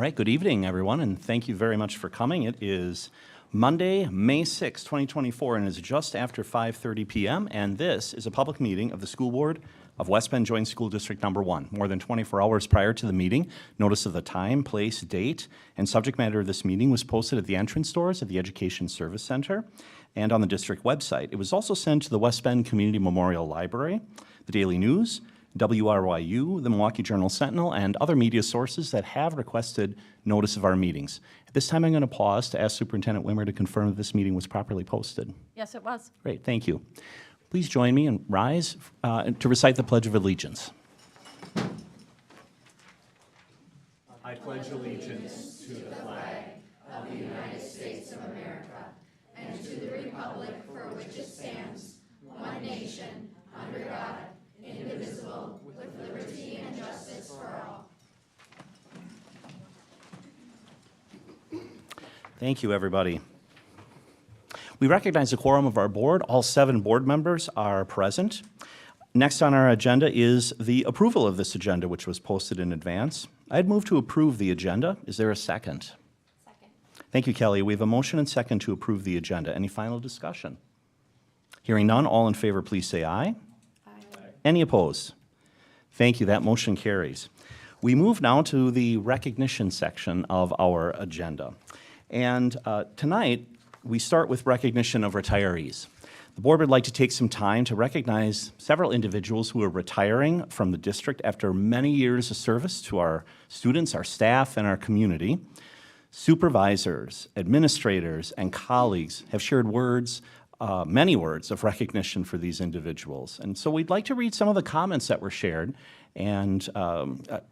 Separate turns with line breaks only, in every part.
right, good evening, everyone, and thank you very much for coming. It is Monday, May 6, 2024, and it is just after 5:30 p.m., and this is a public meeting of the School Board of West Bend Joint School District Number 1. More than 24 hours prior to the meeting, notice of the time, place, date, and subject matter of this meeting was posted at the entrance doors of the Education Service Center and on the district website. It was also sent to the West Bend Community Memorial Library, the Daily News, WRYU, the Milwaukee Journal Sentinel, and other media sources that have requested notice of our meetings. At this time, I'm going to pause to ask Superintendent Wimmer to confirm that this meeting was properly posted.
Yes, it was.
Great, thank you. Please join me and rise to recite the Pledge of Allegiance. I pledge allegiance to the flag
of the United States of America and to the republic for which it stands, one nation, under God, indivisible, with liberty and justice for all.
Thank you, everybody. We recognize the quorum of our board. All 7 board members are present. Next on our agenda is the approval of this agenda, which was posted in advance. I'd move to approve the agenda. Is there a second?
Second.
Thank you, Kelly. We have a motion and second to approve the agenda. Any final discussion? Hearing none, all in favor, please say aye.
Aye.
Any opposed? Thank you. That motion carries. We move now to the recognition section of our agenda. And tonight, we start with recognition of retirees. The board would like to take some time to recognize several individuals who are retiring from the district after many years of service to our students, our staff, and our community. Supervisors, administrators, and colleagues have shared words, many words of recognition for these individuals. And so we'd like to read some of the comments that were shared and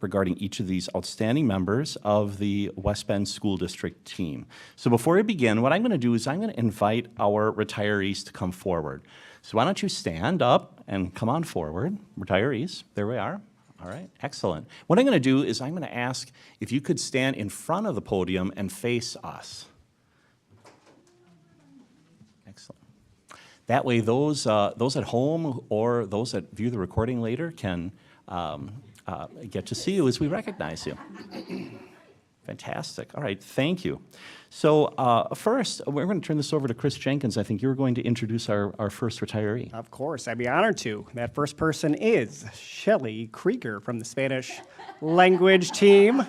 regarding each of these outstanding members of the West Bend School District team. So before we begin, what I'm going to do is I'm going to invite our retirees to come forward. So why don't you stand up and come on forward, retirees. There we are. All right, excellent. What I'm going to do is I'm going to ask if you could stand in front of the podium and face us. Excellent. That way those at home or those that view the recording later can get to see you as we recognize you. Fantastic. All right, thank you. So first, we're going to turn this over to Chris Jenkins. I think you're going to introduce our first retiree.
Of course, I'd be honored to. That first person is Shelly Krieger from the Spanish language team.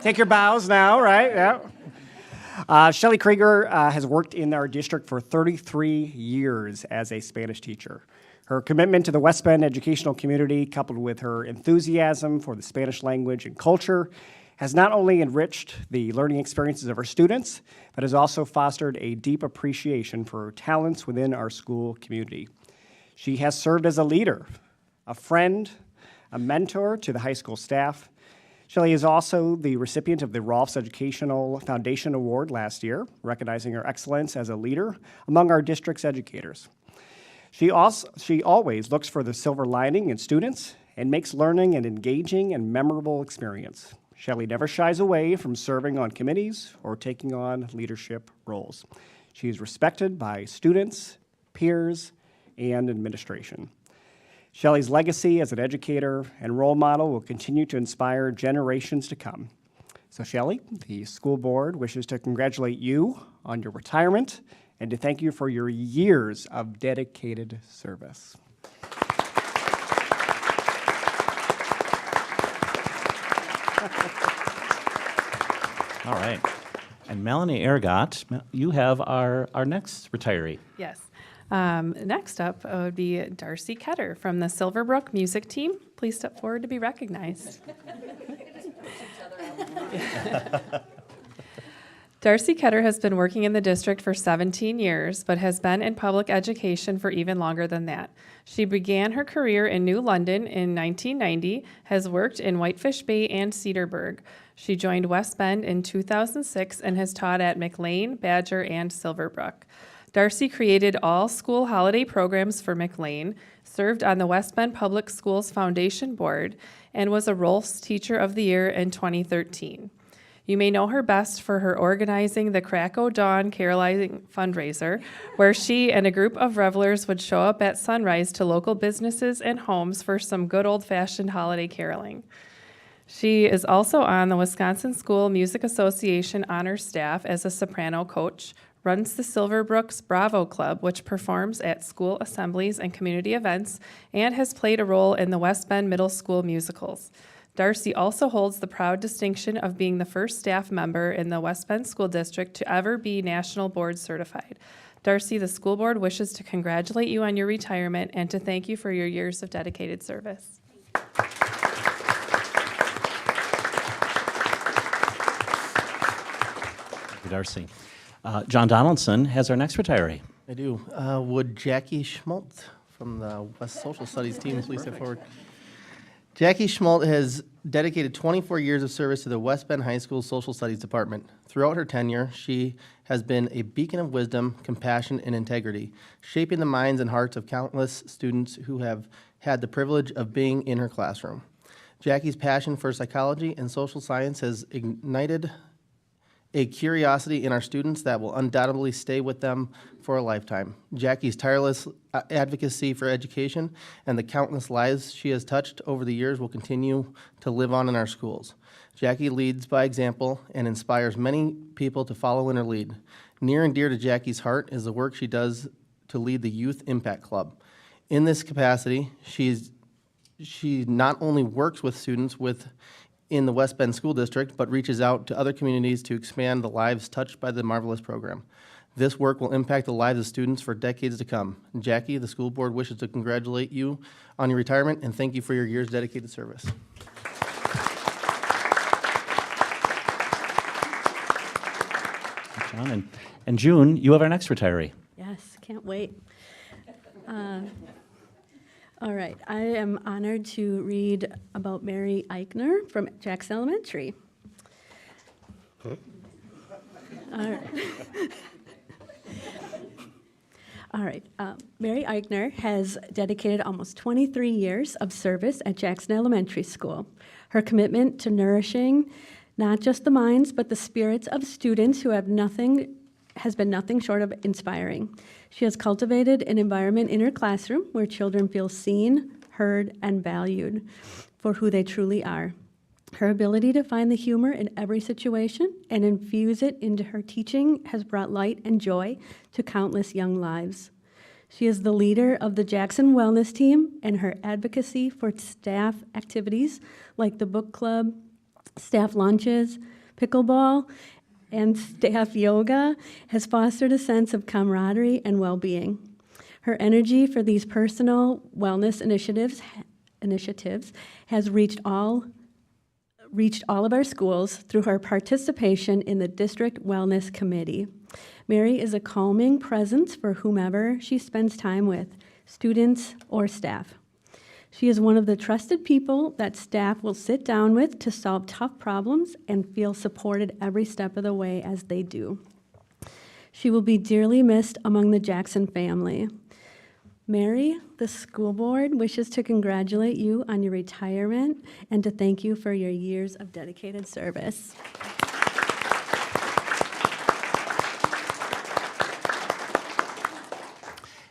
Take your bows now, right? Yeah. Shelly Krieger has worked in our district for 33 years as a Spanish teacher. Her commitment to the West Bend educational community, coupled with her enthusiasm for the Spanish language and culture, has not only enriched the learning experiences of our students, but has also fostered a deep appreciation for talents within our school community. She has served as a leader, a friend, a mentor to the high school staff. Shelly is also the recipient of the Rolfs Educational Foundation Award last year, recognizing her excellence as a leader among our district's educators. She always looks for the silver lining in students and makes learning an engaging and memorable experience. Shelly never shies away from serving on committees or taking on leadership roles. She is respected by students, peers, and administration. Shelly's legacy as an educator and role model will continue to inspire generations to come. So Shelly, the school board wishes to congratulate you on your retirement and to thank you for your years of dedicated service.
All right. And Melanie Ergot, you have our next retiree.
Yes. Next up would be Darcy Ketter from the Silverbrook music team. Please step forward to be recognized. Darcy Ketter has been working in the district for 17 years, but has been in public education for even longer than that. She began her career in New London in 1990, has worked in Whitefish Bay and Cedarburg. She joined West Bend in 2006 and has taught at McLean, Badger, and Silverbrook. Darcy created all school holiday programs for McLean, served on the West Bend Public Schools Foundation Board, and was a Rolfs Teacher of the Year in 2013. You may know her best for her organizing the Crack o' Dawn caroling fundraiser, where she and a group of revelers would show up at sunrise to local businesses and homes for some good old-fashioned holiday caroling. She is also on the Wisconsin School Music Association honor staff as a soprano coach, runs the Silverbrooks Bravo Club, which performs at school assemblies and community events, and has played a role in the West Bend Middle School musicals. Darcy also holds the proud distinction of being the first staff member in the West Bend School District to ever be National Board Certified. Darcy, the school board wishes to congratulate you on your retirement and to thank you for your years of dedicated service.
Thank you, Darcy. John Donaldson has our next retiree.
I do. Would Jackie Schmult from the West Social Studies team please step forward? Jackie Schmult has dedicated 24 years of service to the West Bend High School Social Studies Department. Throughout her tenure, she has been a beacon of wisdom, compassion, and integrity, shaping the minds and hearts of countless students who have had the privilege of being in her classroom. Jackie's passion for psychology and social science has ignited a curiosity in our students that will undoubtedly stay with them for a lifetime. Jackie's tireless advocacy for education and the countless lives she has touched over the years will continue to live on in our schools. Jackie leads by example and inspires many people to follow in her lead. Near and dear to Jackie's heart is the work she does to lead the Youth Impact Club. In this capacity, she not only works with students in the West Bend School District, but reaches out to other communities to expand the lives touched by the marvelous program. This work will impact the lives of students for decades to come. Jackie, the school board wishes to congratulate you on your retirement and thank you for your years of dedicated service.
John, and June, you have our next retiree.
Yes, can't wait. All right, I am honored to read about Mary Eichner from Jackson Elementary. All right. All right, Mary Eichner has dedicated almost 23 years of service at Jackson Elementary School. Her commitment to nourishing not just the minds, but the spirits of students who have has been nothing short of inspiring. She has cultivated an environment in her classroom where children feel seen, heard, and valued for who they truly are. Her ability to find the humor in every situation and infuse it into her teaching has brought light and joy to countless young lives. She is the leader of the Jackson Wellness Team, and her advocacy for staff activities like the book club, staff lunches, pickleball, and staff yoga has fostered a sense of camaraderie and well-being. Her energy for these personal wellness initiatives has reached all of our schools through her participation in the District Wellness Committee. Mary is a calming presence for whomever she spends time with, students or staff. She is one of the trusted people that staff will sit down with to solve tough problems and feel supported every step of the way as they do. She will be dearly missed among the Jackson family. Mary, the school board wishes to congratulate you on your retirement and to thank you for your years of dedicated service.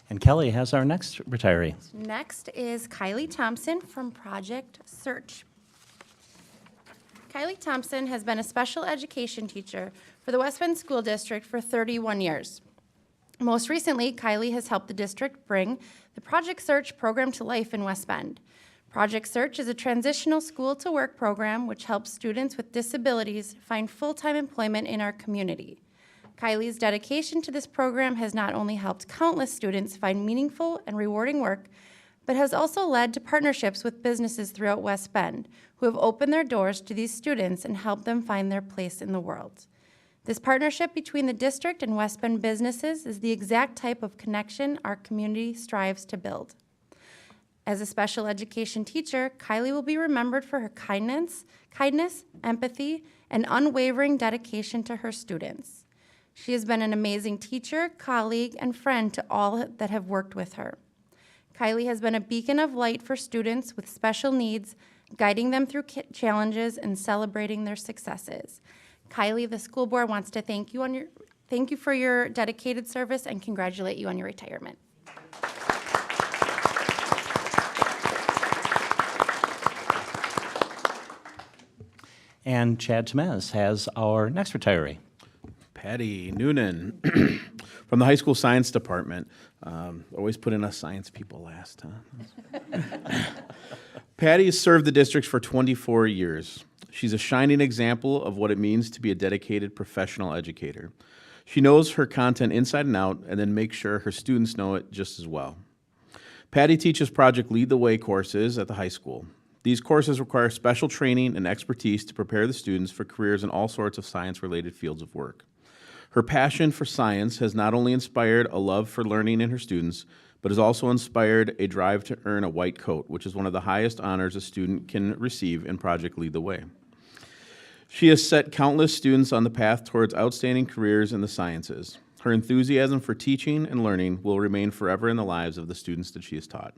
And Kelly has our next retiree.
Next is Kylie Thompson from Project Search. Kylie Thompson has been a special education teacher for the West Bend School District for 31 years. Most recently, Kylie has helped the district bring the Project Search program to life in West Bend. Project Search is a transitional school-to-work program which helps students with disabilities find full-time employment in our community. Kylie's dedication to this program has not only helped countless students find meaningful and rewarding work, but has also led to partnerships with businesses throughout West Bend who have opened their doors to these students and helped them find their place in the world. This partnership between the district and West Bend businesses is the exact type of connection our community strives to build. As a special education teacher, Kylie will be remembered for her kindness, empathy, and unwavering dedication to her students. She has been an amazing teacher, colleague, and friend to all that have worked with her. Kylie has been a beacon of light for students with special needs, guiding them through challenges and celebrating their successes. Kylie, the school board wants to thank you for your dedicated service and congratulate you on your retirement.
And Chad Temez has our next retiree.
Patty Noonan from the high school science department. Always putting us science people last, huh? Patty has served the districts for 24 years. She's a shining example of what it means to be a dedicated professional educator. She knows her content inside and out and then makes sure her students know it just as well. Patty teaches Project Lead the Way courses at the high school. These courses require special training and expertise to prepare the students for careers in all sorts of science-related fields of work. Her passion for science has not only inspired a love for learning in her students, but has also inspired a drive to earn a white coat, which is one of the highest honors a student can receive in Project Lead the Way. She has set countless students on the path towards outstanding careers in the sciences. Her enthusiasm for teaching and learning will remain forever in the lives of the students that she has taught.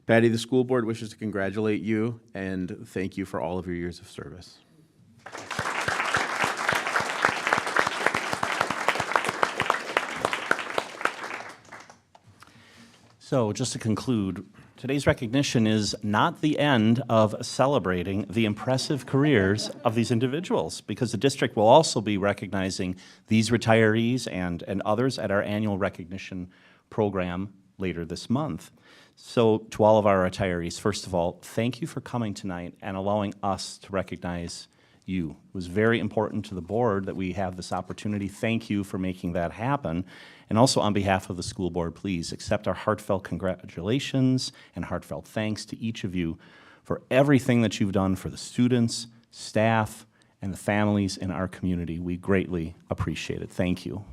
Patty, the school board wishes to congratulate you and thank you for all of your years of service.
So just to conclude, today's recognition is not the end of celebrating the impressive careers of these individuals, because the district will also be recognizing these retirees and others at our annual recognition program later this month. So to all of our retirees, first of all, thank you for coming tonight and allowing us to recognize you. It was very important to the board that we have this opportunity. Thank you for making that happen. And also on behalf of the school board, please accept our heartfelt congratulations and heartfelt thanks to each of you for everything that you've done for the students, staff, and the families in our community. We greatly appreciate it. Thank you.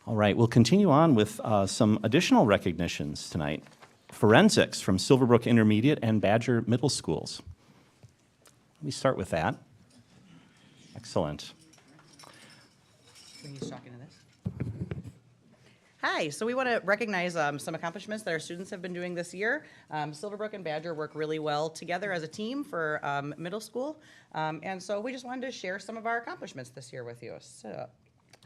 All right, we'll continue on with some additional recognitions tonight. Forensics from Silverbrook Intermediate and Badger Middle Schools. Let me start with that. Excellent.
When he's talking to this. Hi, so we want to recognize some accomplishments that our students have been doing this year. Silverbrook and Badger work really well together as a team for middle school. And so we just wanted to share some of our accomplishments this year with you. So,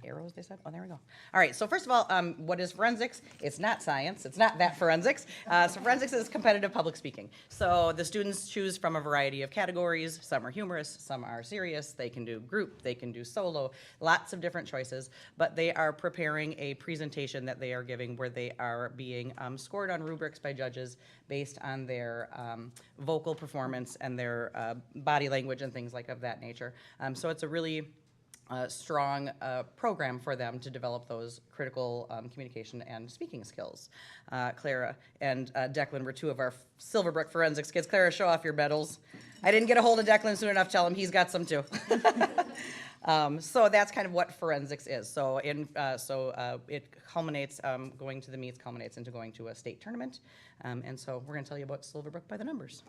arrows, they said? Oh, there we go. All right, so first of all, what is forensics? It's not science. It's not that forensics. So forensics is competitive public speaking. So the students choose from a variety of categories. Some are humorous, some are serious. They can do group, they can do solo, lots of different choices. But they are preparing a presentation that they are giving where they are being scored on rubrics by judges based on their vocal performance and their body language and things like of that nature. So it's a really strong program for them to develop those critical communication and speaking skills. Clara and Declan were two of our Silverbrook forensics kids. Clara, show off your medals. I didn't get a hold of Declan soon enough. Tell him he's got some too. So that's kind of what forensics is. So it culminates, going to the meets culminates into going to a state tournament. And so we're going to tell you about Silverbrook by the numbers.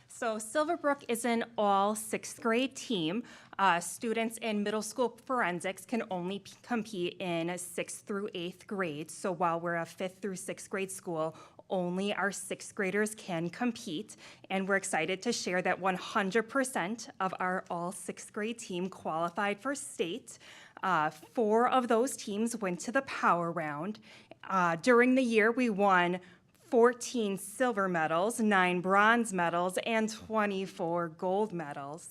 So Silverbrook is an all sixth grade team. Students in middle school forensics can only compete in 6th through 8th grade. So while we're a 5th through 6th grade school, only our 6th graders can compete. And we're excited to share that 100% of our all 6th grade team qualified for state. 4 of those teams went to the power round. During the year, we won 14 silver medals, 9 bronze medals, and 24 gold medals.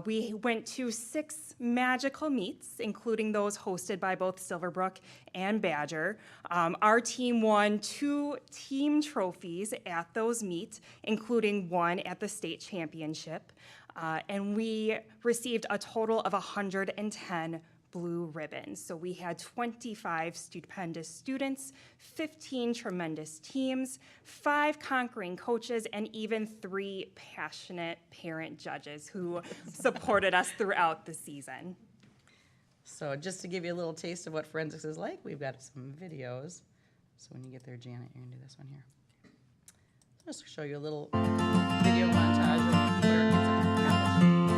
We went to 6 magical meets, including those hosted by both Silverbrook and Badger. Our team won 2 team trophies at those meets, including one at the state championship. And we received a total of 110 blue ribbons. So we had 25 stupendous students, 15 tremendous teams, 5 conquering coaches, and even 3 passionate parent judges who supported us throughout the season.
So just to give you a little taste of what forensics is like, we've got some videos. So when you get there, Janet, you're gonna do this one here. Just to show you a little video montage of what our kids have accomplished.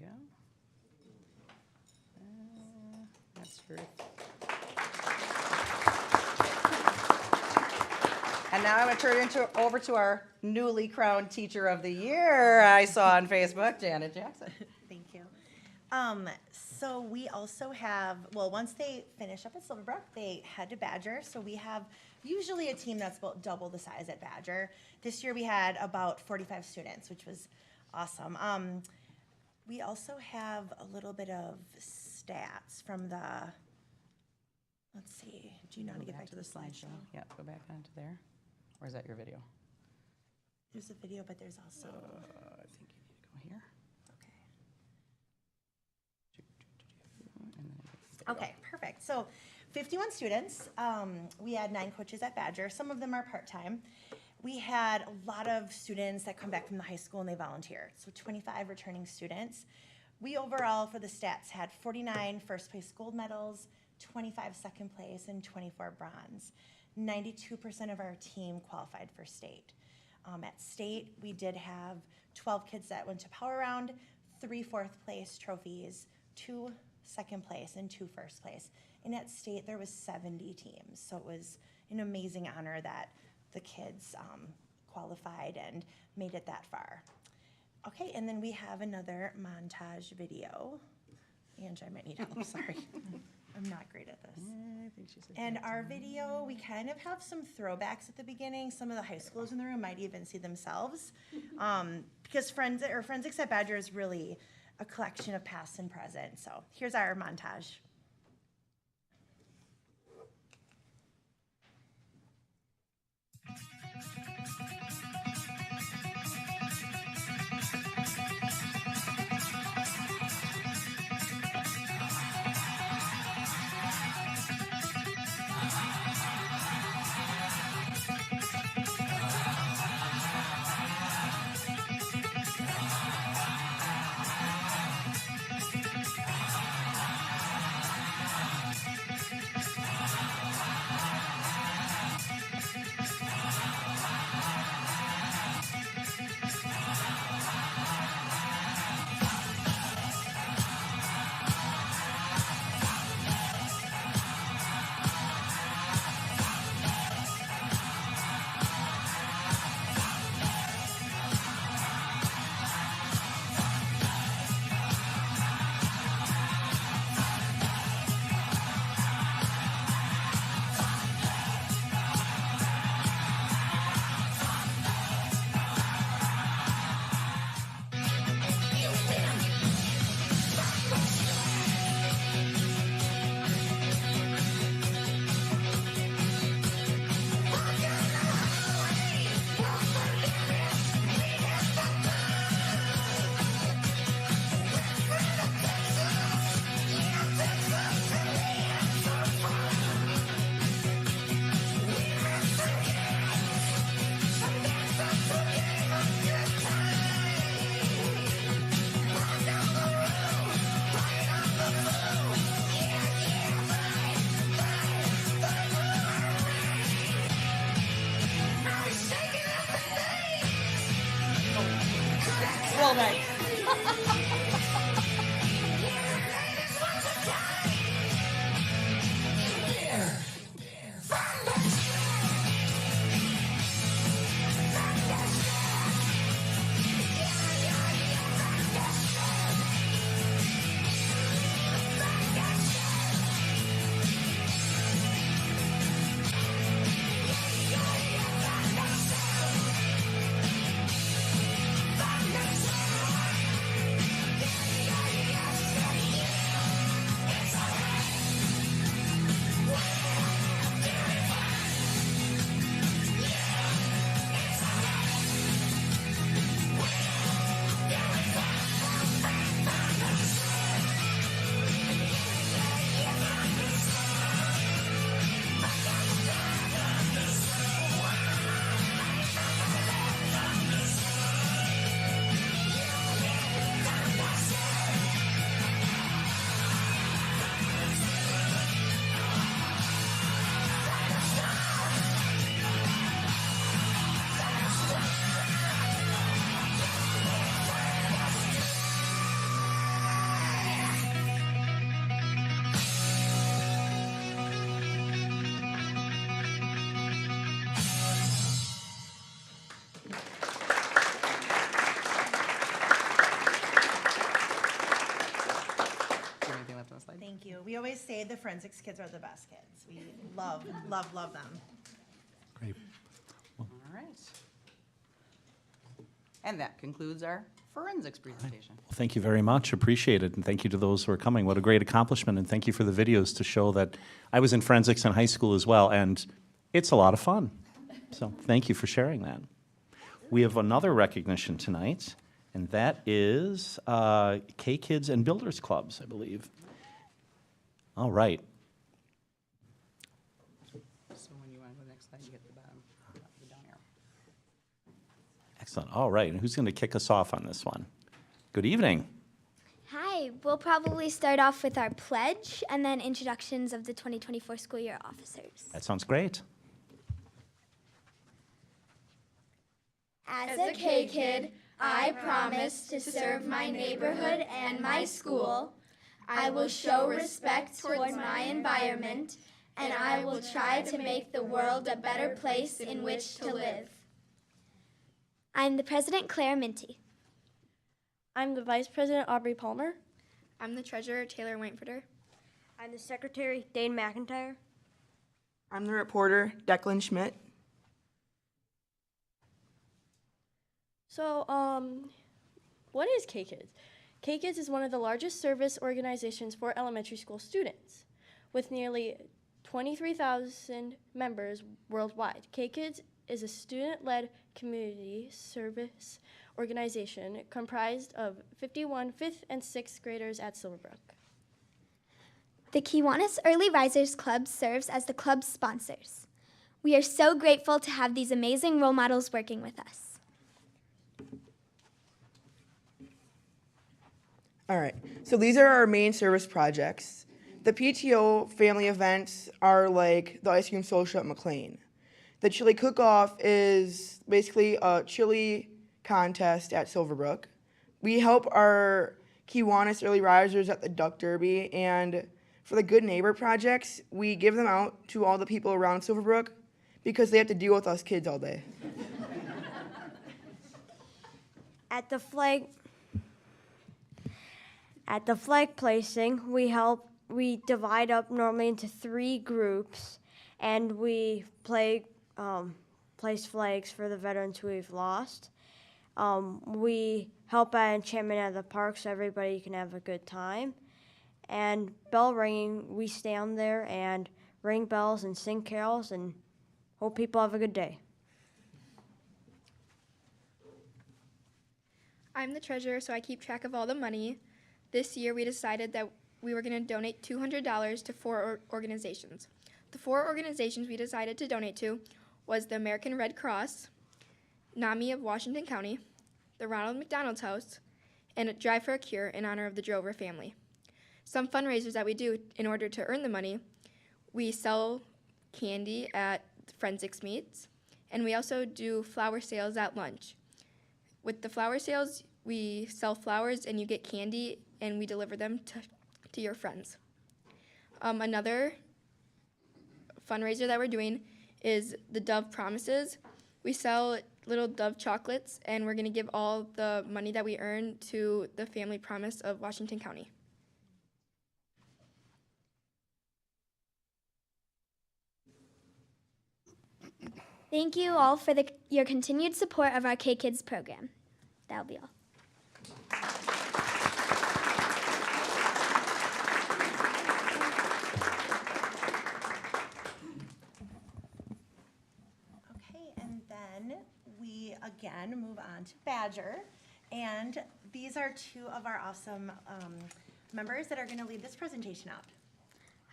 go. That's Ruth. And now I'm going to turn it over to our newly crowned Teacher of the Year I saw on Facebook, Janet Jackson.
Thank you. So we also have, well, once they finish up at Silverbrook, they head to Badger. So we have usually a team that's about double the size at Badger. This year we had about 45 students, which was awesome. We also have a little bit of stats from the, let's see, do you know how to get back to the slideshow?
Yeah, go back onto there. Or is that your video?
There's a video, but there's also,
I think you need to go here.
okay.
And then there you go.
Okay, perfect. So 51 students. We had 9 coaches at Badger. Some of them are part-time. We had a lot of students that come back from the high school and they volunteer. So 25 returning students. We overall, for the stats, had 49 first place gold medals, 25 second place, and 24 bronze. 92% of our team qualified for state. At state, we did have 12 kids that went to Power Round, 3 fourth place trophies, 2 second place, and 2 first place. And at state, there was 70 teams. So it was an amazing honor that the kids qualified and made it that far. Okay, and then we have another montage video. Angie, I might need help, sorry. I'm not great at this.
I think she said
And
that.
our video, we kind of have some throwbacks at the beginning. Some of the high schoolers in the room might even see themselves. Because Forensics at Badger is really a collection of past and present. So here's our montage. always say the forensics kids are the best kids. We love, love, love them.
Great.
All right. And that concludes our forensics presentation.
Well, thank you very much. Appreciate it. And thank you to those who are coming. What a great accomplishment. And thank you for the videos to show that I was in forensics in high school as well. And it's a lot of fun. So thank you for sharing that. We have another recognition tonight, and that is K-Kids and Builders Clubs, I believe. All right.
So when you want to go to the next slide, you get the bottom, the down arrow.
Excellent. All right. And who's going to kick us off on this one? Good evening.
Hi, we'll probably start off with our pledge and then introductions of the 2024 school year officers.
That sounds great.
As a K-Kid, I promise to serve my neighborhood and my school. I will show respect toward my environment, and I will try to make the world a better place in which to live. I'm the President, Claire Minty.
I'm the Vice President, Aubrey Palmer.
I'm the Treasurer, Taylor Wankfurter.
I'm the Secretary, Dane McIntyre.
I'm the reporter, Declan Schmidt.
So, what is K-Kids? K-Kids is one of the largest service organizations for elementary school students. With nearly 23,000 members worldwide, K-Kids is a student-led community service organization comprised of 51 5th and 6th graders at Silverbrook.
The Kiwanis Early Risers Club serves as the club's sponsors. We are so grateful to have these amazing role models working with us.
All right, so these are our main service projects. The PTO family events are like the ice cream social at McLean. The chili cook-off is basically a chili contest at Silverbrook. We help our Kiwanis Early Risers at the Duck Derby, and for the Good Neighbor projects, we give them out to all the people around Silverbrook because they have to deal with us kids all day.
At the flag placing, we divide up normally into 3 groups, and we place flags for the veterans who we've lost. We help at enchantment at the park so everybody can have a good time. And bell ringing, we stand there and ring bells and sing carols and hope people have a good day.
I'm the treasurer, so I keep track of all the money. This year, we decided that we were going to donate $200 to 4 organizations. The 4 organizations we decided to donate to was the American Red Cross, NAMI of Washington County, the Ronald McDonald's House, and a Drive for a Cure in honor of the Drover family. Some fundraisers that we do in order to earn the money, we sell candy at forensics meets, and we also do flower sales at lunch. With the flower sales, we sell flowers and you get candy, and we deliver them to your friends. Another fundraiser that we're doing is the Dove Promises. We sell little Dove chocolates, and we're going to give all the money that we earn to the Family Promise of Washington County. Thank you all for your continued support of our K-Kids program. That'll be all.
Okay, and then we again move on to Badger. And these are 2 of our awesome members that are going to lead this presentation out.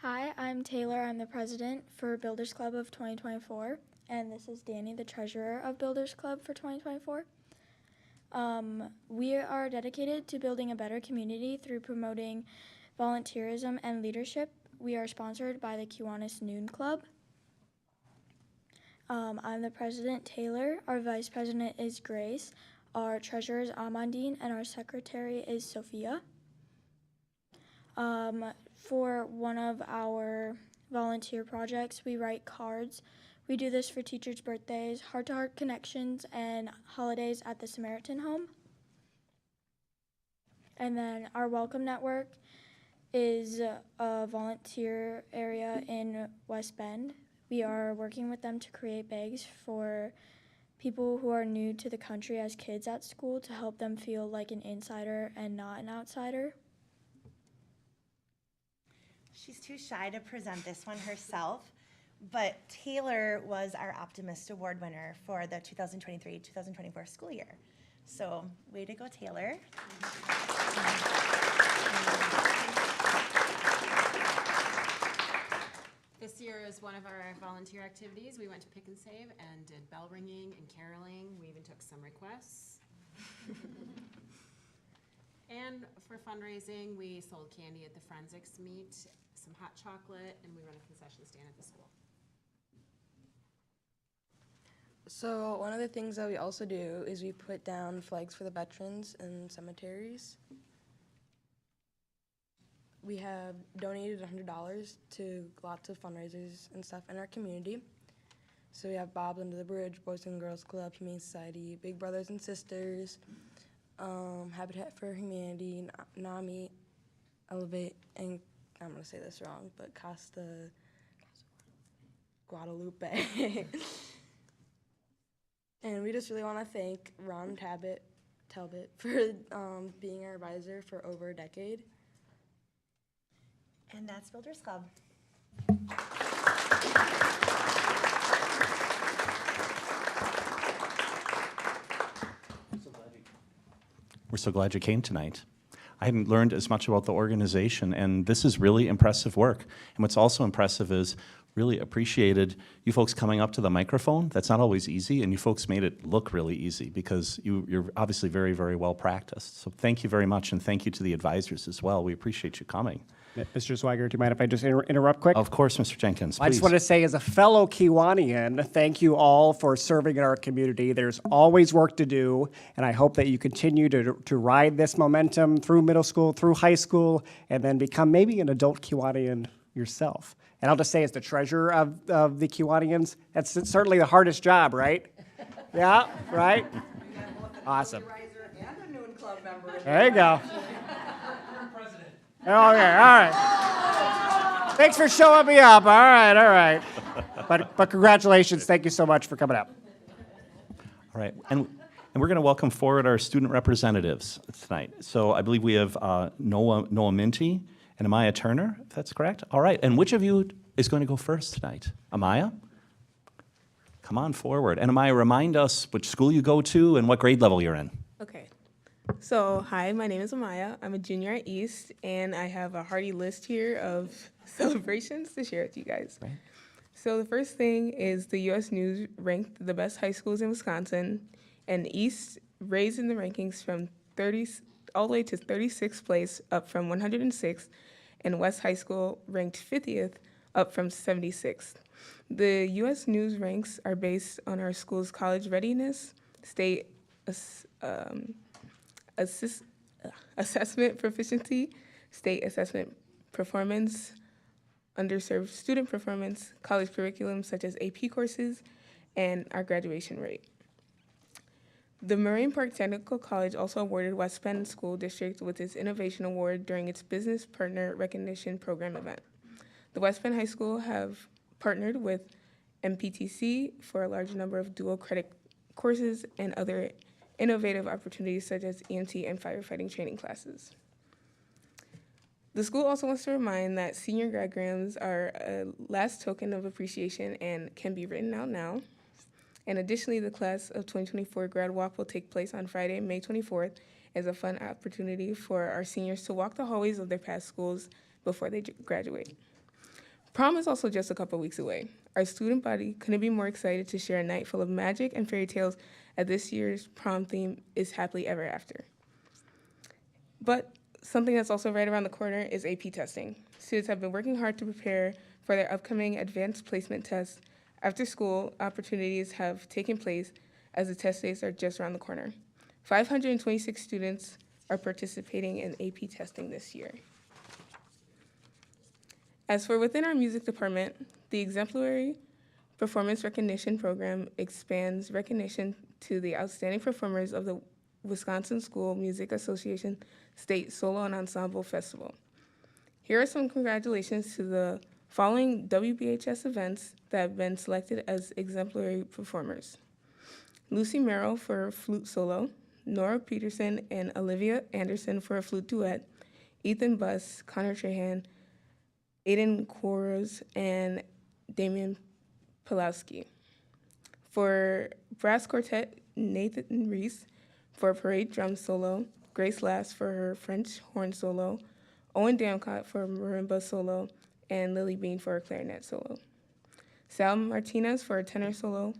Hi, I'm Taylor. I'm the president for Builders Club of 2024. And this is Danny, the treasurer of Builders Club for 2024. We are dedicated to building a better community through promoting volunteerism and leadership. We are sponsored by the Kiwanis Noon Club. I'm the president, Taylor. Our vice president is Grace. Our treasurer is Amandine, and our secretary is Sophia. For one of our volunteer projects, we write cards. We do this for teachers' birthdays, heart-to-heart connections, and holidays at the Samaritan Home. And then our welcome network is a volunteer area in West Bend. We are working with them to create bags for people who are new to the country as kids at school to help them feel like an insider and not an outsider.
She's too shy to present this one herself, but Taylor was our Optimist Award winner for the 2023-2024 school year. So, way to go, Taylor.
This year is one of our volunteer activities. We went to Pick and Save and did bell ringing and caroling. We even took some requests. And for fundraising, we sold candy at the forensics meet, some hot chocolate, and we run a concession stand at the school.
So one of the things that we also do is we put down flags for the veterans in cemeteries. We have donated $100 to lots of fundraisers and stuff in our community. So we have Bob's Under the Bridge, Boys and Girls Club, Humane Society, Big Brothers and Sisters, Habitat for Humanity, NAMI, Elevate, and I'm going to say this wrong, but Casa Guadalupe. And we just really want to thank Ron Talbot for being our advisor for over a decade.
And that's Builders Club.
We're so glad you came tonight. I hadn't learned as much about the organization, and this is really impressive work. And what's also impressive is really appreciated you folks coming up to the microphone. That's not always easy, and you folks made it look really easy because you're obviously very, very well practiced. So thank you very much, and thank you to the advisors as well. We appreciate you coming.
Mr. Swiger, do you mind if I just interrupt quick?
Of course, Mr. Jenkins, please.
I just want to say, as a fellow Kiwanian, thank you all for serving in our community. There's always work to do, and I hope that you continue to ride this momentum through middle school, through high school, and then become maybe an adult Kiwanian yourself. And I'll just say, as the treasurer of the Kiwanians, that's certainly the hardest job, right? Yeah, right? Awesome. There you go. Okay, all right. Thanks for showing me up. All right. But congratulations. Thank you so much for coming up.
All right, and we're going to welcome forward our student representatives tonight. So I believe we have Noah Minty and Amaya Turner, if that's correct. All right, and which of you is going to go first tonight? Amaya? Come on forward. And Amaya, remind us which school you go to and what grade level you're in.
Okay. So, hi, my name is Amaya. I'm a junior at East, and I have a hearty list here of celebrations to share with you guys.
Right.
So the first thing is the U.S. News ranked the best high schools in Wisconsin, and East raised in the rankings from 30 all the way to 36th place, up from 106th, and West High School ranked 50th, up from 76th. The U.S. News ranks are based on our school's college readiness, state assessment proficiency, state assessment performance, underserved student performance, college curriculum such as AP courses, and our graduation rate. The Moraine Park Technical College also awarded West Bend School District with its Innovation Award during its Business Partner Recognition Program event. The West Bend High School have partnered with MPTC for a large number of dual credit courses and other innovative opportunities such as EMT and firefighting training classes. The school also wants to remind that senior gradigrams are a last token of appreciation and can be written out now. And additionally, the class of 2024 grad walk will take place on Friday, May 24th, as a fun opportunity for our seniors to walk the hallways of their past schools before they graduate. Prom is also just a couple weeks away. Our student body couldn't be more excited to share a night full of magic and fairy tales, as this year's prom theme is Happily Ever After. But something that's also right around the corner is AP testing. Students have been working hard to prepare for their upcoming advanced placement tests. After school, opportunities have taken place as the test dates are just around the corner. 526 students are participating in AP testing this year. As for within our music department, the Exemplary Performance Recognition Program expands recognition to the outstanding performers of the Wisconsin School Music Association State Solo and Ensemble Festival. Here are some congratulations to the following WBHS events that have been selected as exemplary performers. Lucy Merrill for flute solo, Nora Peterson and Olivia Anderson for a flute duet, Ethan Buss, Connor Trahan, Aiden Quarles, and Damian Pulowski. For brass quartet, Nathan Reese for parade drum solo, Grace Lass for her French horn solo, Owen Damcott for marimba solo, and Lily Bean for a clarinet solo. Sal Martinez for a tenor solo,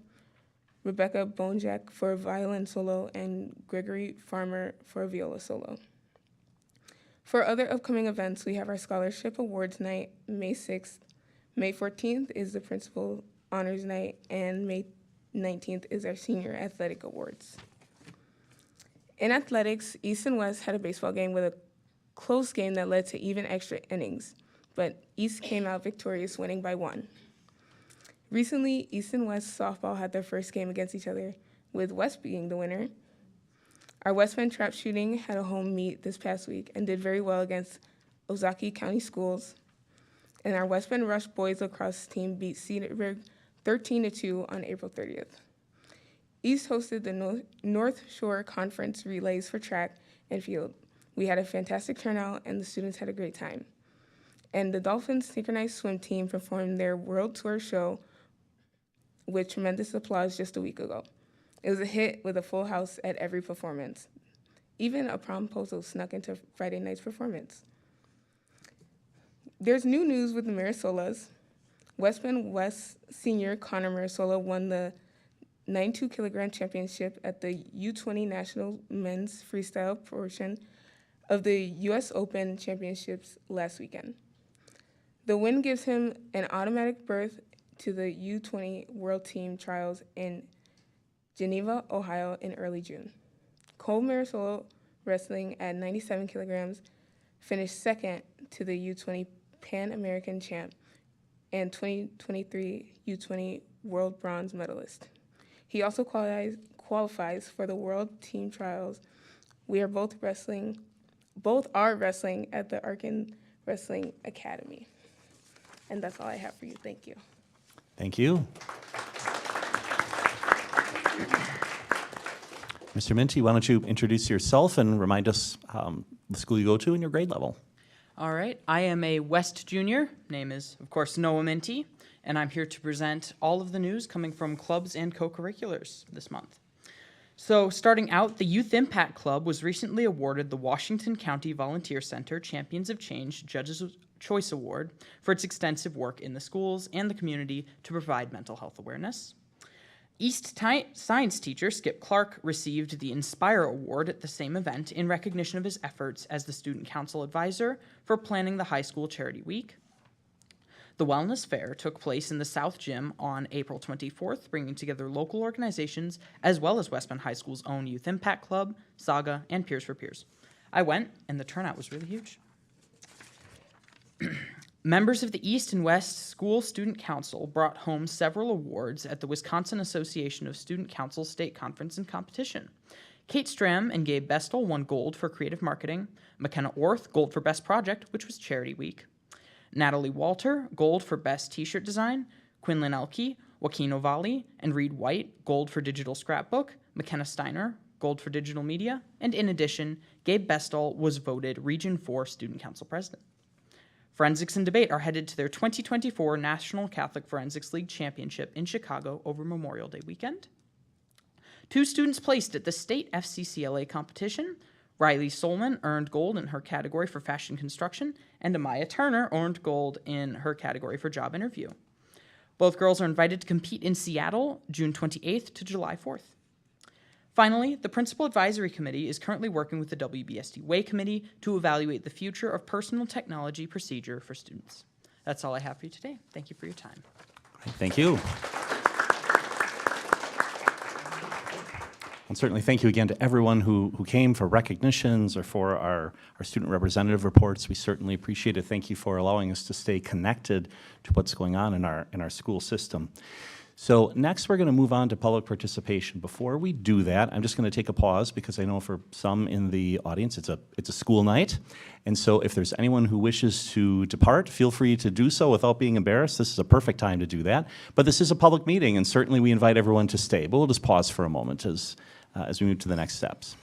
Rebecca Bonjack for a violin solo, and Gregory Farmer for a viola solo. For other upcoming events, we have our Scholarship Awards Night, May 6th. May 14th is the Principal Honors Night, and May 19th is our Senior Athletic Awards. In athletics, East and West had a baseball game with a close game that led to even extra innings, but East came out victorious, winning by 1. Recently, East and West softball had their first game against each other, with West being the winner. Our West Bend trap shooting had a home meet this past week and did very well against Ozaki County Schools. And our West Bend Rush boys lacrosse team beat Cedarburg 13-2 on April 30th. East hosted the North Shore Conference relays for track and field. We had a fantastic turnout and the students had a great time. And the Dolphins synchronized swim team performed their World Tour show with tremendous applause just a week ago. It was a hit with a full house at every performance. Even a promposal snuck into Friday night's performance. There's new news with the Marisolas. West Bend West senior Connor Marisola won the 92 kilogram championship at the U20 National Men's Freestyle portion of the U.S. Open Championships last weekend. The win gives him an automatic berth to the U20 World Team Trials in Geneva, Ohio in early June. Cole Marisola, wrestling at 97 kilograms, finished second to the U20 Pan American champ and 2023 U20 World Bronze medalist. He also qualifies for the World Team Trials. We are both are wrestling at the Arkin Wrestling Academy. And that's all I have for you. Thank you.
Thank you. Mr. Minty, why don't you introduce yourself and remind us the school you go to and your grade level.
All right, I am a West junior. Name is, of course, Noah Minty, and I'm here to present all of the news coming from clubs and co-curriculars this month. So starting out, the Youth Impact Club was recently awarded the Washington County Volunteer Center Champions of Change Judges' Choice Award for its extensive work in the schools and the community to provide mental health awareness. East science teacher Skip Clark received the Inspire Award at the same event in recognition of his efforts as the student council advisor for planning the high school charity week. The Wellness Fair took place in the South Gym on April 24th, bringing together local organizations as well as West Bend High School's own Youth Impact Club, Saga, and Peers for Peers. I went, and the turnout was really huge. Members of the East and West School Student Council brought home several awards at the Wisconsin Association of Student Councils State Conference and Competition. Kate Stram and Gabe Bestel won gold for creative marketing, McKenna Orth gold for best project, which was charity week, Natalie Walter gold for best t-shirt design, Quinlan Elke, Joaquin Ovalle, and Reed White gold for digital scrapbook, McKenna Steiner gold for digital media, and in addition, Gabe Bestel was voted Region 4 Student Council President. Forensics and Debate are headed to their 2024 National Catholic Forensics League Championship in Chicago over Memorial Day weekend. 2 students placed at the state FCCLA competition. Riley Solman earned gold in her category for fashion construction, and Amaya Turner earned gold in her category for job interview. Both girls are invited to compete in Seattle, June 28th to July 4th. Finally, the Principal Advisory Committee is currently working with the WBSD Way Committee to evaluate the future of personal technology procedure for students. That's all I have for you today. Thank you for your time.
Thank you. And certainly thank you again to everyone who came for recognitions or for our student representative reports. We certainly appreciate it. Thank you for allowing us to stay connected to what's going on in our school system. So next, we're going to move on to public participation. Before we do that, I'm just going to take a pause because I know for some in the audience, it's a school night. And so if there's anyone who wishes to depart, feel free to do so without being embarrassed. This is a perfect time to do that. But this is a public meeting, and certainly we invite everyone to stay. But we'll just pause for a moment as we move to the next steps.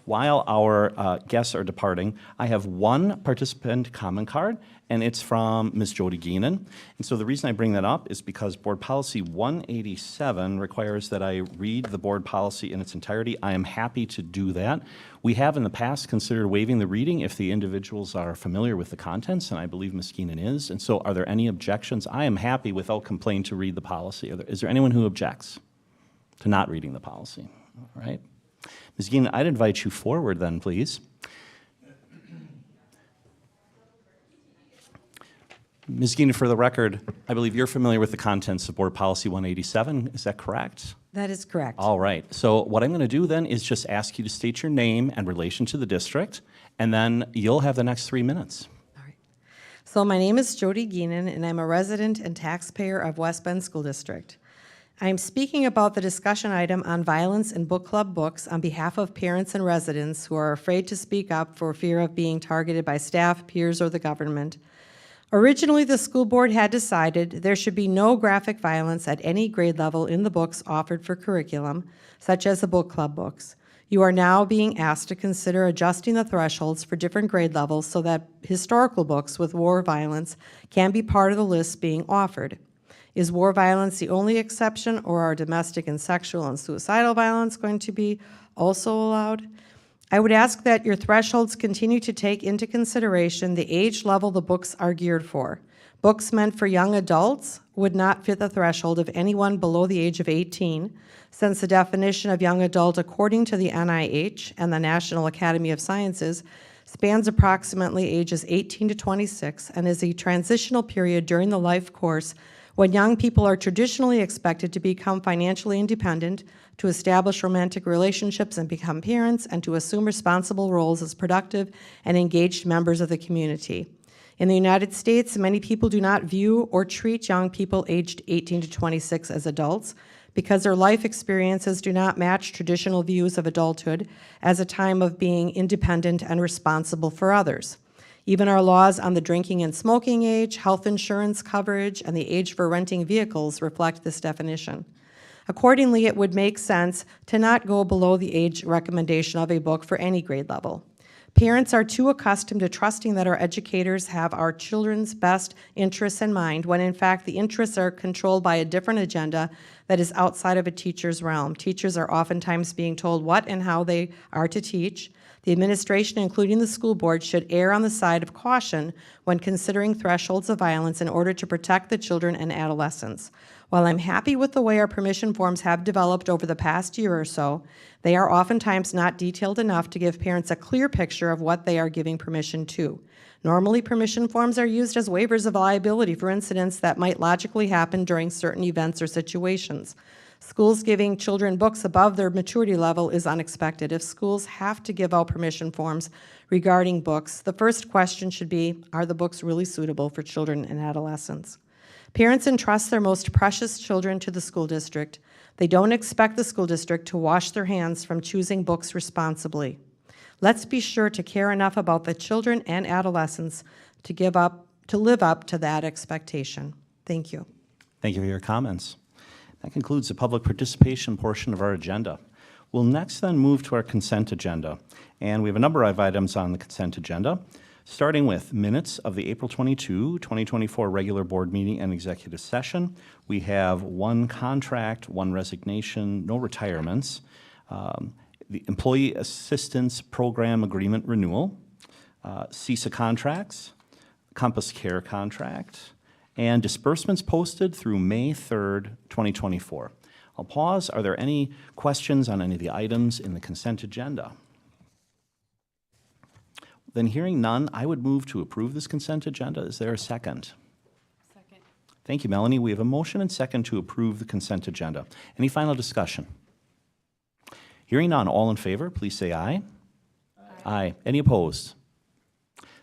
While our guests are departing, I have one participant comment card, and it's from Ms. Jody Geenan. And so the reason I bring that up is because Board Policy 187 requires that I read the board policy in its entirety. I am happy to do that. We have in the past considered waiving the reading if the individuals are familiar with the contents, and I believe Ms. Geenan is. And so are there any objections? I am happy without complaint to read the policy. Is there anyone who objects to not reading the policy? All right. Ms. Geenan, I'd invite you forward then, please. Ms. Geenan, for the record, I believe you're familiar with the contents of Board Policy 187. Is that correct?
That is correct.
All right. So what I'm going to do then is just ask you to state your name and relation to the district, and then you'll have the next 3 minutes.
So my name is Jody Geenan, and I'm a resident and taxpayer of West Bend School District. I'm speaking about the discussion item on violence in book club books on behalf of parents and residents who are afraid to speak up for fear of being targeted by staff, peers, or the government. Originally, the school board had decided there should be no graphic violence at any grade level in the books offered for curriculum, such as the book club books. You are now being asked to consider adjusting the thresholds for different grade levels so that historical books with war violence can be part of the list being offered. Is war violence the only exception, or are domestic and sexual and suicidal violence going to be also allowed? I would ask that your thresholds continue to take into consideration the age level the books are geared for. Books meant for young adults would not fit the threshold of anyone below the age of 18, since the definition of young adult according to the NIH and the National Academy of Sciences spans approximately ages 18 to 26 and is a transitional period during the life course when young people are traditionally expected to become financially independent, to establish romantic relationships and become parents, and to assume responsible roles as productive and engaged members of the community. In the United States, many people do not view or treat young people aged 18 to 26 as adults because their life experiences do not match traditional views of adulthood as a time of being independent and responsible for others. Even our laws on the drinking and smoking age, health insurance coverage, and the age for renting vehicles reflect this definition. Accordingly, it would make sense to not go below the age recommendation of a book for any grade level. Parents are too accustomed to trusting that our educators have our children's best interests in mind, when in fact the interests are controlled by a different agenda that is outside of a teacher's realm. Teachers are oftentimes being told what and how they are to teach. The administration, including the school board, should err on the side of caution when considering thresholds of violence in order to protect the children and adolescents. While I'm happy with the way our permission forms have developed over the past year or so, they are oftentimes not detailed enough to give parents a clear picture of what they are giving permission to. Normally, permission forms are used as waivers of liability for incidents that might logically happen during certain events or situations. Schools giving children books above their maturity level is unexpected. If schools have to give out permission forms regarding books, the first question should be, are the books really suitable for children and adolescents? Parents entrust their most precious children to the school district. They don't expect the school district to wash their hands from choosing books responsibly. Let's be sure to care enough about the children and adolescents to live up to that expectation. Thank you.
Thank you for your comments. That concludes the public participation portion of our agenda. We'll next then move to our consent agenda. And we have a number of items on the consent agenda, starting with minutes of the April 22, 2024 regular board meeting and executive session. We have one contract, one resignation, no retirements, the Employee Assistance Program Agreement renewal, CISA contracts, Compass Care contract, and disbursements posted through May 3rd, 2024. I'll pause. Are there any questions on any of the items in the consent agenda? Then hearing none, I would move to approve this consent agenda. Is there a second?
Second.
Thank you, Melanie. We have a motion and second to approve the consent agenda. Any final discussion? Hearing none, all in favor, please say aye. Aye. Any opposed?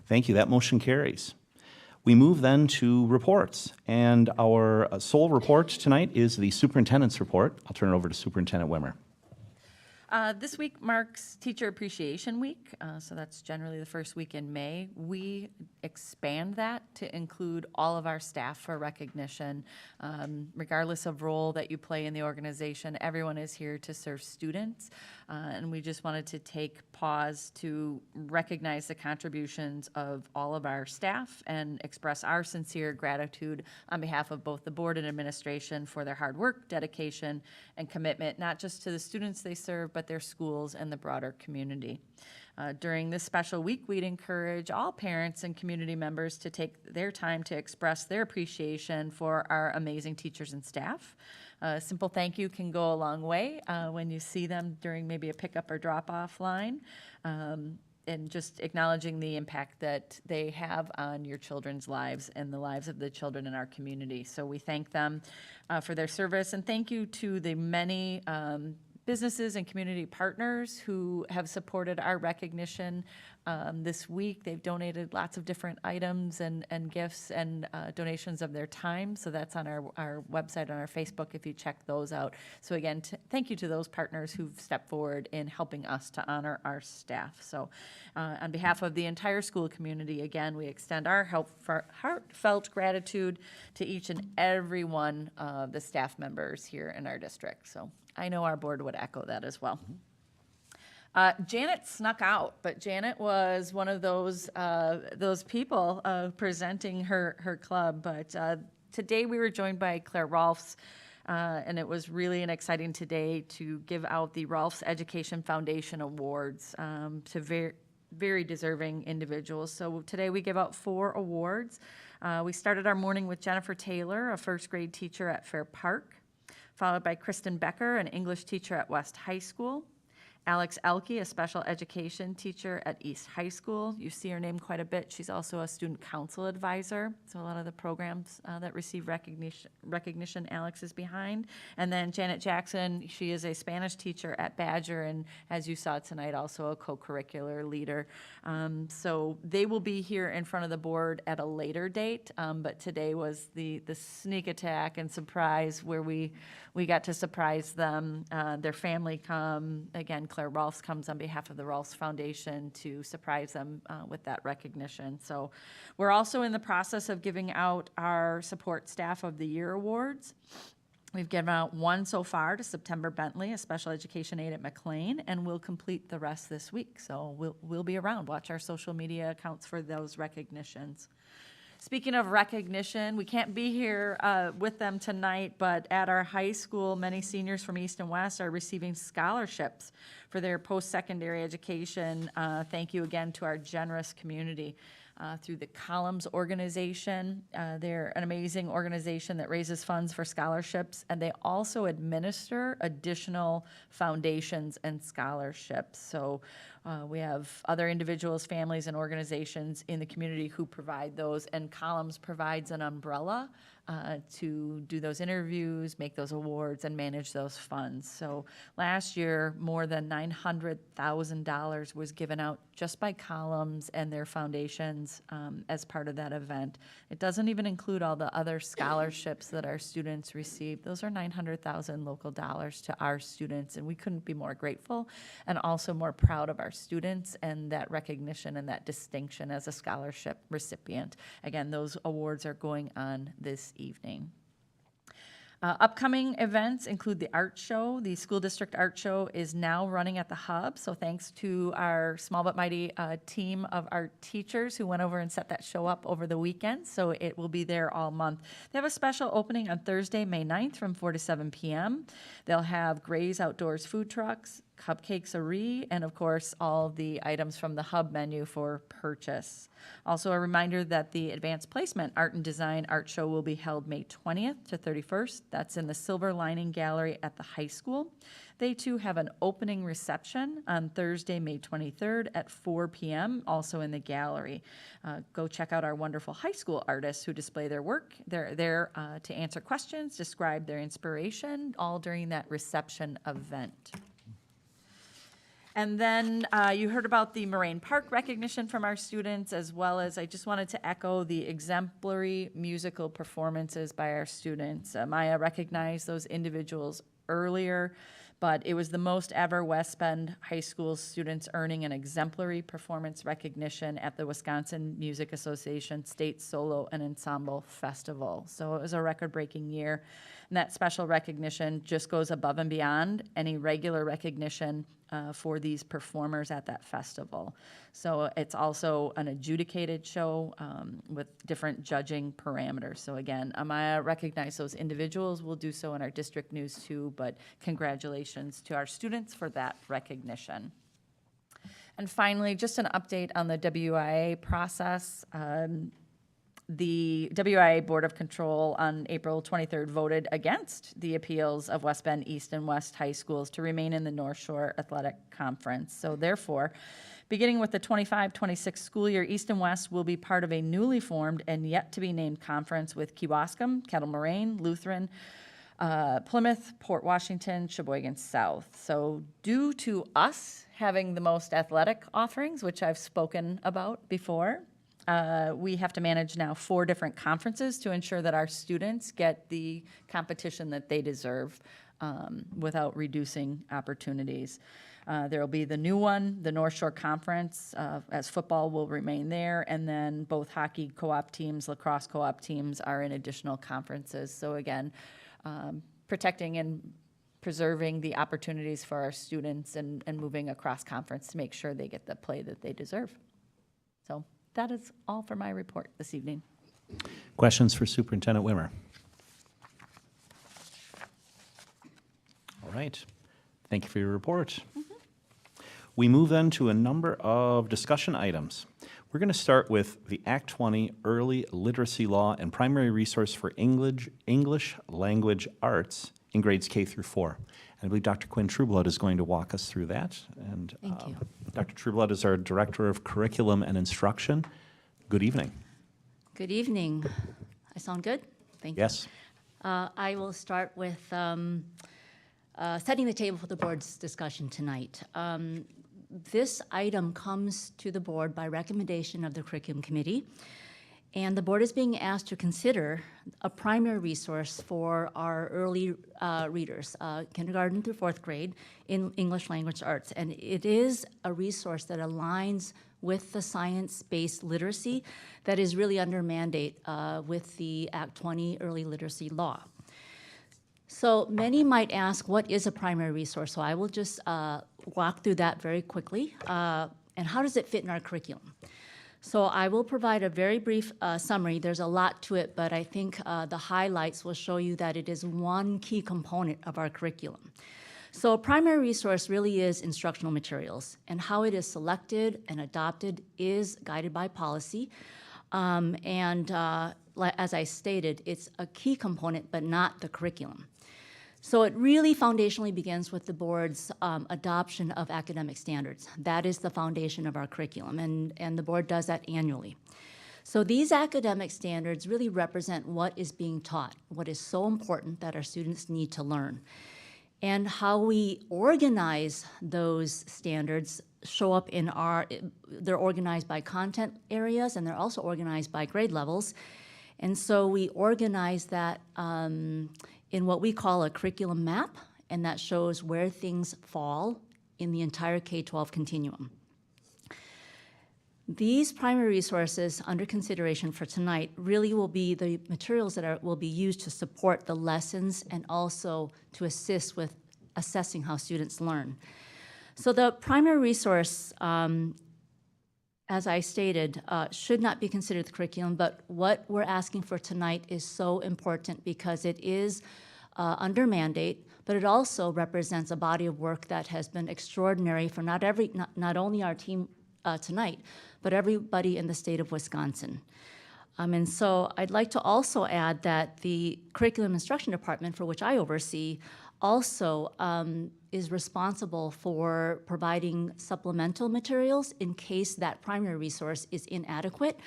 Thank you. That motion carries. We move then to reports, and our sole report tonight is the superintendent's report. I'll turn it over to Superintendent Wimmer.
This week marks Teacher Appreciation Week, so that's generally the first week in May. We expand that to include all of our staff for recognition. Regardless of role that you play in the organization, everyone is here to serve students, and we just wanted to take pause to recognize the contributions of all of our staff and express our sincere gratitude on behalf of both the board and administration for their hard work, dedication, and commitment, not just to the students they serve, but their schools and the broader community. During this special week, we'd encourage all parents and community members to take their time to express their appreciation for our amazing teachers and staff. A simple thank you can go a long way when you see them during maybe a pickup or drop-off line. And just acknowledging the impact that they have on your children's lives and the lives of the children in our community. So we thank them for their service, and thank you to the many businesses and community partners who have supported our recognition this week. They've donated lots of different items and gifts and donations of their time. So that's on our website, on our Facebook, if you check those out. So again, thank you to those partners who've stepped forward in helping us to honor our staff. So on behalf of the entire school community, again, we extend our heartfelt gratitude to each and every one of the staff members here in our district. So I know our board would echo that as well. Janet snuck out, but Janet was one of those people presenting her club. But today we were joined by Claire Rolfs, and it was really an exciting today to give out the Rolfs Education Foundation Awards to very deserving individuals. So today we give out 4 awards. We started our morning with Jennifer Taylor, a first grade teacher at Fair Park, followed by Kristen Becker, an English teacher at West High School. Alex Elke, a special education teacher at East High School. You see her name quite a bit. She's also a student council advisor. So a lot of the programs that receive recognition, Alex is behind. And then Janet Jackson, she is a Spanish teacher at Badger, and as you saw tonight, also a co-curricular leader. So they will be here in front of the board at a later date, but today was the sneak attack and surprise where we got to surprise them. Their family come. Again, Claire Rolfs comes on behalf of the Rolfs Foundation to surprise them with that recognition. So we're also in the process of giving out our Support Staff of the Year awards. We've given out 1 so far to September Bentley, a special education aide at McLean, and we'll complete the rest this week. So we'll be around. Watch our social media accounts for those recognitions. Speaking of recognition, we can't be here with them tonight, but at our high school, many seniors from East and West are receiving scholarships for their post-secondary education. Thank you again to our generous community. Through the Columns organization. They're an amazing organization that raises funds for scholarships, and they also administer additional foundations and scholarships. So we have other individuals, families, and organizations in the community who provide those, and Columns provides an umbrella to do those interviews, make those awards, and manage those funds. So last year, more than $900,000 was given out just by Columns and their foundations as part of that event. It doesn't even include all the other scholarships that our students receive. Those are $900,000 local dollars to our students, and we couldn't be more grateful and also more proud of our students and that recognition and that distinction as a scholarship recipient. Again, those awards are going on this evening. Upcoming events include the art show. The school district art show is now running at the Hub, so thanks to our small but mighty team of art teachers who went over and set that show up over the weekend, so it will be there all month. They have a special opening on Thursday, May 9th from 4 to 7 p.m. They'll have Gray's Outdoors food trucks, cupcakes-a-ree, and of course, all the items from the Hub menu for purchase. Also, a reminder that the Advanced Placement Art and Design Art Show will be held May 20th to 31st. That's in the Silver Lining Gallery at the high school. They too have an opening reception on Thursday, May 23rd at 4 p.m., also in the gallery. Go check out our wonderful high school artists who display their work. They're there to answer questions, describe their inspiration, all during that reception event. And then you heard about the Moraine Park recognition from our students, as well as I just wanted to echo the exemplary musical performances by our students. Maya recognized those individuals earlier, but it was the most ever West Bend High School students earning an exemplary performance recognition at the Wisconsin Music Association State Solo and Ensemble Festival. So it was a record-breaking year. And that special recognition just goes above and beyond any regular recognition for these performers at that festival. So it's also an adjudicated show with different judging parameters. So again, Amaya recognized those individuals. We'll do so in our district news too, but congratulations to our students for that recognition. And finally, just an update on the WIA process. The WIA Board of Control on April 23rd voted against the appeals of West Bend East and West High Schools to remain in the North Shore Athletic Conference. So therefore, beginning with the 25-26 school year, East and West will be part of a newly formed and yet to be named conference with Kewaskum, Kettle Moraine, Lutheran, Plymouth, Port Washington, Sheboygan South. So due to us having the most athletic offerings, which I've spoken about before, we have to manage now 4 different conferences to ensure that our students get the competition that they deserve without reducing opportunities. There will be the new one, the North Shore Conference, as football will remain there, and then both hockey co-op teams, lacrosse co-op teams are in additional conferences. So again, protecting and preserving the opportunities for our students and moving across conference to make sure they get the play that they deserve. So that is all for my report this evening.
Questions for Superintendent Wimmer? All right. Thank you for your report. We move then to a number of discussion items. We're going to start with the Act 20 Early Literacy Law and Primary Resource for English Language Arts in grades K through 4. And I believe Dr. Quinn Trueblood is going to walk us through that. And
Thank you.
Dr. Trueblood is our Director of Curriculum and Instruction. Good evening.
Good evening. I sound good? Thank you.
Yes.
I will start with setting the table for the board's discussion tonight. This item comes to the board by recommendation of the Curriculum Committee, and the board is being asked to consider a primary resource for our early readers, kindergarten through 4th grade, in English Language Arts. And it is a resource that aligns with the science-based literacy that is really under mandate with the Act 20 Early Literacy Law. So many might ask, what is a primary resource? So I will just walk through that very quickly. And how does it fit in our curriculum? So I will provide a very brief summary. There's a lot to it, but I think the highlights will show you that it is one key component of our curriculum. So a primary resource really is instructional materials, and how it is selected and adopted is guided by policy. As I stated, it's a key component, but not the curriculum. So it really foundationally begins with the board's adoption of academic standards. That is the foundation of our curriculum, and the board does that annually. So these academic standards really represent what is being taught, what is so important that our students need to learn. And how we organize those standards show up in they're organized by content areas, and they're also organized by grade levels. And so we organize that in what we call a curriculum map, and that shows where things fall in the entire K-12 continuum. These primary resources under consideration for tonight really will be the materials that will be used to support the lessons and also to assist with assessing how students learn. So the primary resource, as I stated, should not be considered the curriculum, but what we're asking for tonight is so important because it is under mandate, but it also represents a body of work that has been extraordinary for not only our team tonight, but everybody in the state of Wisconsin. And so I'd like to also add that the Curriculum Instruction Department, for which I oversee, also is responsible for providing supplemental materials in case that primary resource is inadequate.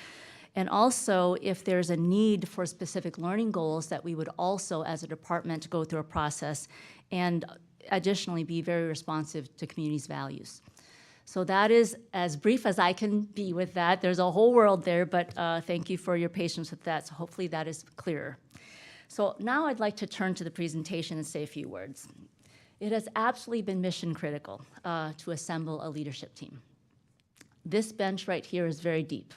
And also, if there's a need for specific learning goals, that we would also, as a department, go through a process and additionally be very responsive to community's values. So that is as brief as I can be with that. There's a whole world there, but thank you for your patience with that. So hopefully that is clearer. So now I'd like to turn to the presentation and say a few words. It has absolutely been mission critical to assemble a leadership team. This bench right here is very deep.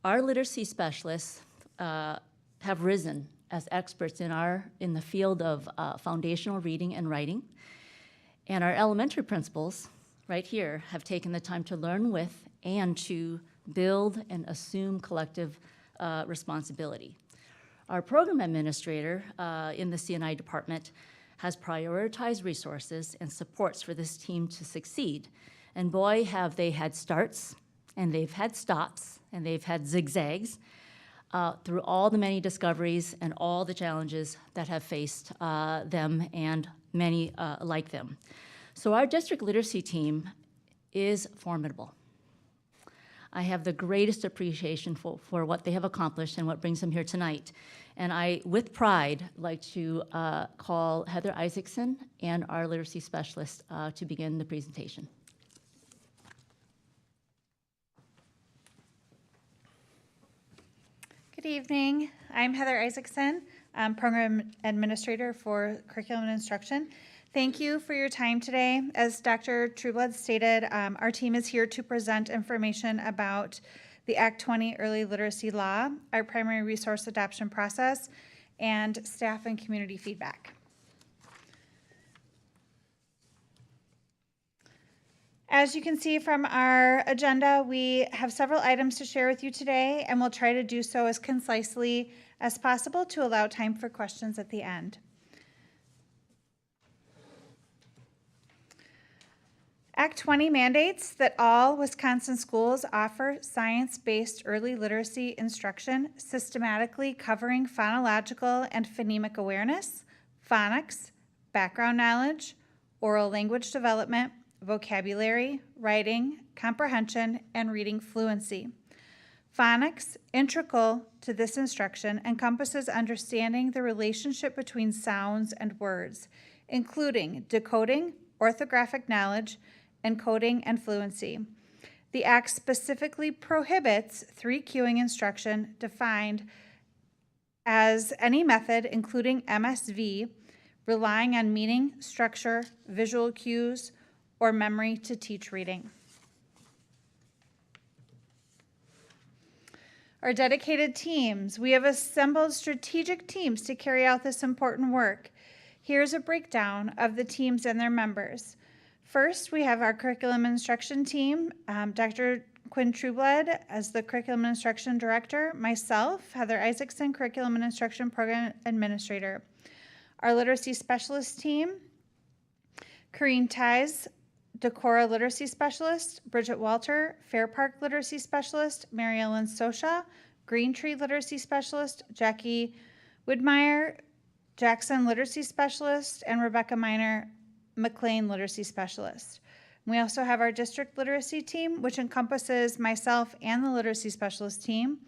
Our literacy specialists have risen as experts in the field of foundational reading and writing. And our elementary principals right here have taken the time to learn with and to build and assume collective responsibility. Our program administrator in the CNI department has prioritized resources and supports for this team to succeed. And boy, have they had starts, and they've had stops, and they've had zigzags through all the many discoveries and all the challenges that have faced them and many like them. So our district literacy team is formidable. I have the greatest appreciation for what they have accomplished and what brings them here tonight. And I, with pride, like to call Heather Isaacson and our literacy specialist to begin the presentation.
Good evening. I'm Heather Isaacson, Program Administrator for Curriculum and Instruction. Thank you for your time today. As Dr. Trueblood stated, our team is here to present information about the Act 20 Early Literacy Law, our primary resource adoption process, and staff and community feedback. As you can see from our agenda, we have several items to share with you today, and we'll try to do so as concisely as possible to allow time for questions at the end. Act 20 mandates that all Wisconsin schools offer science-based early literacy instruction systematically covering phonological and phonemic awareness, phonics, background knowledge, oral language development, vocabulary, writing, comprehension, and reading fluency. Phonics, integral to this instruction, encompasses understanding the relationship between sounds and words, including decoding, orthographic knowledge, encoding, and fluency. The Act specifically prohibits 3 cueing instruction defined as any method, including MSV, relying on meaning, structure, visual cues, or memory to teach reading. Our dedicated teams. We have assembled strategic teams to carry out this important work. Here's a breakdown of the teams and their members. First, we have our curriculum instruction team, Dr. Quinn Trueblood as the curriculum and instruction director, myself, Heather Isaacson, curriculum and instruction program administrator. Our literacy specialist team, Corrine Ties, Decorah literacy specialist, Bridget Walter, Fair Park literacy specialist, Mary Ellen Sosha, Green Tree literacy specialist, Jackie Widmeyer, Jackson literacy specialist, and Rebecca Miner, McLean literacy specialist. We also have our district literacy team, which encompasses myself and the literacy specialist team,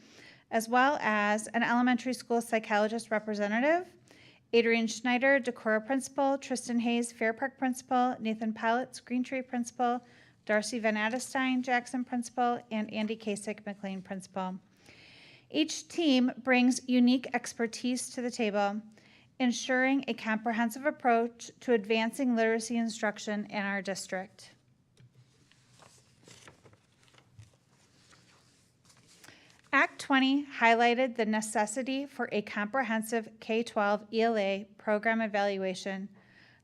as well as an elementary school psychologist representative, Adrian Schneider, Decorah principal, Tristan Hayes, Fair Park principal, Nathan Pallitz, Green Tree principal, Darcy Van Adestein, Jackson principal, and Andy Kasich, McLean principal. Each team brings unique expertise to the table, ensuring a comprehensive approach to advancing literacy instruction in our district. Act 20 highlighted the necessity for a comprehensive K-12 ELA program evaluation.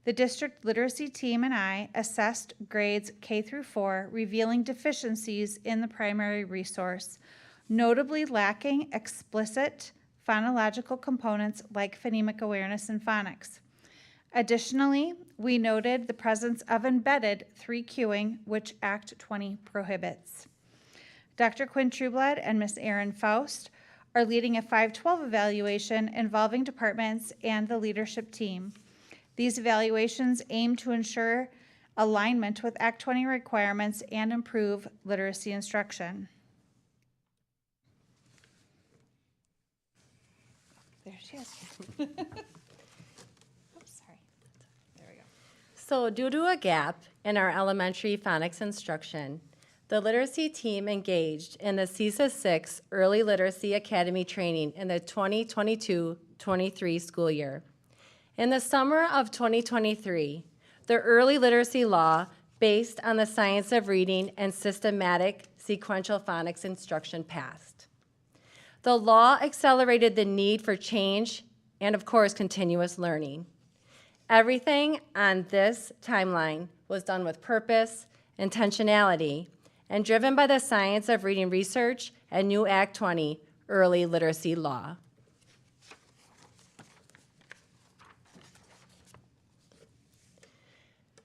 The district literacy team and I assessed grades K through 4, revealing deficiencies in the primary resource, notably lacking explicit phonological components like phonemic awareness and phonics. Additionally, we noted the presence of embedded 3 cueing, which Act 20 prohibits. Dr. Quinn Trueblood and Ms. Erin Faust are leading a 512 evaluation involving departments and the leadership team. These evaluations aim to ensure alignment with Act 20 requirements and improve literacy instruction. There she is. Oops, sorry. There we go.
So due to a gap in our elementary phonics instruction, the literacy team engaged in the CESA 6 Early Literacy Academy training in the 2022-23 school year. In the summer of 2023, the early literacy law based on the science of reading and systematic sequential phonics instruction passed. The law accelerated the need for change and, of course, continuous learning. Everything on this timeline was done with purpose, intentionality, and driven by the science of reading research and new Act 20 early literacy law.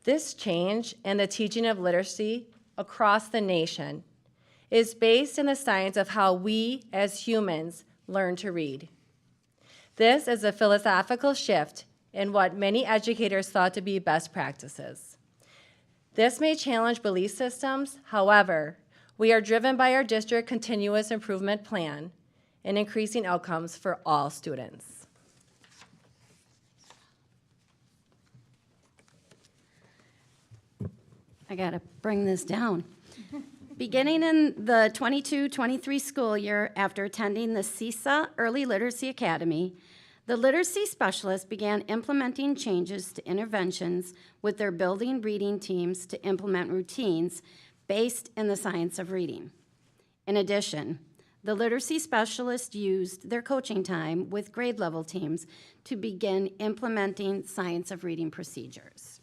This change in the teaching of literacy across the nation is based in the science of how we as humans learn to read. This is a philosophical shift in what many educators thought to be best practices. This may challenge belief systems. However, we are driven by our district continuous improvement plan in increasing outcomes for all students.
I gotta bring this down. Beginning in the 22-23 school year, after attending the CESA Early Literacy Academy, the literacy specialists began implementing changes to interventions with their building reading teams to implement routines based in the science of reading. In addition, the literacy specialists used their coaching time with grade level teams to begin implementing science of reading procedures.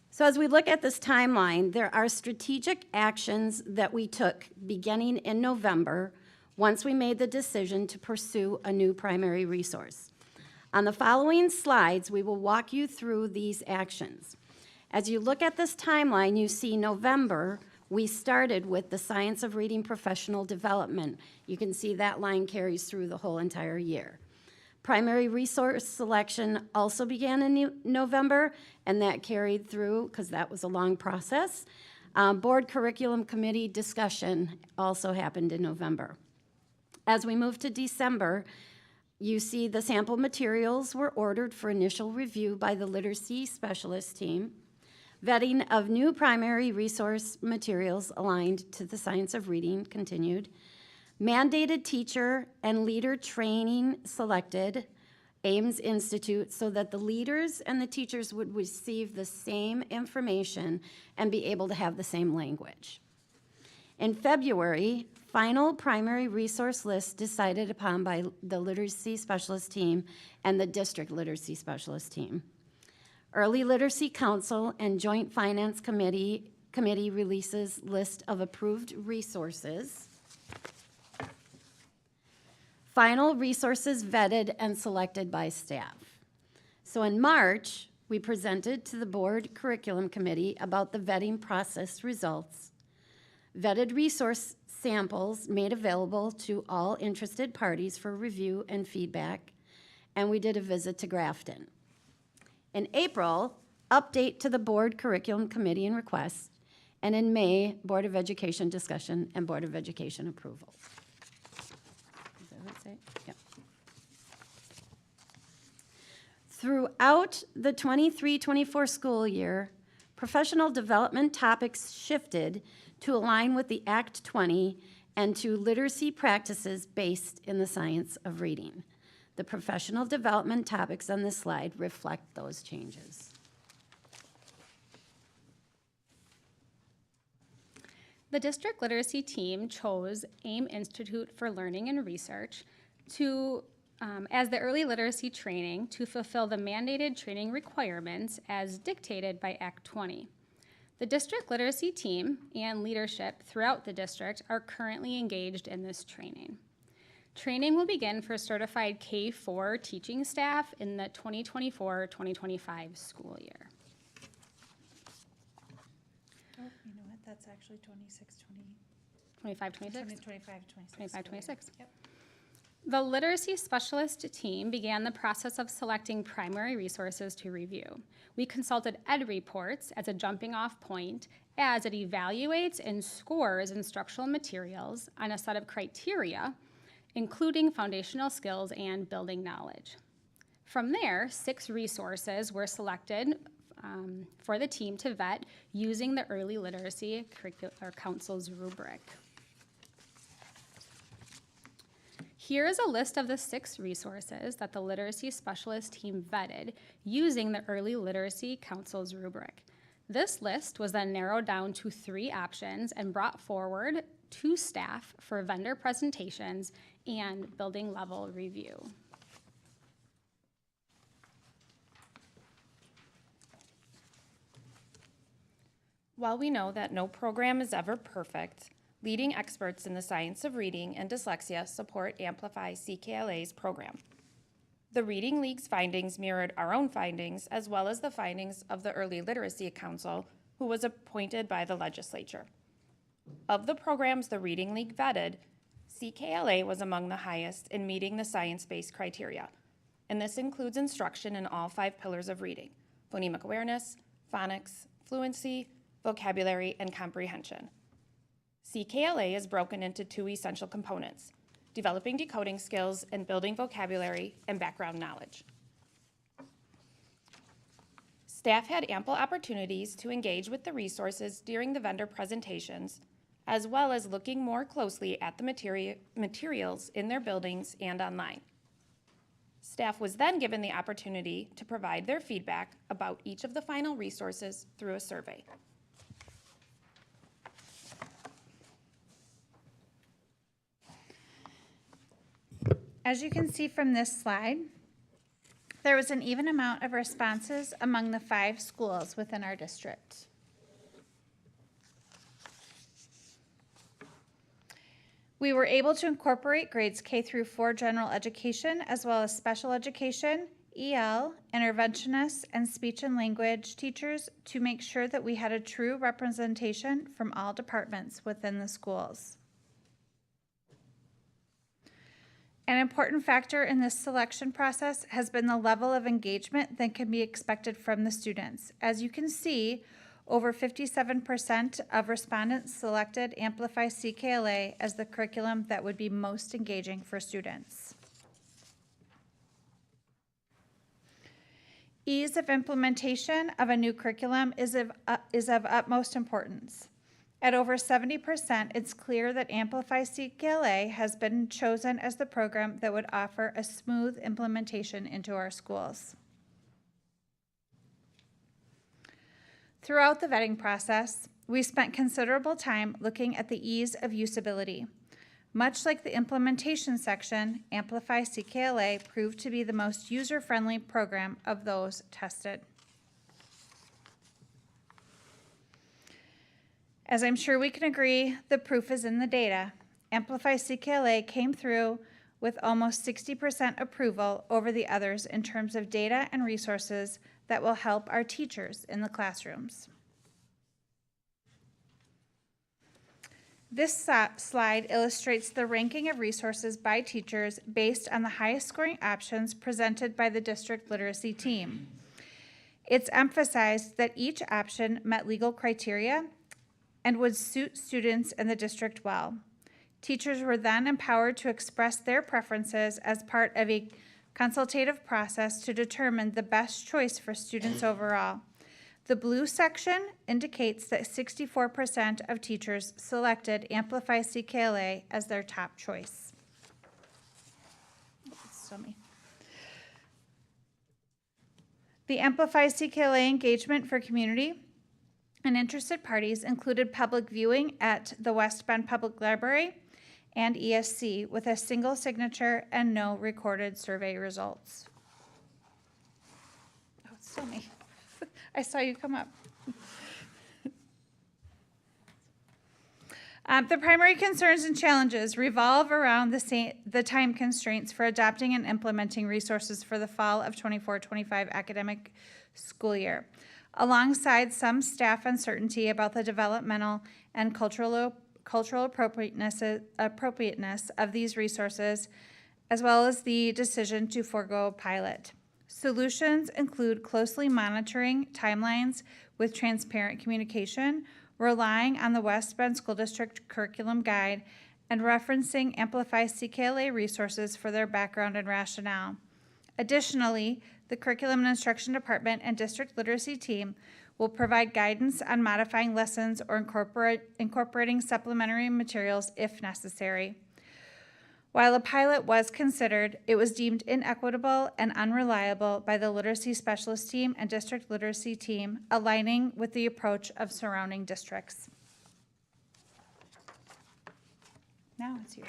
So as we look at this timeline, there are strategic actions that we took beginning in November once we made the decision to pursue a new primary resource. On the following slides, we will walk you through these actions. As you look at this timeline, you see November, we started with the Science of Reading professional development. You can see that line carries through the whole entire year. Primary resource selection also began in November, and that carried through because that was a long process. Board curriculum committee discussion also happened in November. As we move to December, you see the sample materials were ordered for initial review by the literacy specialist team. Vetting of new primary resource materials aligned to the science of reading continued. Mandated teacher and leader training selected, Ames Institute, so that the leaders and the teachers would receive the same information and be able to have the same language. In February, final primary resource list decided upon by the literacy specialist team and the district literacy specialist team. Early Literacy Council and Joint Finance Committee releases list of approved resources. Final resources vetted and selected by staff. So in March, we presented to the board curriculum committee about the vetting process results. Vetted resource samples made available to all interested parties for review and feedback, and we did a visit to Grafton. In April, update to the board curriculum committee and request, and in May, Board of Education discussion and Board of Education approval. Yep. Throughout the 23-24 school year, professional development topics shifted to align with the Act 20 and to literacy practices based in the science of reading. The professional development topics on this slide reflect those changes.
The district literacy team chose Ames Institute for Learning and Research as the early literacy training to fulfill the mandated training requirements as dictated by Act 20. The district literacy team and leadership throughout the district are currently engaged in this training. Training will begin for certified K-4 teaching staff in the 2024-2025 school year.
Oh, you know what, that's actually
25, 26?
25,
26.
Yep.
The literacy specialist team began the process of selecting primary resources to review. We consulted Ed Reports as a jumping off point as it evaluates and scores instructional materials on a set of criteria, including foundational skills and building knowledge. From there, 6 resources were selected for the team to vet using the Early Literacy Council's rubric. Here is a list of the 6 resources that the Literacy Specialist team vetted using the Early Literacy Council's rubric. This list was then narrowed down to 3 options and brought forward to staff for vendor presentations and building level review. While we know that no program is ever perfect, leading experts in the science of reading and dyslexia support Amplify CKLA's program. The Reading League's findings mirrored our own findings, as well as the findings of the Early Literacy Council, who was appointed by the legislature. Of the programs the Reading League vetted, CKLA was among the highest in meeting the science-based criteria, and this includes instruction in all 5 pillars of reading: phonemic awareness, phonics, fluency, vocabulary, and comprehension. CKLA is broken into 2 essential components: developing decoding skills and building vocabulary and background knowledge. Staff had ample opportunities to engage with the resources during the vendor presentations, as well as looking more closely at the materials in their buildings and online. Staff was then given the opportunity to provide their feedback about each of the final resources through a survey.
As you can see from this slide, there was an even amount of responses among the 5 schools within our district. We were able to incorporate grades K through 4 general education, as well as special education, EL, interventionists, and speech and language teachers to make sure that we had a true representation from all departments within the schools. An important factor in this selection process has been the level of engagement that can be expected from the students. As you can see, over 57% of respondents selected Amplify CKLA as the curriculum that would be most engaging for students. Ease of implementation of a new curriculum is of utmost importance. At over 70%, it's clear that Amplify CKLA has been chosen as the program that would offer a smooth implementation into our schools. Throughout the vetting process, we spent considerable time looking at the ease of usability. Much like the implementation section, Amplify CKLA proved to be the most user-friendly program of those tested. As I'm sure we can agree, the proof is in the data. Amplify CKLA came through with almost 60% approval over the others in terms of data and resources that will help our teachers in the classrooms. This slide illustrates the ranking of resources by teachers based on the highest scoring options presented by the district literacy team. It's emphasized that each option met legal criteria and would suit students in the district well. Teachers were then empowered to express their preferences as part of a consultative process to determine the best choice for students overall. The blue section indicates that 64% of teachers selected Amplify CKLA as their top choice. The Amplify CKLA engagement for community and interested parties included public viewing at the West Bend Public Library and ESC with a single signature and no recorded survey results. Oh, it's still me. I saw you come up. The primary concerns and challenges revolve around the time constraints for adopting and implementing resources for the fall of 24-25 academic school year, alongside some staff uncertainty about the developmental and cultural appropriateness of these resources, as well as the decision to forego pilot. Solutions include closely monitoring timelines with transparent communication, relying on the West Bend School District Curriculum Guide, and referencing Amplify CKLA resources for their background and rationale. Additionally, the Curriculum and Instruction Department and District Literacy Team will provide guidance on modifying lessons or incorporating supplementary materials if necessary. While a pilot was considered, it was deemed inequitable and unreliable by the Literacy Specialist Team and District Literacy Team, aligning with the approach of surrounding districts. Now it's yours.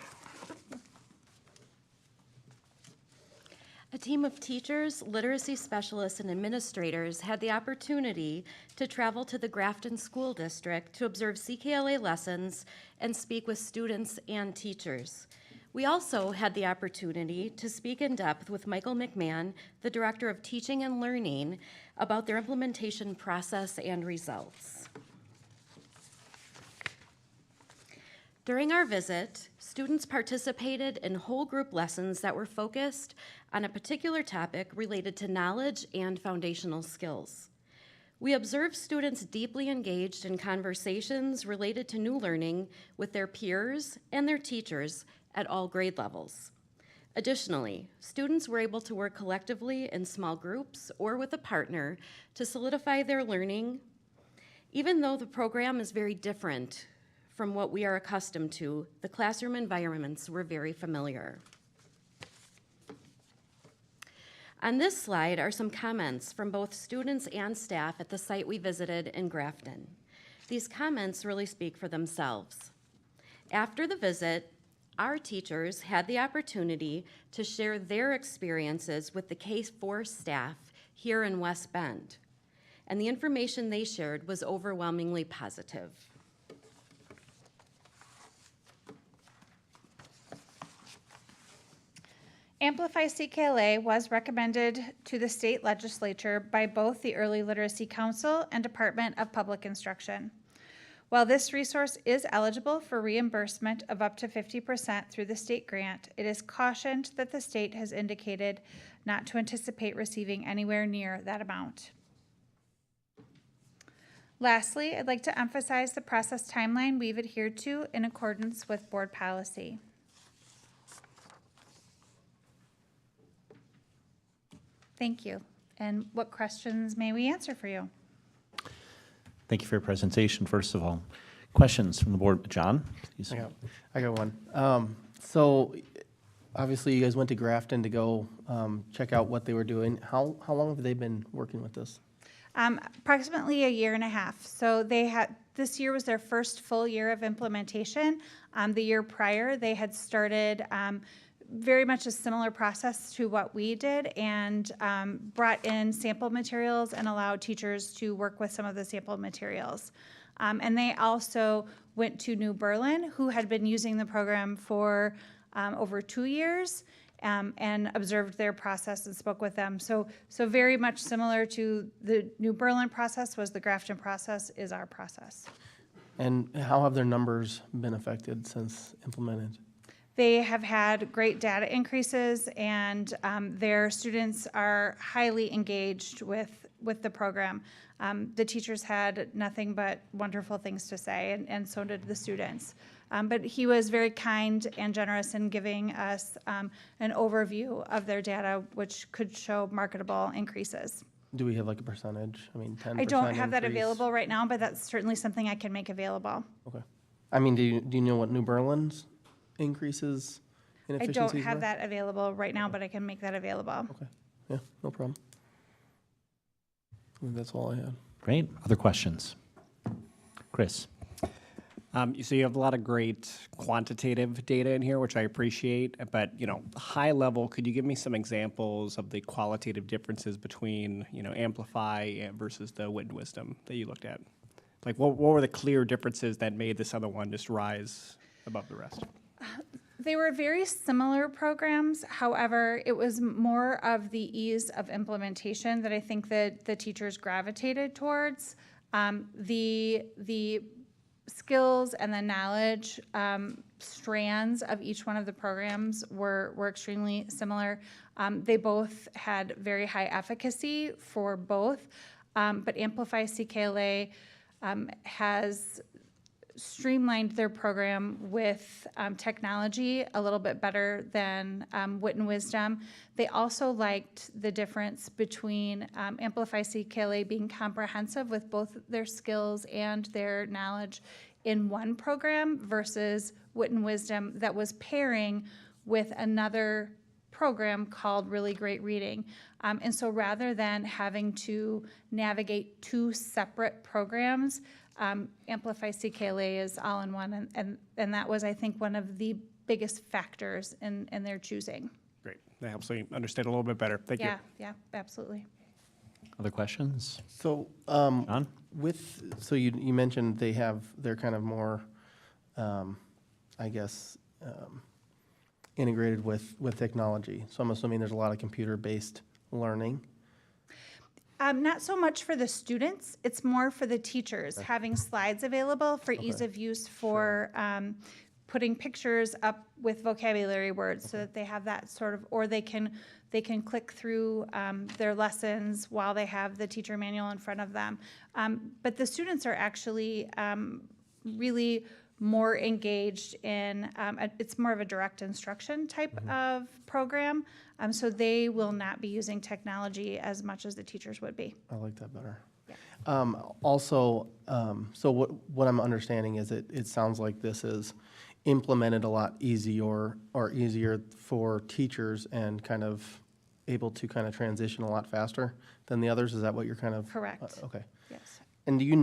A team of teachers, literacy specialists, and administrators had the opportunity to travel to the Grafton School District to observe CKLA lessons and speak with students and teachers. We also had the opportunity to speak in depth with Michael McMahon, the Director of Teaching and Learning, about their implementation process and results. During our visit, students participated in whole group lessons that were focused on a particular topic related to knowledge and foundational skills. We observed students deeply engaged in conversations related to new learning with their peers and their teachers at all grade levels. Additionally, students were able to work collectively in small groups or with a partner to solidify their learning. Even though the program is very different from what we are accustomed to, the classroom environments were very familiar. On this slide are some comments from both students and staff at the site we visited in Grafton. These comments really speak for themselves. After the visit, our teachers had the opportunity to share their experiences with the K-4 staff here in West Bend, and the information they shared was overwhelmingly positive.
Amplify CKLA was recommended to the state legislature by both the Early Literacy Council and Department of Public Instruction. While this resource is eligible for reimbursement of up to 50% through the state grant, it is cautioned that the state has indicated not to anticipate receiving anywhere near that amount. Lastly, I'd like to emphasize the process timeline we've adhered to in accordance with board policy. Thank you. And what questions may we answer for you?
Thank you for your presentation, first of all. Questions from the board? John, please.
I got one. So obviously you guys went to Grafton to go check out what they were doing. How long have they been working with this?
Approximately a year and a half. So this year was their first full year of implementation. The year prior, they had started very much a similar process to what we did and brought in sample materials and allowed teachers to work with some of the sample materials. And they also went to New Berlin, who had been using the program for over 2 years, and observed their process and spoke with them. So very much similar to the New Berlin process was the Grafton process is our process.
And how have their numbers been affected since implemented?
They have had great data increases, and their students are highly engaged with the program. The teachers had nothing but wonderful things to say, and so did the students. But he was very kind and generous in giving us an overview of their data, which could show marketable increases.
Do we have like a percentage? I mean, 10%?
I don't have that
increase?
available right now, but that's certainly something I can make available.
Okay. I mean, do you know what New Berlin's increases in
I
efficiencies
don't have
were?
that available right now, but I can make that available.
Okay. Yeah, no problem. I think that's all I had.
Great. Other questions? Chris.
So you have a lot of great quantitative data in here, which I appreciate, but, high level, could you give me some examples of the qualitative differences between, Amplify versus the Wit and Wisdom that you looked at? Like, what were the clear differences that made this other one just rise above the rest?
They were very similar programs. However, it was more of the ease of implementation that I think that the teachers gravitated towards. The skills and the knowledge strands of each one of the programs were extremely similar. They both had very high efficacy for both, but Amplify CKLA has streamlined their program with technology a little bit better than Wit and Wisdom. They also liked the difference between Amplify CKLA being comprehensive with both their skills and their knowledge in one program versus Wit and Wisdom that was pairing with another program called Really Great Reading. And so rather than having to navigate two separate programs, Amplify CKLA is all in one, and that was, I think, one of the biggest factors in their choosing.
Great. That helps me understand a little bit better. Thank you.
Yeah, absolutely.
Other questions?
So,
John?
so you mentioned they're kind of more, I guess, integrated with technology. So I'm assuming there's a lot of computer-based learning.
Not so much for the students, it's more for the teachers, having slides available for ease of use for putting pictures up with vocabulary words so that they have that sort of, or they can click through their lessons while they have the teacher manual in front of them. But the students are actually really more engaged in, it's more of a direct instruction type of program. So they will not be using technology as much as the teachers would be.
I like that better. Also, so what I'm understanding is it sounds like this is implemented a lot easier for teachers and kind of able to kind of transition a lot faster than the others. Is that what you're kind of?
Correct.
Okay.
Yes.
And do you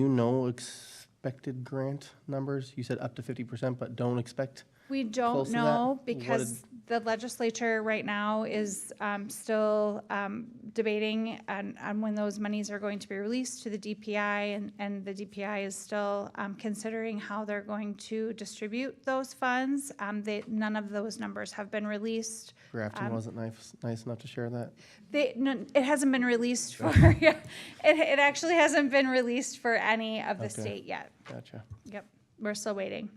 know expected grant numbers? You said up to 50%, but don't expect?
We
Close
don't
to that?
know
What
because the legislature right now is still debating on when those monies are going to be released to the DPI, and the DPI is still considering how they're going to distribute those funds. None of those numbers have been released.
Grafton wasn't nice enough to share that?
It hasn't been released for, it actually hasn't been released for any of the
Okay.
state yet.
Gotcha.
Yep, we're still waiting.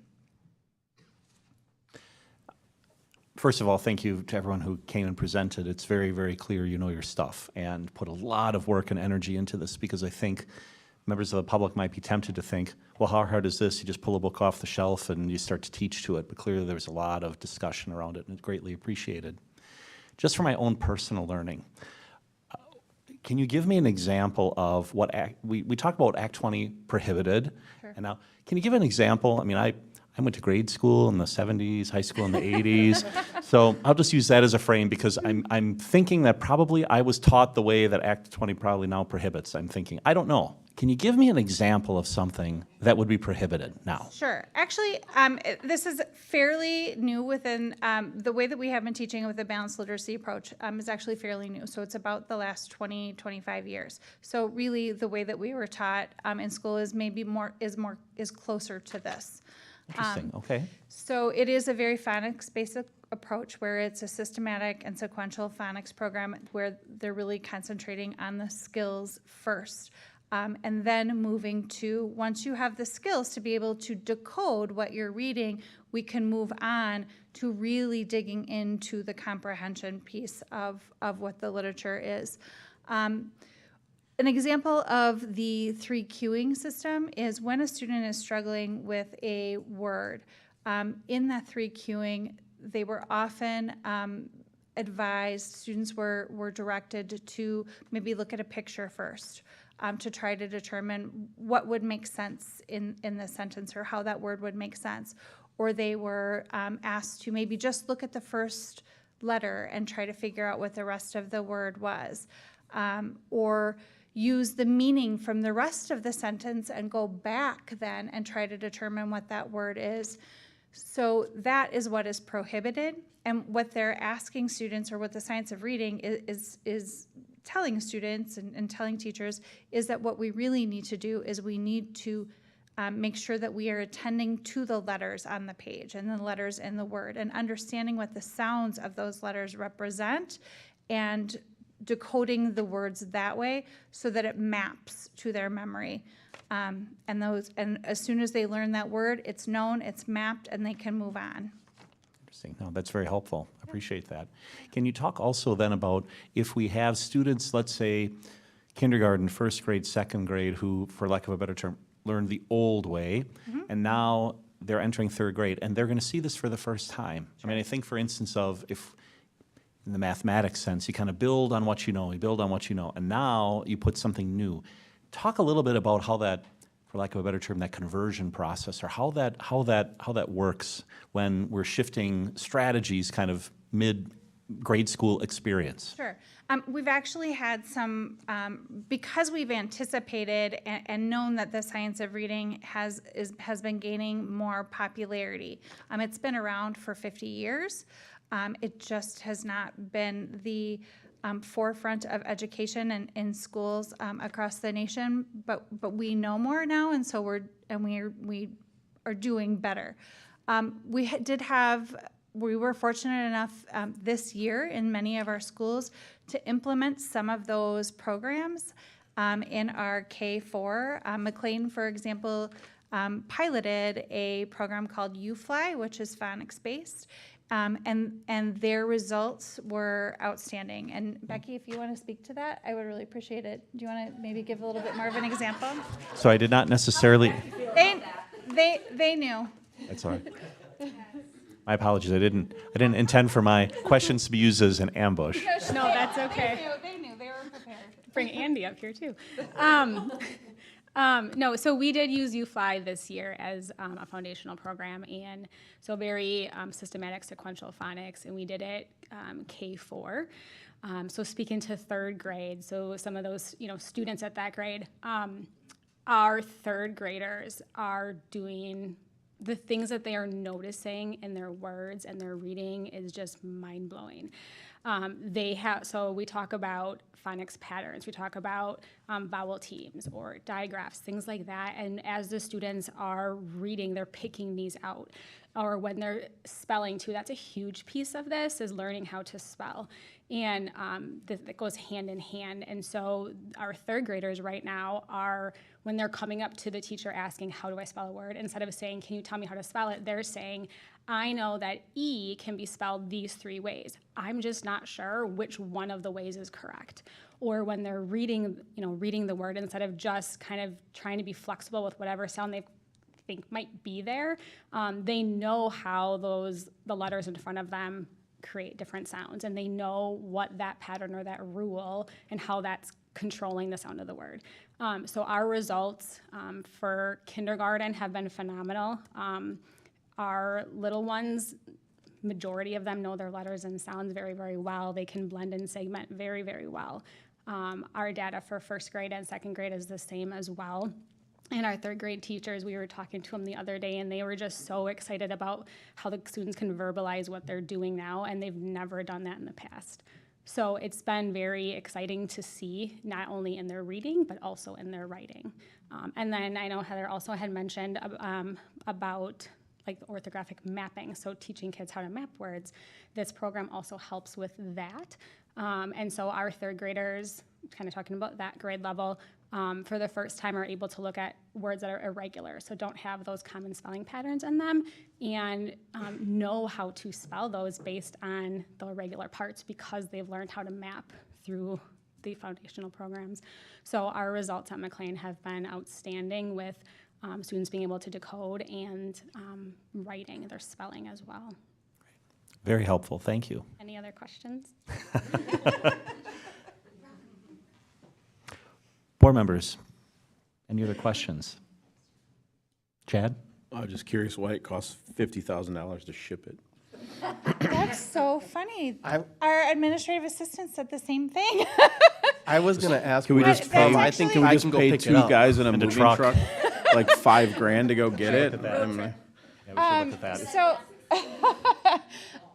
First of all, thank you to everyone who came and presented. It's very, very clear you know your stuff and put a lot of work and energy into this, because I think members of the public might be tempted to think, well, how hard is this? You just pull a book off the shelf and you start to teach to it. But clearly there's a lot of discussion around it, and it's greatly appreciated. Just for my own personal learning, can you give me an example of what we talk about Act 20 prohibited, and now can you give an example? I mean, I went to grade school in the 70s, high school in the 80s, so I'll just use that as a frame, because I'm thinking that probably I was taught the way that Act 20 probably now prohibits. I'm thinking, I don't know. Can you give me an example of something that would be prohibited now?
Sure. Actually, this is fairly new within the way that we have been teaching with the balanced literacy approach is actually fairly new. So it's about the last 20, 25 years. So really the way that we were taught in school is maybe is closer to this.
Interesting, okay.
So it is a very phonics-based approach where it's a systematic and sequential phonics program where they're really concentrating on the skills first. And then moving to, once you have the skills to be able to decode what you're reading, we can move on to really digging into the comprehension piece of what the literature is. An example of the 3 cueing system is when a student is struggling with a word. In that 3 cueing, they were often advised, students were directed to maybe look at a picture first. To try to determine what would make sense in the sentence or how that word would make sense. Or they were asked to maybe just look at the first letter and try to figure out what the rest of the word was. Or use the meaning from the rest of the sentence and go back then and try to determine what that word is. So that is what is prohibited. And what they're asking students, or what the science of reading is telling students and telling teachers, is that what we really need to do is we need to make sure that we are attending to the letters on the page and the letters in the word and understanding what the sounds of those letters represent and decoding the words that way so that it maps to their memory. And as soon as they learn that word, it's known, it's mapped, and they can move on.
Interesting. No, that's very helpful. I appreciate that. Can you talk also then about if we have students, let's say kindergarten, first grade, second grade, who, for lack of a better term, learned the old way, and now they're entering third grade, and they're going to see this for the first time. I mean, I think, for instance, of if in the mathematics sense, you kind of build on what you know, you build on what you know, and now you put something new. Talk a little bit about how that, for lack of a better term, that conversion process, or how that works when we're shifting strategies kind of mid-grade school experience.
Sure. We've actually had some, because we've anticipated and known that the science of reading has been gaining more popularity. It's been around for 50 years. It just has not been the forefront of education in schools across the nation. But we know more now, and so we are doing better. We were fortunate enough this year in many of our schools to implement some of those programs in our K-4. McLean, for example, piloted a program called UFly, which is phonics-based, and their results were outstanding. And Becky, if you want to speak to that, I would really appreciate it. Do you want to maybe give a little bit more of an example?
So I did not necessarily.
They knew.
That's all right. My apologies. I didn't intend for my questions to be used as an ambush.
No, that's okay.
They knew. They were prepared.
Bring Andy up here too. No, so we did use UFly this year as a foundational program, and so very systematic sequential phonics, and we did it K-4. So speaking to third grade, so some of those students at that grade, our third graders are doing the things that they are noticing in their words and their reading is just mind-blowing. So we talk about phonics patterns, we talk about vowel teams or digraphs, things like that, and as the students are reading, they're picking these out. Or when they're spelling too, that's a huge piece of this, is learning how to spell. And that goes hand in hand. And so our third graders right now are, when they're coming up to the teacher asking, how do I spell a word? Instead of saying, can you tell me how to spell it? They're saying, I know that E can be spelled these 3 ways. I'm just not sure which one of the ways is correct. Or when they're reading the word, instead of just kind of trying to be flexible with whatever sound they think might be there, they know how the letters in front of them create different sounds, and they know what that pattern or that rule and how that's controlling the sound of the word. So our results for kindergarten have been phenomenal. Our little ones, majority of them know their letters and sounds very, very well. They can blend and segment very, very well. Our data for first grade and second grade is the same as well. And our third grade teachers, we were talking to them the other day, and they were just so excited about how the students can verbalize what they're doing now, and they've never done that in the past. So it's been very exciting to see, not only in their reading, but also in their writing. And then I know Heather also had mentioned about like the orthographic mapping, so teaching kids how to map words. This program also helps with that. And so our third graders, kind of talking about that grade level, for the first time are able to look at words that are irregular, so don't have those common spelling patterns in them, and know how to spell those based on the irregular parts because they've learned how to map through the foundational programs. So our results at McLean have been outstanding with students being able to decode and writing their spelling as well.
Very helpful. Thank you.
Any other questions?
Board members, any other questions? Chad?
I'm just curious why it costs $50,000 to ship it.
That's so funny. Our administrative assistant said the same thing.
I was going to ask.
Can we just pay?
I think
can we
I
just
can go
pay
pick it
2
up.
guys in a
And a
moving
truck.
truck, like $5,000 to go get it?
So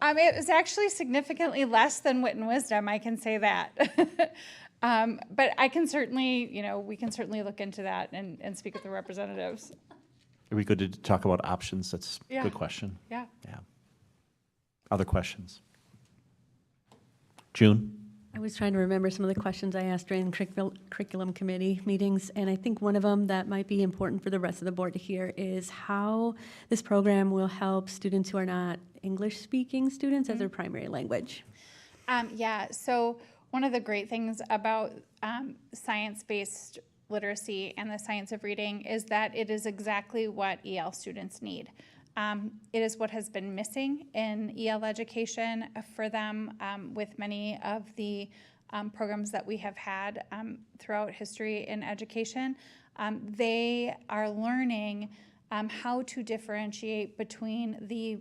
it was actually significantly less than Wit and Wisdom, I can say that. But I can certainly, we can certainly look into that and speak with the representatives.
Are we good to talk about options? That's a
Yeah.
good question.
Yeah.
Yeah. Other questions? June?
I was trying to remember some of the questions I asked during curriculum committee meetings, and I think one of them that might be important for the rest of the board to hear is how this program will help students who are not English-speaking students as their primary language.
So one of the great things about science-based literacy and the science of reading is that it is exactly what EL students need. It is what has been missing in EL education for them with many of the programs that we have had throughout history in education. They are learning how to differentiate between the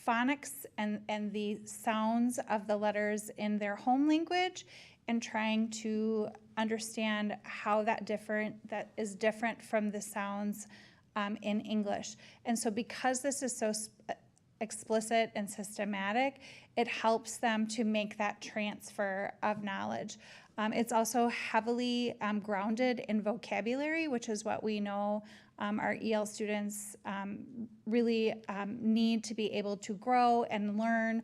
phonics and the sounds of the letters in their home language and trying to understand how that is different from the sounds in English. And so because this is so explicit and systematic, it helps them to make that transfer of knowledge. It's also heavily grounded in vocabulary, which is what we know our EL students really need to be able to grow and learn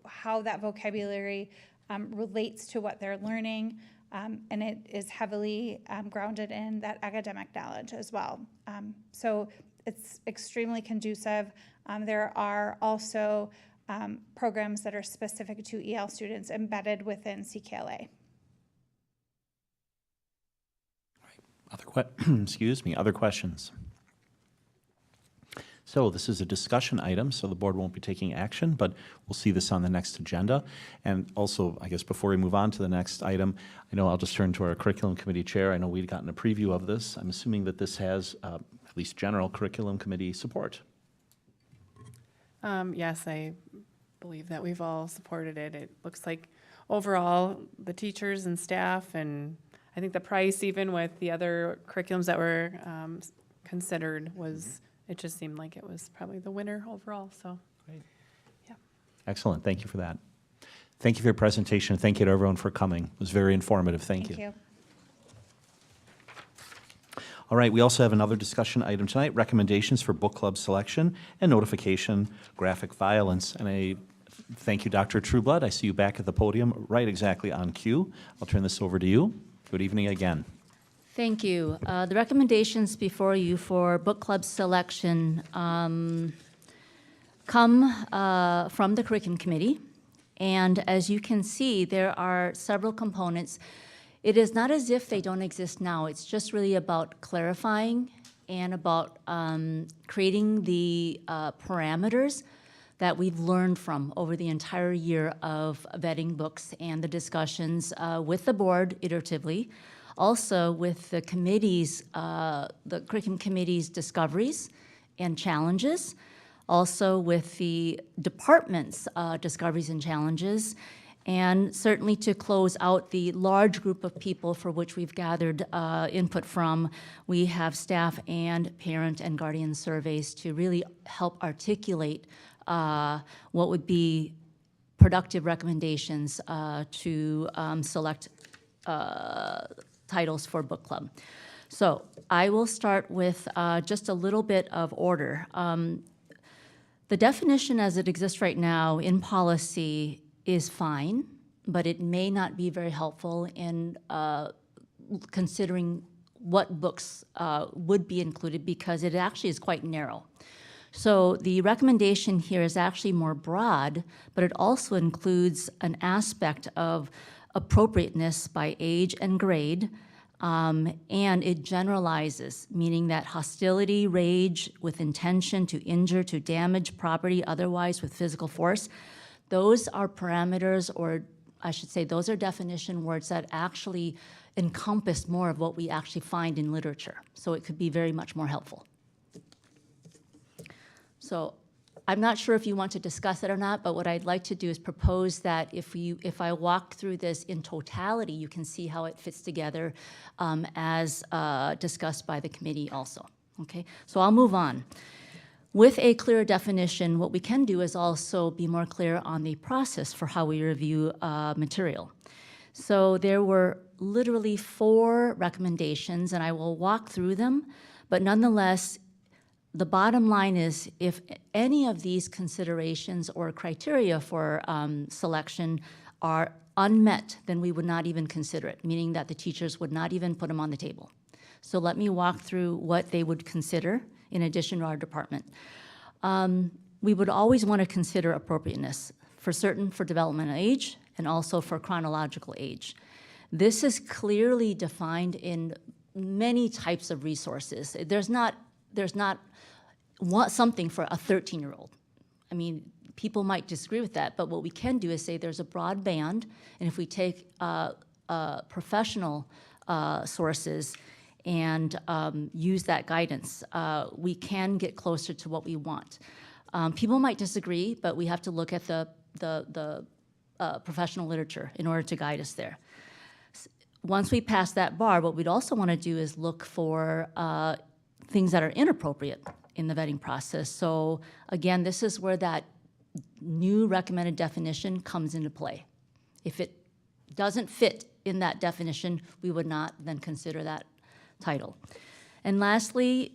how that vocabulary relates to what they're learning. And it is heavily grounded in that academic knowledge as well. So it's extremely conducive. There are also programs that are specific to EL students embedded within CKLA.
Other questions? So this is a discussion item, so the board won't be taking action, but we'll see this on the next agenda. And also, I guess before we move on to the next item, I know I'll just turn to our curriculum committee chair. I know we'd gotten a preview of this. I'm assuming that this has at least general curriculum committee support.
Yes, I believe that we've all supported it. It looks like overall the teachers and staff, and I think the price, even with the other curriculums that were considered, was, it just seemed like it was probably the winner overall, so.
Great.
Yeah.
Excellent, thank you for that. Thank you for your presentation. Thank you to everyone for coming. It was very informative, thank you. All right, we also have another discussion item tonight, recommendations for book club selection and notification, graphic violence. And I thank you, Dr. Trueblood. I see you back at the podium, right exactly on cue. I'll turn this over to you. Good evening again.
Thank you. The recommendations before you for book club selection come from the curriculum committee. And as you can see, there are several components. It is not as if they don't exist now. It's just really about clarifying and about creating the parameters that we've learned from over the entire year of vetting books and the discussions with the board iteratively, also with the committee's, the curriculum committee's discoveries and challenges, also with the department's discoveries and challenges, and certainly to close out the large group of people for which we've gathered input from. We have staff and parent and guardian surveys to really help articulate what would be productive recommendations to select titles for book club. So I will start with just a little bit of order. The definition as it exists right now in policy is fine, but it may not be very helpful in considering what books would be included because it actually is quite narrow. So the recommendation here is actually more broad, but it also includes an aspect of appropriateness by age and grade, and it generalizes, meaning that hostility, rage with intention to injure, to damage property otherwise with physical force, those are parameters, or I should say those are definition words that actually encompass more of what we actually find in literature. So it could be very much more helpful. So I'm not sure if you want to discuss it or not, but what I'd like to do is propose that if I walk through this in totality, you can see how it fits together as discussed by the committee also. Okay, so I'll move on. With a clear definition, what we can do is also be more clear on the process for how we review material. So there were literally 4 recommendations, and I will walk through them, but nonetheless, the bottom line is if any of these considerations or criteria for selection are unmet, then we would not even consider it, meaning that the teachers would not even put them on the table. So let me walk through what they would consider in addition to our department. We would always want to consider appropriateness for certain for developmental age and also for chronological age. This is clearly defined in many types of resources. There's not something for a 13-year-old. I mean, people might disagree with that, but what we can do is say there's a broad band, and if we take professional sources and use that guidance, we can get closer to what we want. People might disagree, but we have to look at the professional literature in order to guide us there. Once we pass that bar, what we'd also want to do is look for things that are inappropriate in the vetting process. So again, this is where that new recommended definition comes into play. If it doesn't fit in that definition, we would not then consider that title. And lastly,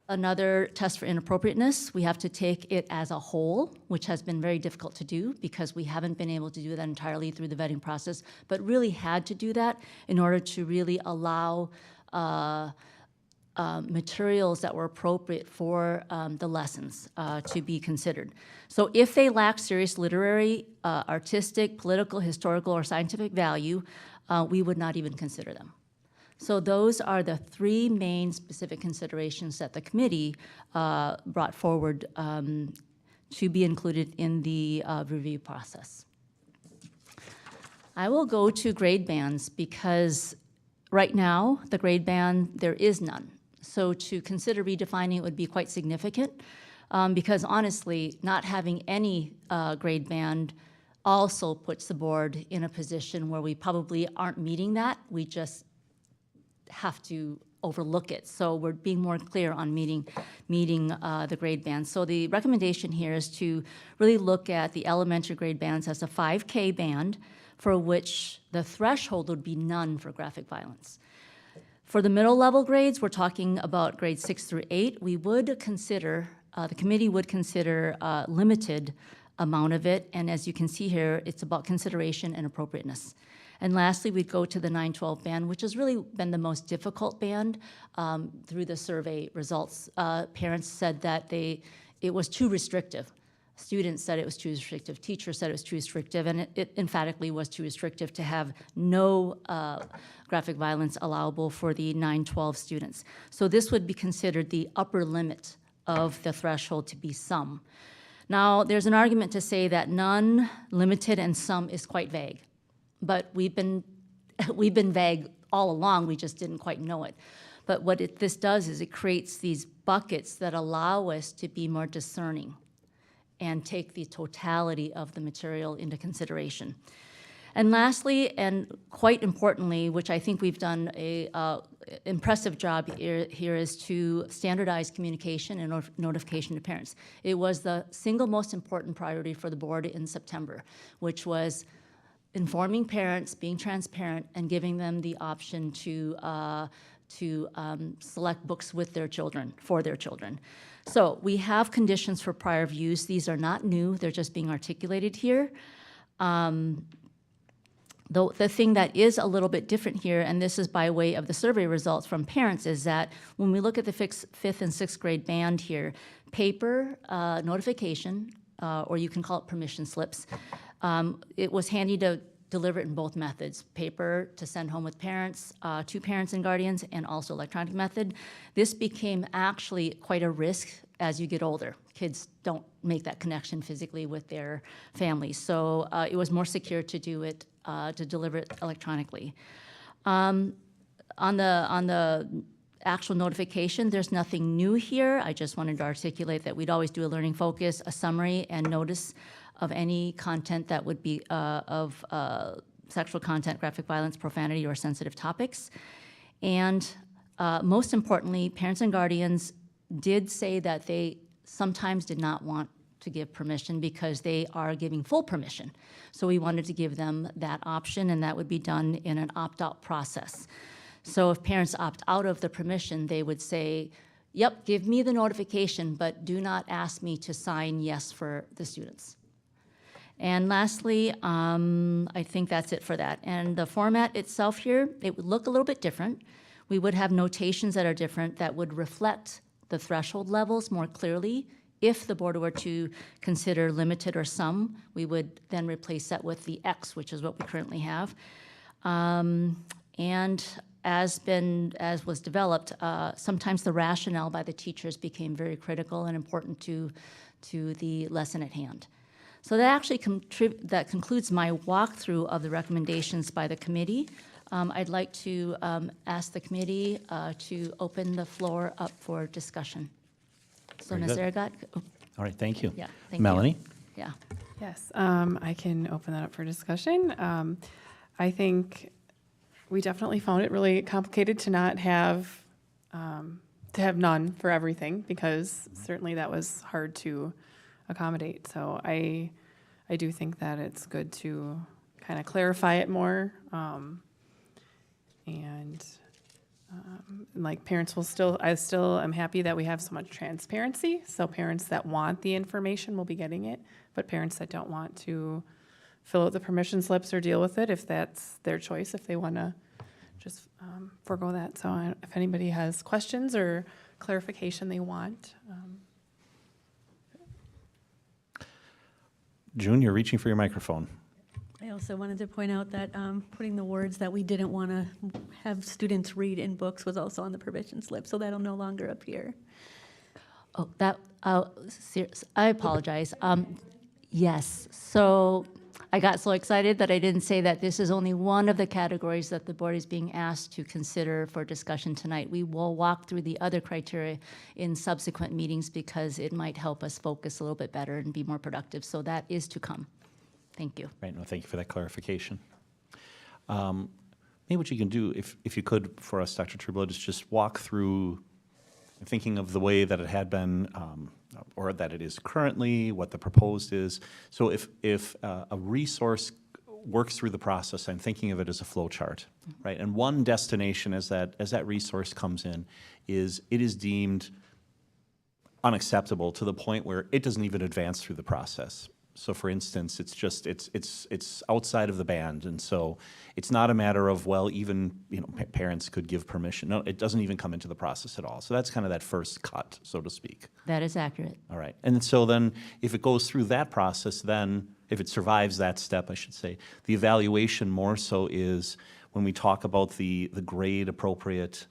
another test for inappropriateness, we have to take it as a whole, which has been very difficult to do because we haven't been able to do that entirely through the vetting process, but really had to do that in order to really allow materials that were appropriate for the lessons to be considered. So if they lack serious literary, artistic, political, historical, or scientific value, we would not even consider them. So those are the three main specific considerations that the committee brought forward to be included in the review process. I will go to grade bands because right now, the grade band, there is none. So to consider redefining it would be quite significant because honestly, not having any grade band also puts the board in a position where we probably aren't meeting that. We just have to overlook it. So we're being more clear on meeting the grade band. So the recommendation here is to really look at the elementary grade bands as a 5K band for which the threshold would be none for graphic violence. For the middle level grades, we're talking about grades 6 through 8. We would consider, the committee would consider limited amount of it. And as you can see here, it's about consideration and appropriateness. And lastly, we'd go to the 9-12 band, which has really been the most difficult band through the survey results. Parents said that it was too restrictive. Students said it was too restrictive. Teachers said it was too restrictive, and it emphatically was too restrictive to have no graphic violence allowable for the 9-12 students. So this would be considered the upper limit of the threshold to be some. Now, there's an argument to say that none, limited, and some is quite vague. But we've been vague all along, we just didn't quite know it. But what this does is it creates these buckets that allow us to be more discerning and take the totality of the material into consideration. And lastly, and quite importantly, which I think we've done a impressive job here is to standardize communication and notification to parents. It was the single most important priority for the board in September, which was informing parents, being transparent, and giving them the option to select books with their children, for their children. So we have conditions for prior views. These are not new, they're just being articulated here. The thing that is a little bit different here, and this is by way of the survey results from parents, is that when we look at the fifth and sixth grade band here, paper notification, or you can call it permission slips, it was handy to deliver it in both methods, paper to send home with parents, to parents and guardians, and also electronic method. This became actually quite a risk as you get older. Kids don't make that connection physically with their families. So it was more secure to do it, to deliver it electronically. On the actual notification, there's nothing new here. I just wanted to articulate that we'd always do a learning focus, a summary, and notice of any content that would be of sexual content, graphic violence, profanity, or sensitive topics. And most importantly, parents and guardians did say that they sometimes did not want to give permission because they are giving full permission. So we wanted to give them that option, and that would be done in an opt-out process. So if parents opt out of the permission, they would say, yep, give me the notification, but do not ask me to sign yes for the students. And lastly, I think that's it for that. And the format itself here, it would look a little bit different. We would have notations that are different that would reflect the threshold levels more clearly. If the board were to consider limited or some, we would then replace that with the X, which is what we currently have. And as was developed, sometimes the rationale by the teachers became very critical and important to the lesson at hand. So that actually that concludes my walkthrough of the recommendations by the committee. I'd like to ask the committee to open the floor up for discussion. So
Very
Ms.
good.
Aragot?
All right, thank you.
Yeah, thank you.
Melanie?
Yeah.
Yes, I can open that up for discussion. I think we definitely found it really complicated to not have, to have none for everything, because certainly that was hard to accommodate. So I do think that it's good to kind of clarify it more. Like parents will I still am happy that we have so much transparency. So parents that want the information will be getting it, but parents that don't want to fill out the permission slips or deal with it, if that's their choice, if they want to just forego that. So if anybody has questions or clarification they want.
June, you're reaching for your microphone.
I also wanted to point out that putting the words that we didn't want to have students read in books was also on the permission slip, so that'll no longer appear.
Oh, I apologize. Yes, so I got so excited that I didn't say that this is only one of the categories that the board is being asked to consider for discussion tonight. We will walk through the other criteria in subsequent meetings because it might help us focus a little bit better and be more productive. So that is to come. Thank you.
Right, no, thank you for that clarification. Maybe what you can do, if you could, for us, Dr. Trueblood, is just walk through thinking of the way that it had been, or that it is currently, what the proposed is. So if a resource works through the process, I'm thinking of it as a flow chart, right? And one destination as that resource comes in is it is deemed unacceptable to the point where it doesn't even advance through the process. So for instance, it's outside of the band, and so it's not a matter of, well, even, parents could give permission. No, it doesn't even come into the process at all. So that's kind of that first cut, so to speak.
That is accurate.
All right. And so then if it goes through that process, then if it survives that step, I should say, the evaluation more so is when we talk about the grade appropriate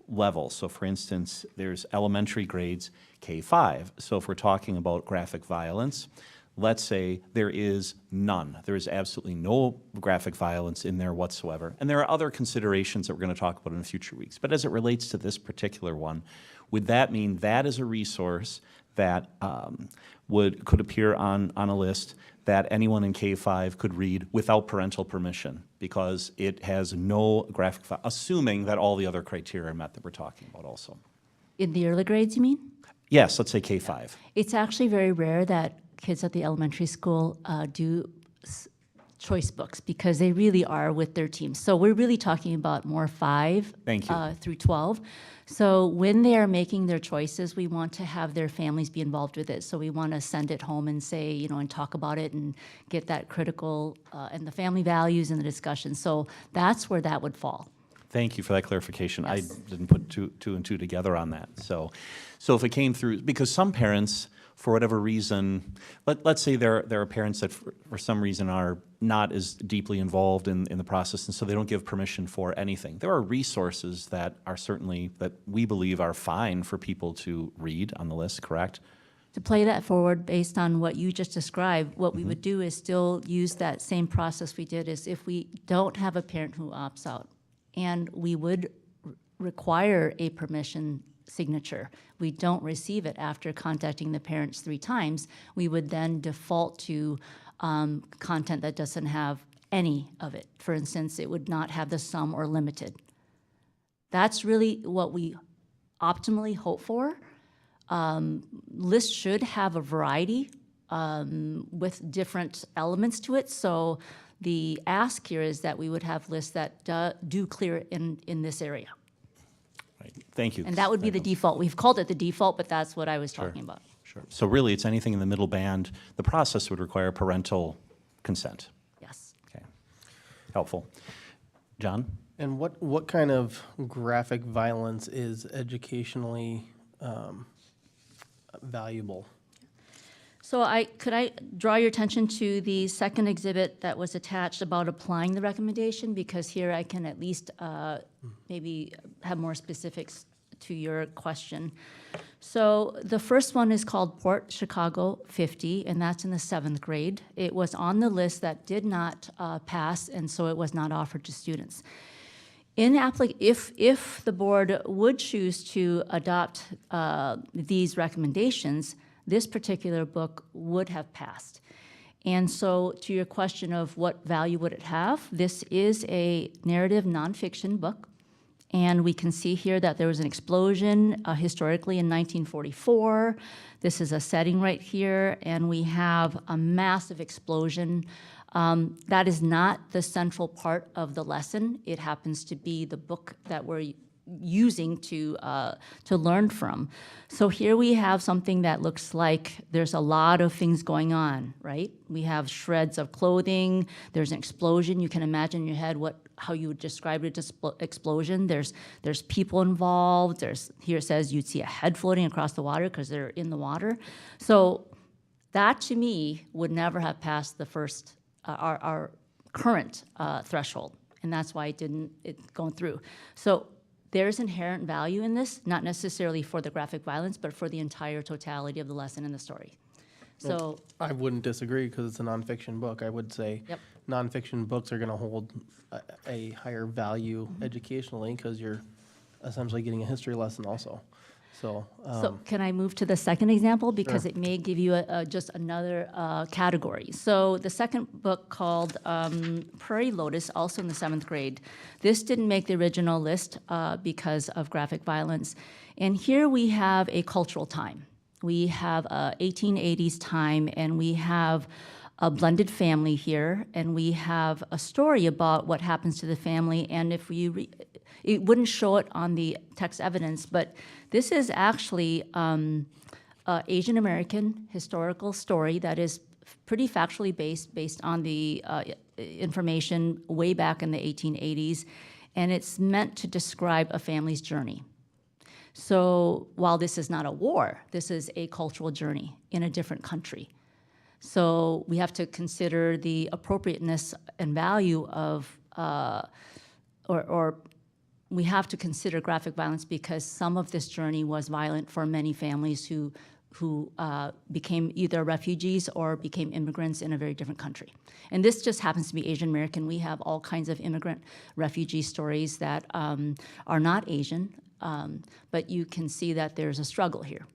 level. So for instance, there's elementary grades K-5. So if we're talking about graphic violence, let's say there is none. There is absolutely no graphic violence in there whatsoever. And there are other considerations that we're going to talk about in future weeks. But as it relates to this particular one, would that mean that is a resource that could appear on a list that anyone in K-5 could read without parental permission because it has no graphic, assuming that all the other criteria are met that we're talking about also?
In the early grades, you mean?
Yes, let's say K-5.
It's actually very rare that kids at the elementary school do choice books because they really are with their teams. So we're really talking about more 5 through 12. So when they are making their choices, we want to have their families be involved with it. So we want to send it home and say, and talk about it and get that critical and the family values and the discussion. So that's where that would fall.
Thank you for that clarification.
Yes.
I didn't put two and two together on that. So if it came through, because some parents, for whatever reason, let's say there are parents that for some reason are not as deeply involved in the process, and so they don't give permission for anything. There are resources that are certainly, that we believe are fine for people to read on the list, correct?
To play that forward based on what you just described, what we would do is still use that same process we did is if we don't have a parent who opts out, and we would require a permission signature. We don't receive it after contacting the parents 3 times. We would then default to content that doesn't have any of it. For instance, it would not have the some or limited. That's really what we optimally hope for. Lists should have a variety with different elements to it. So the ask here is that we would have lists that do clear in this area.
Right. Thank you.
And that would be the default. We've called it the default, but that's what I was
Sure.
talking about.
Sure. So really, it's anything in the middle band. The process would require parental consent.
Yes.
Okay. Helpful. John?
And what kind of graphic violence is educationally valuable?
So could I draw your attention to the second exhibit that was attached about applying the recommendation? Because here I can at least maybe have more specifics to your question. So the first one is called Port Chicago 50, and that's in the 7th grade. It was on the list that did not pass, and so it was not offered to students. If the board would choose to adopt these recommendations, this particular book would have passed. And so to your question of what value would it have, this is a narrative nonfiction book. And we can see here that there was an explosion historically in 1944. This is a setting right here, and we have a massive explosion. That is not the central part of the lesson. It happens to be the book that we're using to learn from. So here we have something that looks like there's a lot of things going on, right? We have shreds of clothing, there's an explosion. You can imagine in your head how you would describe it, explosion. There's people involved. Here it says you'd see a head floating across the water because they're in the water. So that to me would never have passed the first, our current threshold. And that's why it's going through. So there's inherent value in this, not necessarily for the graphic violence, but for the entire totality of the lesson and the story. So
I wouldn't disagree because it's a nonfiction book. I would say
Yep.
nonfiction books are going to hold a higher value educationally because you're essentially getting a history lesson also. So
can I move to the second example? Because
Sure.
it may give you just another category. So the second book called Prairie Lotus, also in the 7th grade. This didn't make the original list because of graphic violence. And here we have a cultural time. We have a 1880s time, and we have a blended family here, and we have a story about what happens to the family. And if you it wouldn't show it on the text evidence, but this is actually Asian American historical story that is pretty factually based on the information way back in the 1880s, and it's meant to describe a family's journey. So while this is not a war, this is a cultural journey in a different country. So we have to consider the appropriateness and value of, or we have to consider graphic violence because some of this journey was violent for many families who became either refugees or became immigrants in a very different country. And this just happens to be Asian American. We have all kinds of immigrant refugee stories that are not Asian, but you can see that there's a struggle here.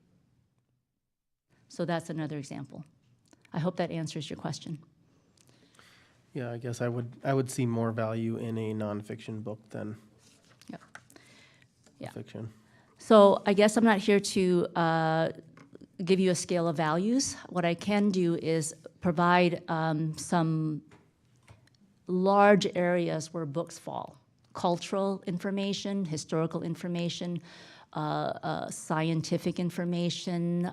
So that's another example. I hope that answers your question.
yeah, I guess I would see more value in a nonfiction book than
Yeah.
fiction.
So I guess I'm not here to give you a scale of values. What I can do is provide some large areas where books fall. Cultural information, historical information, scientific information.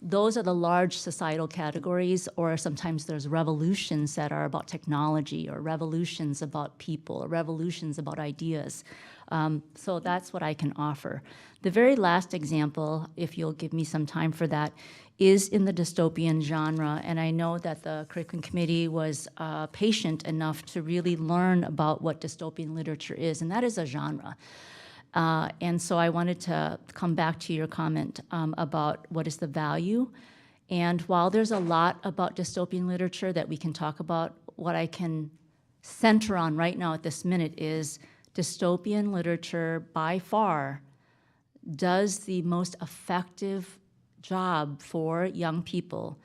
Those are the large societal categories, or sometimes there's revolutions that are about technology, or revolutions about people, or revolutions about ideas. So that's what I can offer. The very last example, if you'll give me some time for that, is in the dystopian genre. And I know that the curriculum committee was patient enough to really learn about what dystopian literature is, and that is a genre. And so I wanted to come back to your comment about what is the value. And while there's a lot about dystopian literature that we can talk about, what I can center on right now at this minute is dystopian literature by far does the most effective job for young people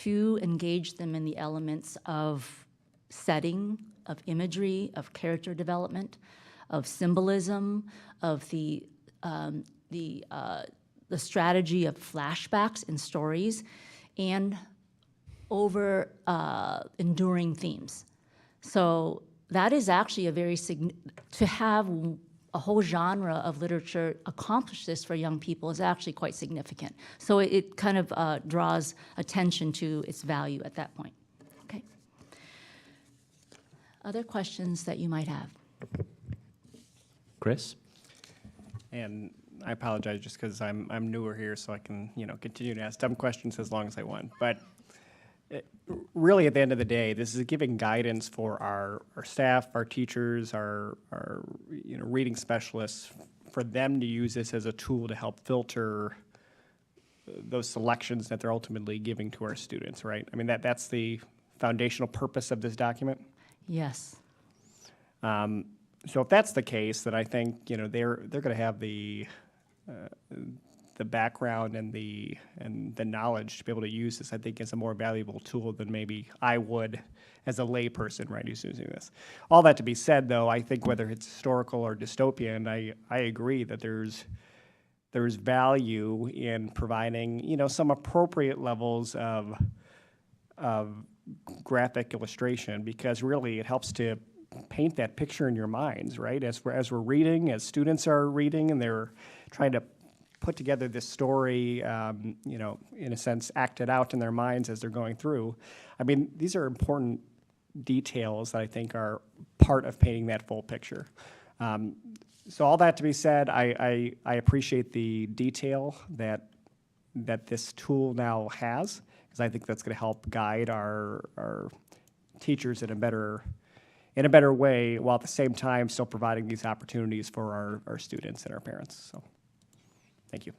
to engage them in the elements of setting, of imagery, of character development, of symbolism, of the strategy of flashbacks in stories, and over enduring themes. So that is actually a very to have a whole genre of literature accomplish this for young people is actually quite significant. So it kind of draws attention to its value at that point. Okay. Other questions that you might have?
Chris?
And I apologize just because I'm newer here, so I can, continue to ask dumb questions as long as I want. But really, at the end of the day, this is giving guidance for our staff, our teachers, our reading specialists, for them to use this as a tool to help filter those selections that they're ultimately giving to our students, right? I mean, that's the foundational purpose of this document.
Yes.
So if that's the case, then I think they're going to have the background and the knowledge to be able to use this. I think is a more valuable tool than maybe I would as a layperson, right, who's using this. All that to be said, though, I think whether it's historical or dystopian, I agree that there's value in providing some appropriate levels of graphic illustration, because really it helps to paint that picture in your minds, right? As we're reading, as students are reading, and they're trying to put together this story, in a sense, act it out in their minds as they're going through. I mean, these are important details that I think are part of painting that full picture. So all that to be said, I appreciate the detail that this tool now has, because I think that's going to help guide our teachers in a better way, while at the same time still providing these opportunities for our students and our parents. So, thank you.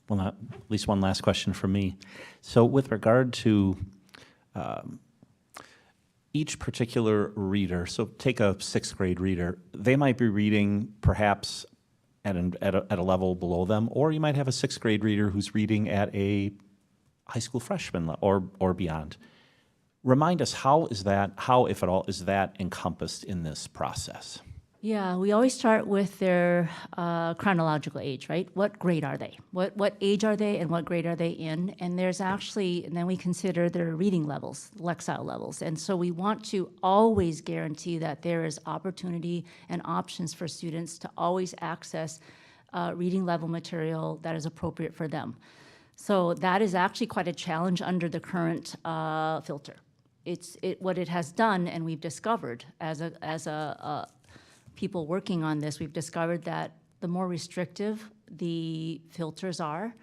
Well, at least one last question from me. So with regard to each particular reader, so take a 6th grade reader, they might be reading perhaps at a level below them, or you might have a 6th grade reader who's reading at a high school freshman or beyond. Remind us, how, if at all, is that encompassed in this process?
Yeah, we always start with their chronological age, right? What grade are they? What age are they and what grade are they in? And then we consider their reading levels, Lexile levels. And so we want to always guarantee that there is opportunity and options for students to always access reading level material that is appropriate for them. So that is actually quite a challenge under the current filter. What it has done, and we've discovered as a people working on this, we've discovered that the more restrictive the filters are,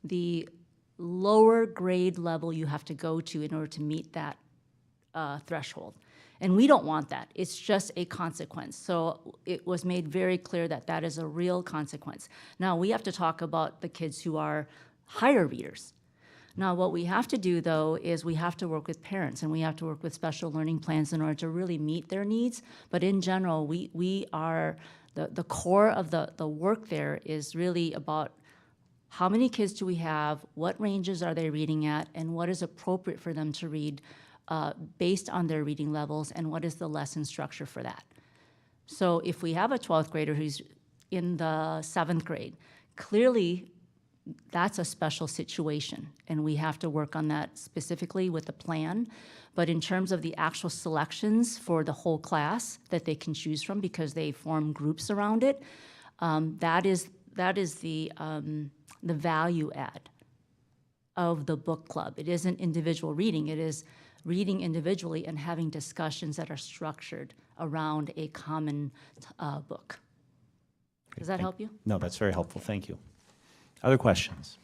the lower grade level you have to go to in order to meet that threshold. And we don't want that. It's just a consequence. So it was made very clear that that is a real consequence. Now, we have to talk about the kids who are higher readers. Now, what we have to do, though, is we have to work with parents, and we have to work with special learning plans in order to really meet their needs. But in general, we are, the core of the work there is really about how many kids do we have, what ranges are they reading at, and what is appropriate for them to read based on their reading levels, and what is the lesson structure for that. So if we have a 12th grader who's in the 7th grade, clearly that's a special situation, and we have to work on that specifically with the plan. But in terms of the actual selections for the whole class that they can choose from, because they form groups around it, that is the value add of the book club. It isn't individual reading. It is reading individually and having discussions that are structured around a common book. Does that help you?
No, that's very helpful. Thank you. Other questions?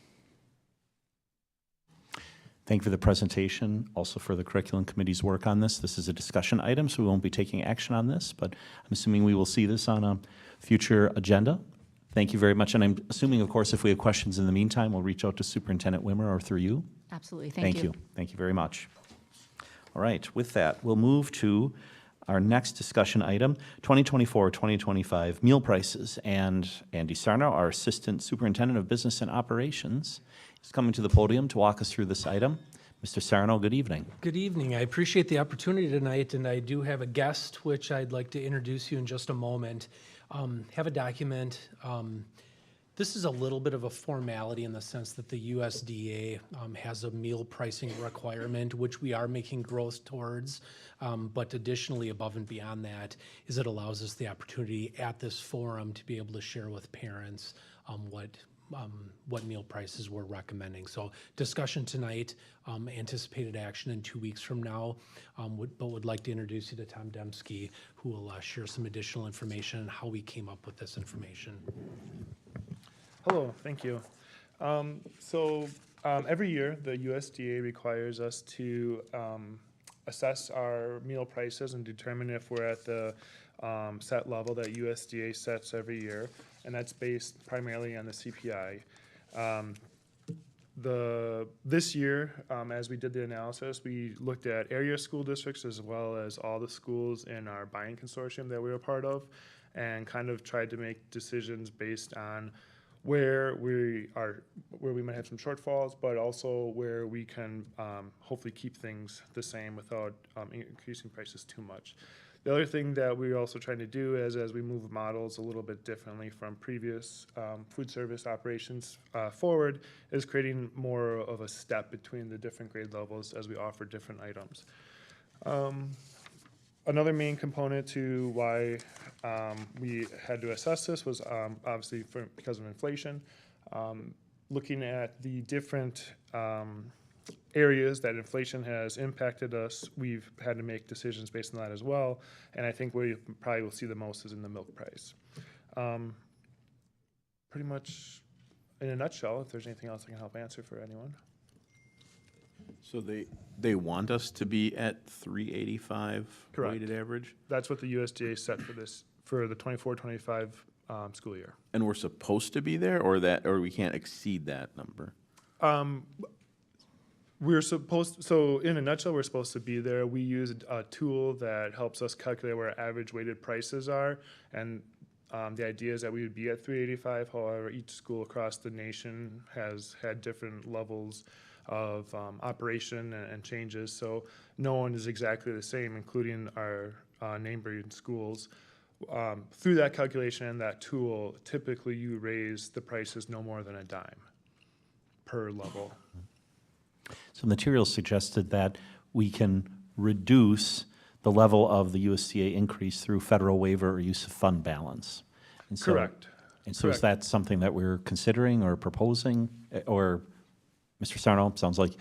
Thank you for the presentation, also for the curriculum committee's work on this. This is a discussion item, so we won't be taking action on this, but I'm assuming we will see this on a future agenda. Thank you very much, and I'm assuming, of course, if we have questions in the meantime, we'll reach out to Superintendent Wimmer or through you.
Absolutely. Thank you.
Thank you very much. All right, with that, we'll move to our next discussion item, 2024-2025 meal prices. And Andy Sarno, our Assistant Superintendent of Business and Operations, is coming to the podium to walk us through this item. Mr. Sarno, good evening.
Good evening. I appreciate the opportunity tonight, and I do have a guest, which I'd like to introduce you in just a moment. Have a document. This is a little bit of a formality in the sense that the USDA has a meal pricing requirement, which we are making growth towards. But additionally, above and beyond that, is it allows us the opportunity at this forum to be able to share with parents what what meal prices we're recommending. So discussion tonight, anticipated action in 2 weeks from now, but would like to introduce you to Tom Dembski, who will share some additional information on how we came up with this information.
Hello, thank you. Every year, the USDA requires us to assess our meal prices and determine if we're at the set level that USDA sets every year, and that's based primarily on the CPI. This year, as we did the analysis, we looked at area school districts as well as all the schools in our buying consortium that we were part of, and kind of tried to make decisions based on where we might have some shortfalls, but also where we can hopefully keep things the same without increasing prices too much. The other thing that we're also trying to do is, as we move models a little bit differently from previous food service operations forward, is creating more of a step between the different grade levels as we offer different items. Another main component to why we had to assess this was obviously because of inflation. Looking at the different areas that inflation has impacted us, we've had to make decisions based on that as well. And I think where you probably will see the most is in the milk price. Pretty much in a nutshell, if there's anything else I can help answer for anyone.
So they want us to be at 385
Correct.
weighted average?
That's what the USDA set for the 24-25 school year.
And we're supposed to be there, or we can't exceed that number?
So in a nutshell, we're supposed to be there. We use a tool that helps us calculate where our average weighted prices are. And the idea is that we would be at 385. However, each school across the nation has had different levels of operation and changes. So no one is exactly the same, including our neighboring schools. Through that calculation and that tool, typically you raise the prices no more than a dime per level.
So materials suggested that we can reduce the level of the USDA increase through federal waiver or use of fund balance. And so,
Correct.
And so is that something that we're considering or proposing? Or, Mr. Sarno, sounds like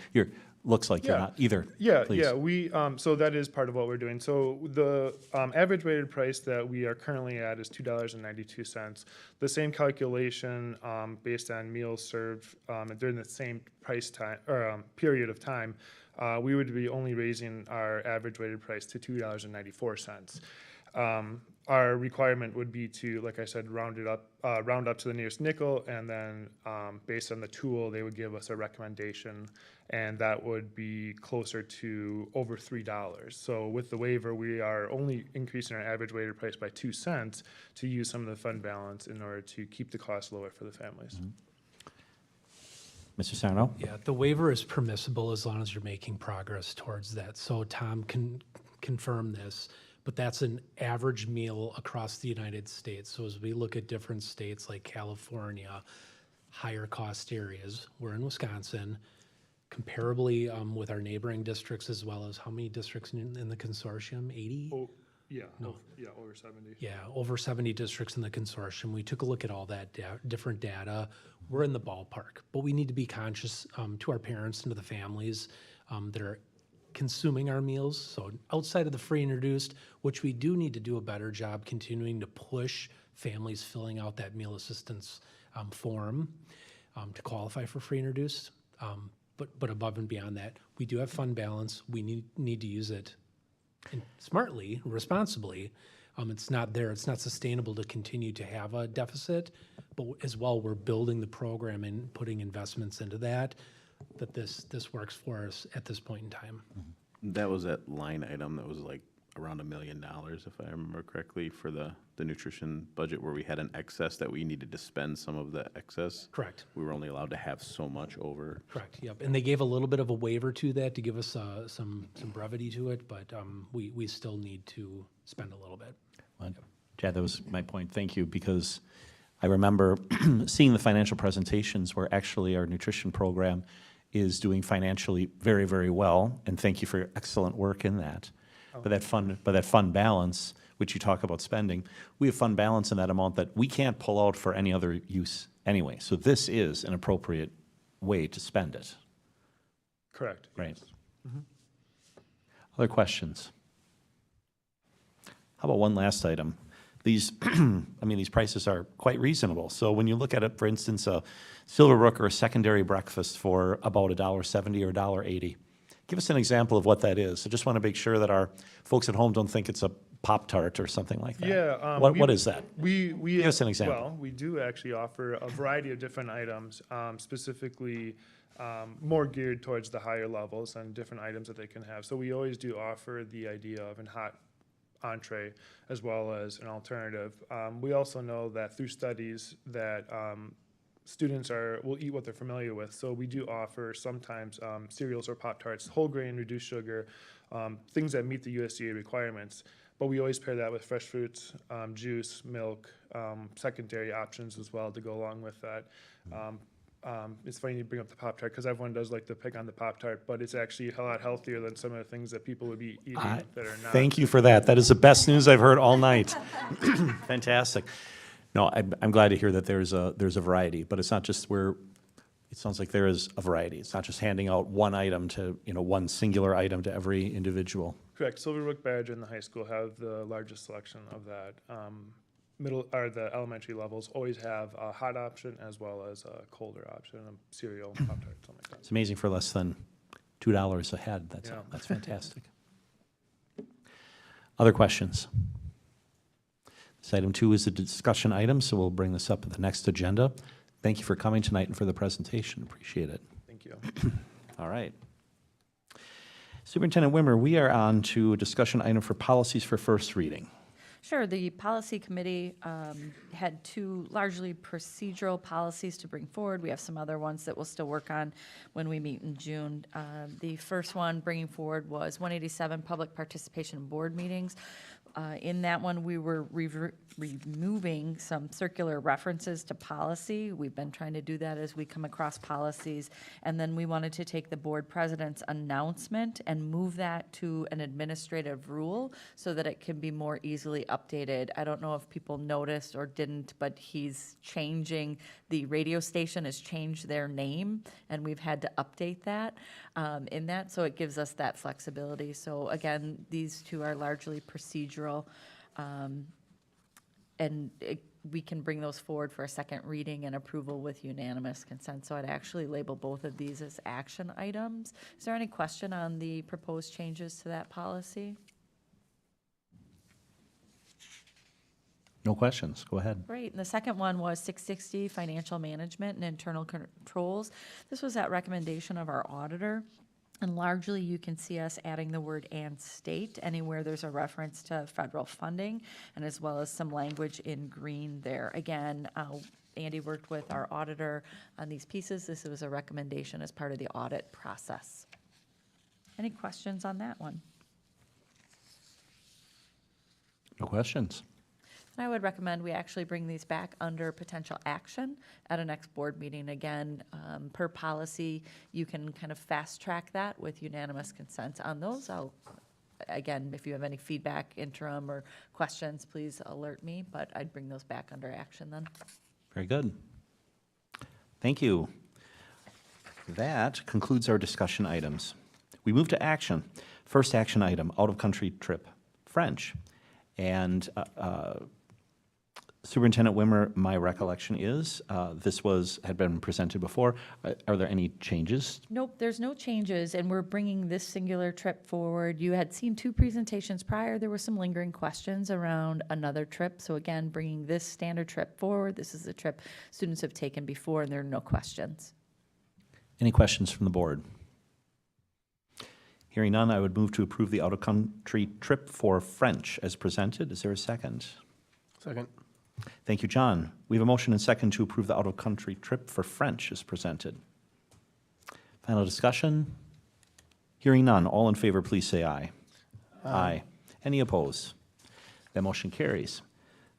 looks like you're not either.
Yeah,
Please.
yeah. We so that is part of what we're doing. So the average weighted price that we are currently at is $2.92. The same calculation based on meals served during the same price time or period of time, we would be only raising our average weighted price to $2.94. Our requirement would be to, like I said, round up to the nearest nickel, and then based on the tool, they would give us a recommendation, and that would be closer to over $3. So with the waiver, we are only increasing our average weighted price by 2 cents to use some of the fund balance in order to keep the cost lower for the families.
Mr. Sarno?
Yeah, the waiver is permissible as long as you're making progress towards that. So Tom can confirm this, but that's an average meal across the United States. So as we look at different states like California, higher cost areas, we're in Wisconsin, comparably with our neighboring districts, as well as how many districts in the consortium? 80?
Oh, yeah,
No.
yeah, over 70.
Yeah, over 70 districts in the consortium. We took a look at all that different data. We're in the ballpark, but we need to be conscious to our parents and to the families that are consuming our meals. So outside of the free and reduced, which we do need to do a better job continuing to push families filling out that meal assistance form to qualify for free and reduced. But above and beyond that, we do have fund balance. We need to use it smartly, responsibly. It's not there. It's not sustainable to continue to have a deficit. But as well, we're building the program and putting investments into that this works for us at this point in time.
That was that line item that was like around $1 million, if I remember correctly, for the nutrition budget, where we had an excess that we needed to spend some of the excess.
Correct.
We were only allowed to have so much over.
Correct, yep. And they gave a little bit of a waiver to that to give us some brevity to it, but we still need to spend a little bit.
Well, Chad, that was my point. Thank you, because I remember seeing the financial presentations where actually our nutrition program is doing financially very, very well, and thank you for your excellent work in that. But that fund balance which you talk about spending, we have fund balance in that amount that we can't pull out for any other use anyway. So this is an appropriate way to spend it.
Correct.
Right.
Mhm.
Other questions? How about one last item? These, I mean, these prices are quite reasonable. So when you look at it, for instance, a Silverbrook or a secondary breakfast for about $1.70 or $1.80. Give us an example of what that is. I just want to make sure that our folks at home don't think it's a Pop-Tart or something like that.
Yeah.
What is that?
We
Give us an example.
Well, we do actually offer a variety of different items, specifically more geared towards the higher levels and different items that they can have. So we always do offer the idea of a hot entree as well as an alternative. We also know that through studies that students will eat what they're familiar with. So we do offer sometimes cereals or Pop-Tarts, whole grain, reduced sugar, things that meet the USDA requirements. But we always pair that with fresh fruits, juice, milk, secondary options as well to go along with that. It's funny you bring up the Pop-Tart because everyone does like to pick on the Pop-Tart, but it's actually a lot healthier than some of the things that people would be eating that are not.
Thank you for that. That is the best news I've heard all night. Fantastic. No, I'm glad to hear that there's a variety, but it's not just it sounds like there is a variety. It's not just handing out one item to, one singular item to every individual.
Correct. Silverbrook, Badger, and the high school have the largest selection of that. The elementary levels always have a hot option as well as a colder option, a cereal, Pop-Tart, something like that.
It's amazing for less than $2 a head.
Yeah.
That's fantastic. Other questions? This item 2 is a discussion item, so we'll bring this up at the next agenda. Thank you for coming tonight and for the presentation. Appreciate it.
Thank you.
All right. Superintendent Wimmer, we are on to a discussion item for policies for first reading.
Sure, the policy committee had 2 largely procedural policies to bring forward. We have some other ones that we'll still work on when we meet in June. The first one bringing forward was 187, public participation in board meetings. In that one, we were removing some circular references to policy. We've been trying to do that as we come across policies. And then we wanted to take the board president's announcement and move that to an administrative rule so that it can be more easily updated. I don't know if people noticed or didn't, but he's changing, the radio station has changed their name, and we've had to update that in that, so it gives us that flexibility. So again, these 2 are largely procedural, and we can bring those forward for a second reading and approval with unanimous consent. So I'd actually label both of these as action items. Is there any question on the proposed changes to that policy?
No questions. Go ahead.
Great. And the second one was 660, financial management and internal controls. This was at recommendation of our auditor. And largely, you can see us adding the word "and state" anywhere there's a reference to federal funding, and as well as some language in green there. Again, Andy worked with our auditor on these pieces. This was a recommendation as part of the audit process. Any questions on that one?
No questions.
I would recommend we actually bring these back under potential action at a next board meeting. Again, per policy, you can kind of fast track that with unanimous consent on those. Again, if you have any feedback, interim, or questions, please alert me, but I'd bring those back under action then.
Very good. Thank you. That concludes our discussion items. We move to action. First action item, out-of-country trip, French. And Superintendent Wimmer, my recollection is this had been presented before. Are there any changes?
Nope, there's no changes, and we're bringing this singular trip forward. You had seen 2 presentations prior. There were some lingering questions around another trip. So again, bringing this standard trip forward. This is a trip students have taken before, and there are no questions.
Any questions from the board? Hearing none, I would move to approve the out-of-country trip for French as presented. Is there a second?
Second.
Thank you, John. We have a motion and second to approve the out-of-country trip for French as presented. Final discussion? Hearing none. All in favor, please say aye. Aye. Any opposed? That motion carries.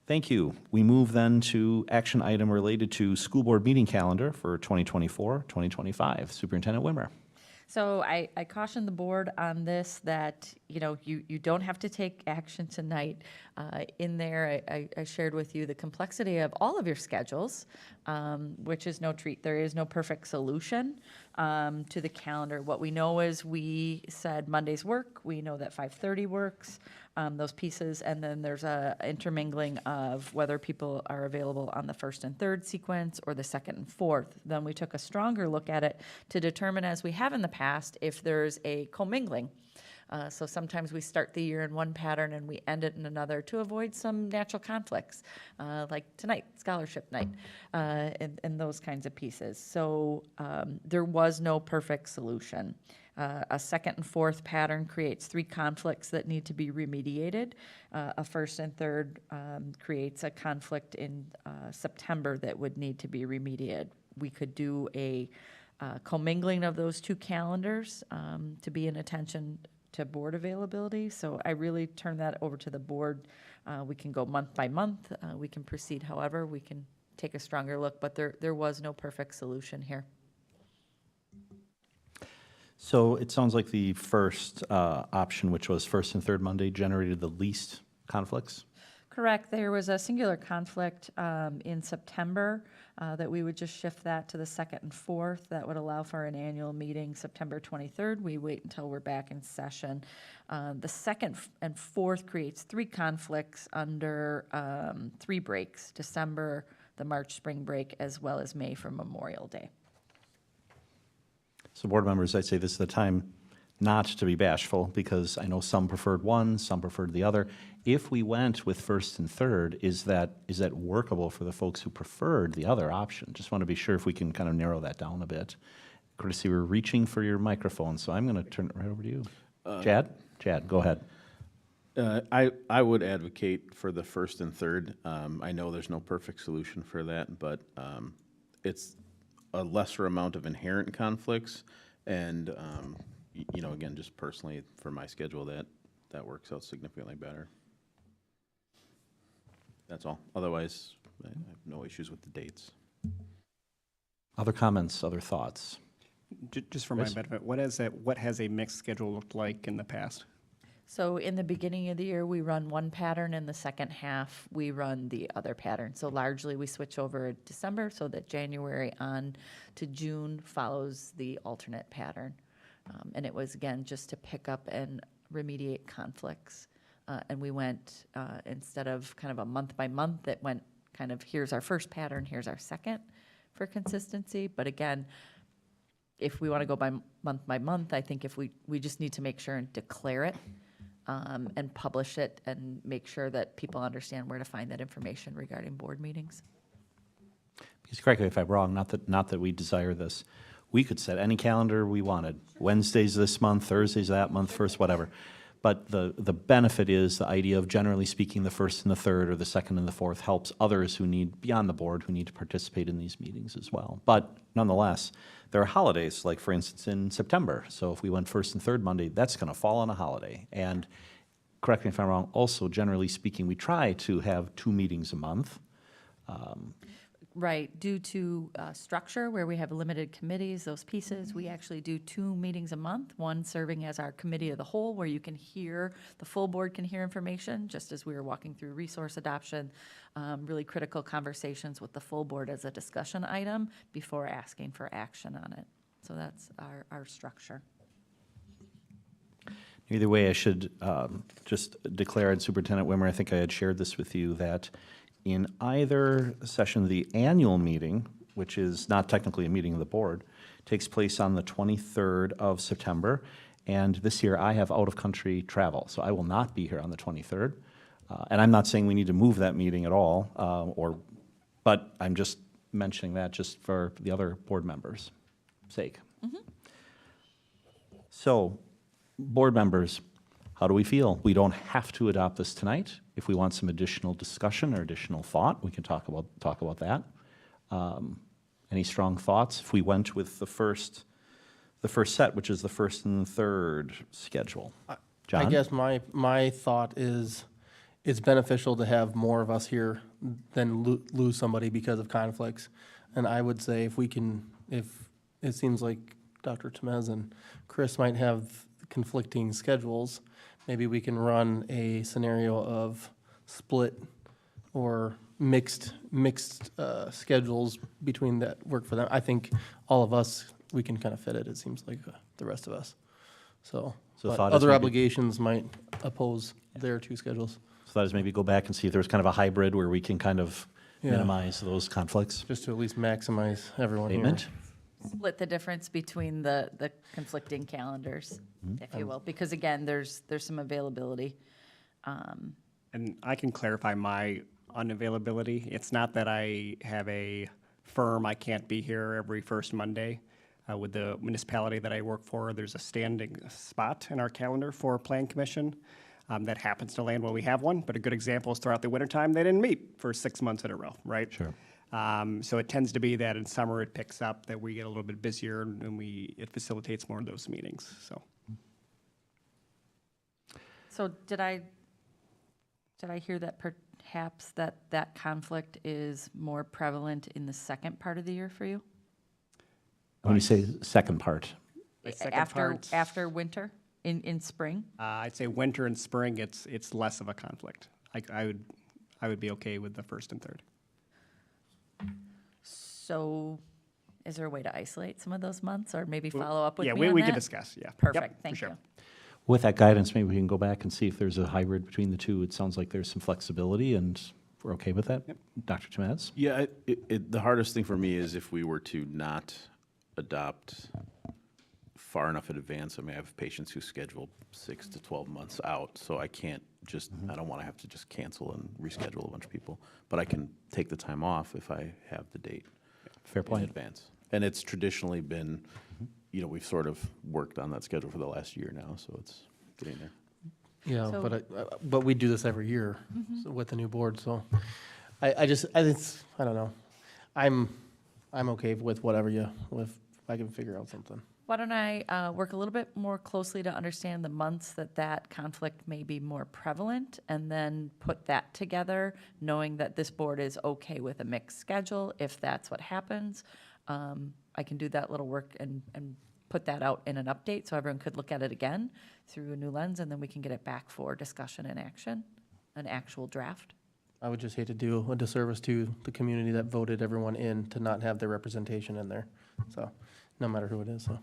Thank you. We move then to action item related to school board meeting calendar for 2024-2025. Superintendent Wimmer.
So I caution the board on this that, you don't have to take action tonight. In there, I shared with you the complexity of all of your schedules, which is no treat. There is no perfect solution to the calendar. What we know is we said Mondays work. We know that 5:30 works, those pieces. And then there's a intermingling of whether people are available on the first and third sequence or the second and fourth. Then we took a stronger look at it to determine, as we have in the past, if there's a commingling. So sometimes we start the year in one pattern and we end it in another to avoid some natural conflicts, like tonight, scholarship night, and those kinds of pieces. So there was no perfect solution. A second and fourth pattern creates 3 conflicts that need to be remediated. A first and third creates a conflict in September that would need to be remediated. We could do a commingling of those 2 calendars to be in attention to board availability. So I really turn that over to the board. We can go month by month. We can proceed however. We can take a stronger look, but there was no perfect solution here.
So it sounds like the first option, which was first and third Monday, generated the least conflicts?
Correct. There was a singular conflict in September that we would just shift that to the second and fourth. That would allow for an annual meeting September 23rd. We wait until we're back in session. The second and fourth creates 3 conflicts under 3 breaks: December, the March spring break, as well as May for Memorial Day.
So board members, I'd say this is the time not to be bashful, because I know some preferred one, some preferred the other. If we went with first and third, is that workable for the folks who preferred the other option? Just want to be sure if we can kind of narrow that down a bit. Courtesy, we're reaching for your microphone, so I'm going to turn it right over to you. Chad, go ahead.
I would advocate for the first and third. I know there's no perfect solution for that, but it's a lesser amount of inherent conflicts, and again, just personally for my schedule, that works out significantly better. That's all. Otherwise, I have no issues with the dates.
Other comments, other thoughts?
Just for my benefit, what has a mixed schedule looked like in the past?
So in the beginning of the year, we run one pattern. In the second half, we run the other pattern. So largely, we switch over December so that January on to June follows the alternate pattern. And it was, again, just to pick up and remediate conflicts. And we went, instead of kind of a month by month, it went kind of, here's our first pattern, here's our second for consistency. But again, if we want to go by month, I think if we just need to make sure and declare it and publish it and make sure that people understand where to find that information regarding board meetings.
Because correct me if I'm wrong, not that we desire this. We could set any calendar we wanted. Wednesdays this month, Thursdays that month, first, whatever. But the benefit is the idea of, generally speaking, the first and the third or the second and the fourth helps others who need, beyond the board, who need to participate in these meetings as well. But nonetheless, there are holidays, like for instance in September. So if we went first and third Monday, that's going to fall on a holiday. And correct me if I'm wrong, also generally speaking, we try to have 2 meetings a month.
Right, due to structure where we have limited committees, those pieces, we actually do 2 meetings a month, one serving as our committee of the whole, where you can hear, the full board can hear information, just as we were walking through resource adoption, really critical conversations with the full board as a discussion item before asking for action on it. So that's our structure.
Either way, I should just declare, and Superintendent Wimmer, I think I had shared this with you, that in either session, the annual meeting, which is not technically a meeting of the board, takes place on the 23rd of September. And this year, I have out-of-country travel, so I will not be here on the 23rd. And I'm not saying we need to move that meeting at all, but I'm just mentioning that just for the other board members' sake.
Mm-hmm.
So, board members, how do we feel? We don't have to adopt this tonight. If we want some additional discussion or additional thought, we can talk about that. Any strong thoughts? If we went with the first set, which is the first and third schedule. John?
I guess my thought is it's beneficial to have more of us here than lose somebody because of conflicts. And I would say if it seems like Dr. Temez and Chris might have conflicting schedules, maybe we can run a scenario of split or mixed schedules between that work for them. I think all of us, we can kind of fit it seems like, the rest of us. So
So the
but
thought is
other
maybe-
obligations might oppose their two schedules.
So that is maybe go back and see if there's kind of a hybrid where we can kind of
Yeah.
minimize those conflicts.
Just to at least maximize everyone here.
Statement?
Split the difference between the conflicting calendars, if you will, because again, there's some availability.
And I can clarify my unavailability. It's not that I have a firm, I can't be here every first Monday. With the municipality that I work for, there's a standing spot in our calendar for Plan Commission that happens to land when we have one. But a good example is throughout the wintertime, they didn't meet for 6 months in a row, right?
Sure.
So it tends to be that in summer it picks up, that we get a little bit busier and it facilitates more of those meetings, so.
So did I hear that perhaps that conflict is more prevalent in the second part of the year for you?
When you say second part,
The second
After,
part-
after winter, in spring?
I'd say winter and spring, it's less of a conflict. I would be okay with the first and third.
So is there a way to isolate some of those months or maybe follow up with
Yeah,
me on
we could
that?
discuss, yeah. Yep,
Perfect,
for
thank
sure.
you.
with that guidance, maybe we can go back and see if there's a hybrid between the two. It sounds like there's some flexibility, and we're okay with that. Dr. Temez?
Yeah, the hardest thing for me is if we were to not adopt far enough in advance. I mean, I have patients who schedule 6 to 12 months out, so I can't just, I don't want to have to just cancel and reschedule a bunch of people. But I can take the time off if I have the date.
Fair point.
In advance. And it's traditionally been, you know, we've sort of worked on that schedule for the last year now, so it's getting there.
Yeah,
So-
but we do this every year with the new board, so I don't know. I'm okay with whatever if I can figure out something.
Why don't I work a little bit more closely to understand the months that conflict may be more prevalent, and then put that together, knowing that this board is okay with a mixed schedule. If that's what happens, I can do that little work and put that out in an update, so everyone could look at it again through a new lens, and then we can get it back for discussion and action, an actual draft.
I would just hate to do a disservice to the community that voted everyone in to not have their representation in there. So, no matter who it is, so.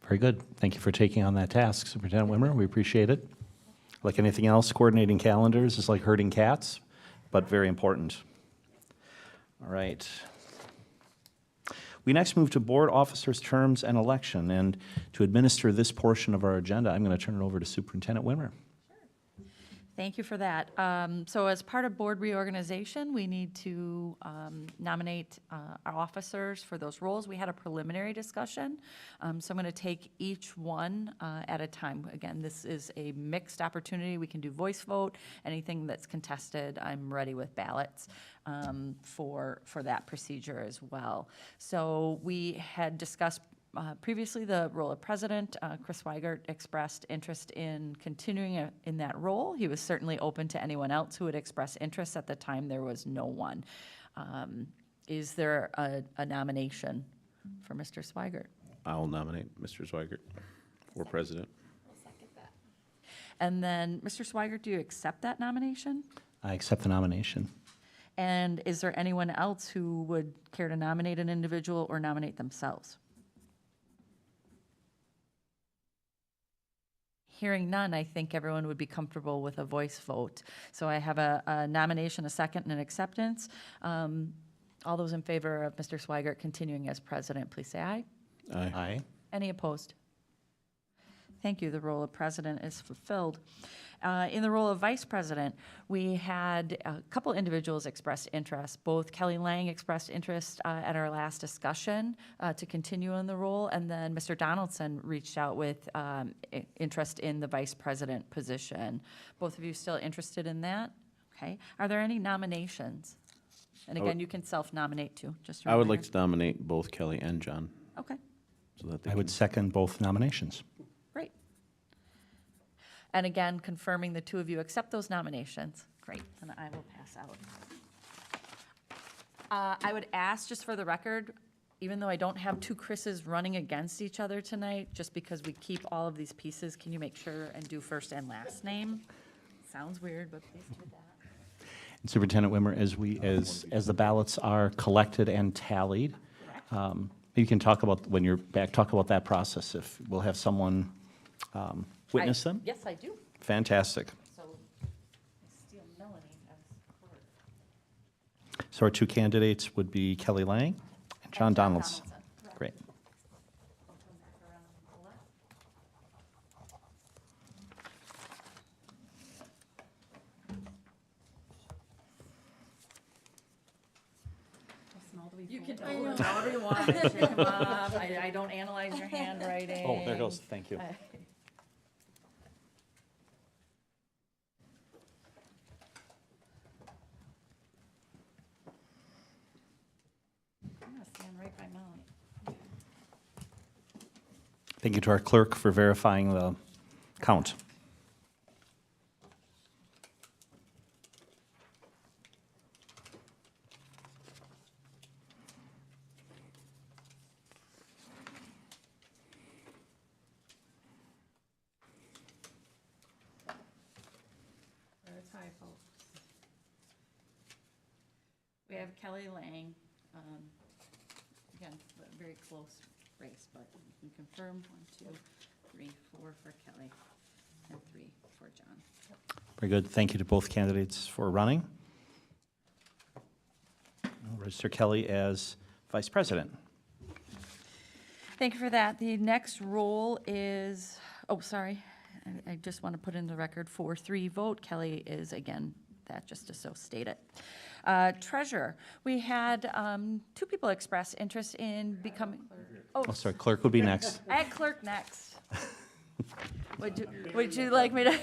Very good. Thank you for taking on that task, Superintendent Wimmer. We appreciate it. Like anything else, coordinating calendars is like herding cats, but very important. All right. We next move to board officers' terms and election. And to administer this portion of our agenda, I'm going to turn it over to Superintendent Wimmer.
Thank you for that. So as part of board reorganization, we need to nominate our officers for those roles. We had a preliminary discussion, so I'm going to take each one at a time. Again, this is a mixed opportunity. We can do voice vote. Anything that's contested, I'm ready with ballots for that procedure as well. So we had discussed previously the role of president. Chris Weigert expressed interest in continuing in that role. He was certainly open to anyone else who would express interest. At the time, there was no one. Is there a nomination for Mr. Swigert?
I'll nominate Mr. Zweigert for president.
And then, Mr. Swigert, do you accept that nomination?
I accept the nomination.
And is there anyone else who would care to nominate an individual or nominate themselves? Hearing none, I think everyone would be comfortable with a voice vote. So I have a nomination, a second, and an acceptance. All those in favor of Mr. Swigert continuing as president, please say aye.
Aye.
Aye.
Any opposed? Thank you. The role of president is fulfilled. In the role of vice president, we had a couple individuals express interest. Both Kelly Lang expressed interest at our last discussion to continue in the role, and then Mr. Donaldson reached out with interest in the vice president position. Both of you still interested in that? Okay. Are there any nominations? And
I
again,
would-
you can self-nominate too. Just a
I would like
reminder.
to nominate both Kelly and John.
Okay.
So that they
I would
can-
second both nominations.
Great. And again, confirming the two of you accept those nominations. Great, and I will pass out. I would ask, just for the record, even though I don't have two Chris's running against each other tonight, just because we keep all of these pieces, can you make sure and do first and last name? Sounds weird, but please do that.
And Superintendent Wimmer, as the ballots are collected and tallied, you can talk about, when you're back, talk about that process, if we'll have someone witness them?
Yes, I do.
Fantastic.
So, I steal Melanie as clerk.
So our two candidates would be Kelly Lang and John Donaldson. Great.
You can do however you want, shake them up. I don't analyze your handwriting.
Oh, there goes, thank you.
I'm gonna stand right by Melanie.
Thank you to our clerk for verifying the count.
Or a tie, folks. We have Kelly Lang. Again, a very close race, but you can confirm 1, 2, 3, 4 for Kelly, and 3 for John.
Very good. Thank you to both candidates for running. I'll register Kelly as Vice President.
Thank you for that. The next role is, oh, sorry, I just want to put in the record 4-3 vote. Kelly is, again, that just to so state it. Treasurer, we had 2 people express interest in becoming.
Oh, sorry, clerk would be next.
I had clerk next. Would you like me to?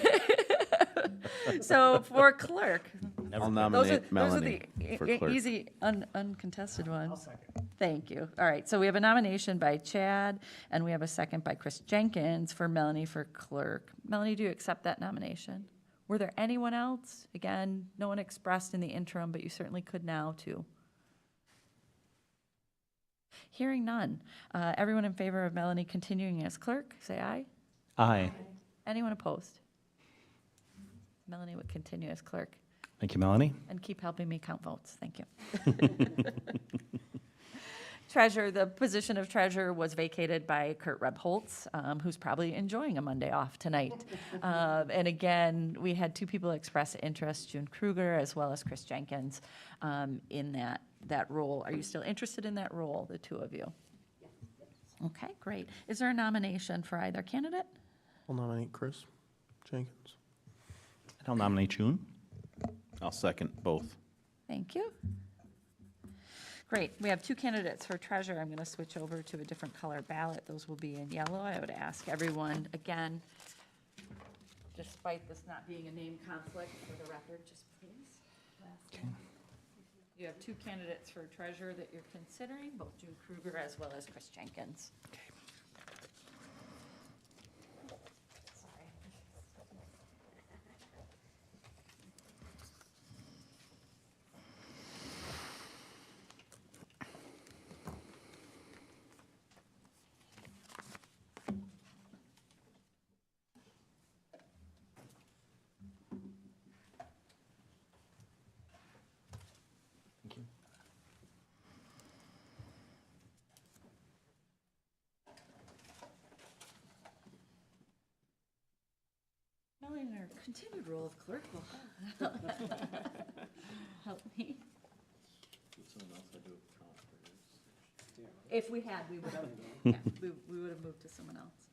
So for clerk.
I'll nominate Melanie
Those are
for
the
clerk.
easy, uncontested ones. Thank you. All right, so we have a nomination by Chad, and we have a second by Chris Jenkins for Melanie for clerk. Melanie, do you accept that nomination? Were there anyone else? Again, no one expressed in the interim, but you certainly could now, too. Hearing none. Everyone in favor of Melanie continuing as clerk, say aye.
Aye.
Anyone opposed? Melanie would continue as clerk.
Thank you, Melanie.
And keep helping me count votes. Thank you. Treasurer, the position of treasurer was vacated by Kurt Rebholz, who's probably enjoying a Monday off tonight. And again, we had 2 people express interest, June Kruger as well as Chris Jenkins, in that role. Are you still interested in that role, the 2 of you? Okay, great. Is there a nomination for either candidate?
I'll nominate Chris Jenkins.
And I'll nominate June.
I'll second both.
Thank you. Great. We have 2 candidates for treasurer. I'm going to switch over to a different color ballot. Those will be in yellow. I would ask everyone, again, despite this not being a name conflict, for the record, just please. Last name. You have 2 candidates for treasurer that you're considering, both June Kruger as well as Chris Jenkins. Melanie, in our continued role of clerk will help me. If we had, we would have, yeah, we would have moved to someone else.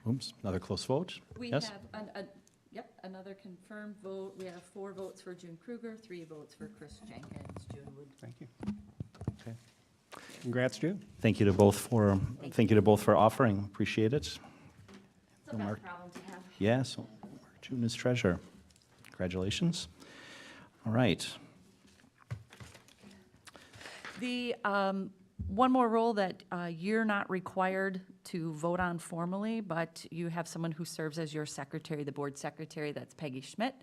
Oops, another close vote.
We
Yes?
have, another confirmed vote. We have 4 votes for June Kruger, 3 votes for Chris Jenkins. June would.
Thank you.
Okay.
Congrats, June.
Thank you to both for offering. Appreciate it.
It's a bad problem to have.
Yes, June is treasurer. Congratulations. All right.
The one more role that you're not required to vote on formally, but you have someone who serves as your secretary, the board secretary, that's Peggy Schmidt.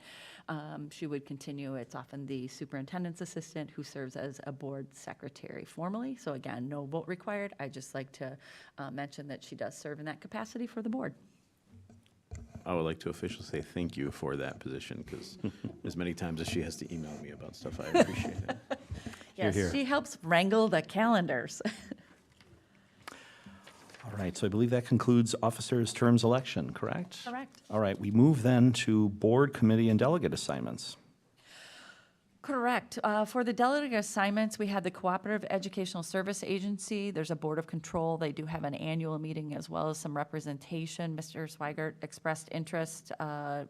She would continue, it's often the superintendent's assistant who serves as a board secretary formally. So again, no vote required. I just like to mention that she does serve in that capacity for the board.
I would like to officially say thank you for that position, because as many times as she has to email me about stuff, I appreciate it.
Yes,
Hear, hear.
she helps wrangle the calendars.
All right, so I believe that concludes officers' terms election, correct?
Correct.
All right, we move then to board, committee, and delegate assignments.
Correct. For the delegate assignments, we had the Cooperative Educational Service Agency. There's a board of control. They do have an annual meeting as well as some representation. Mr. Swigert expressed interest,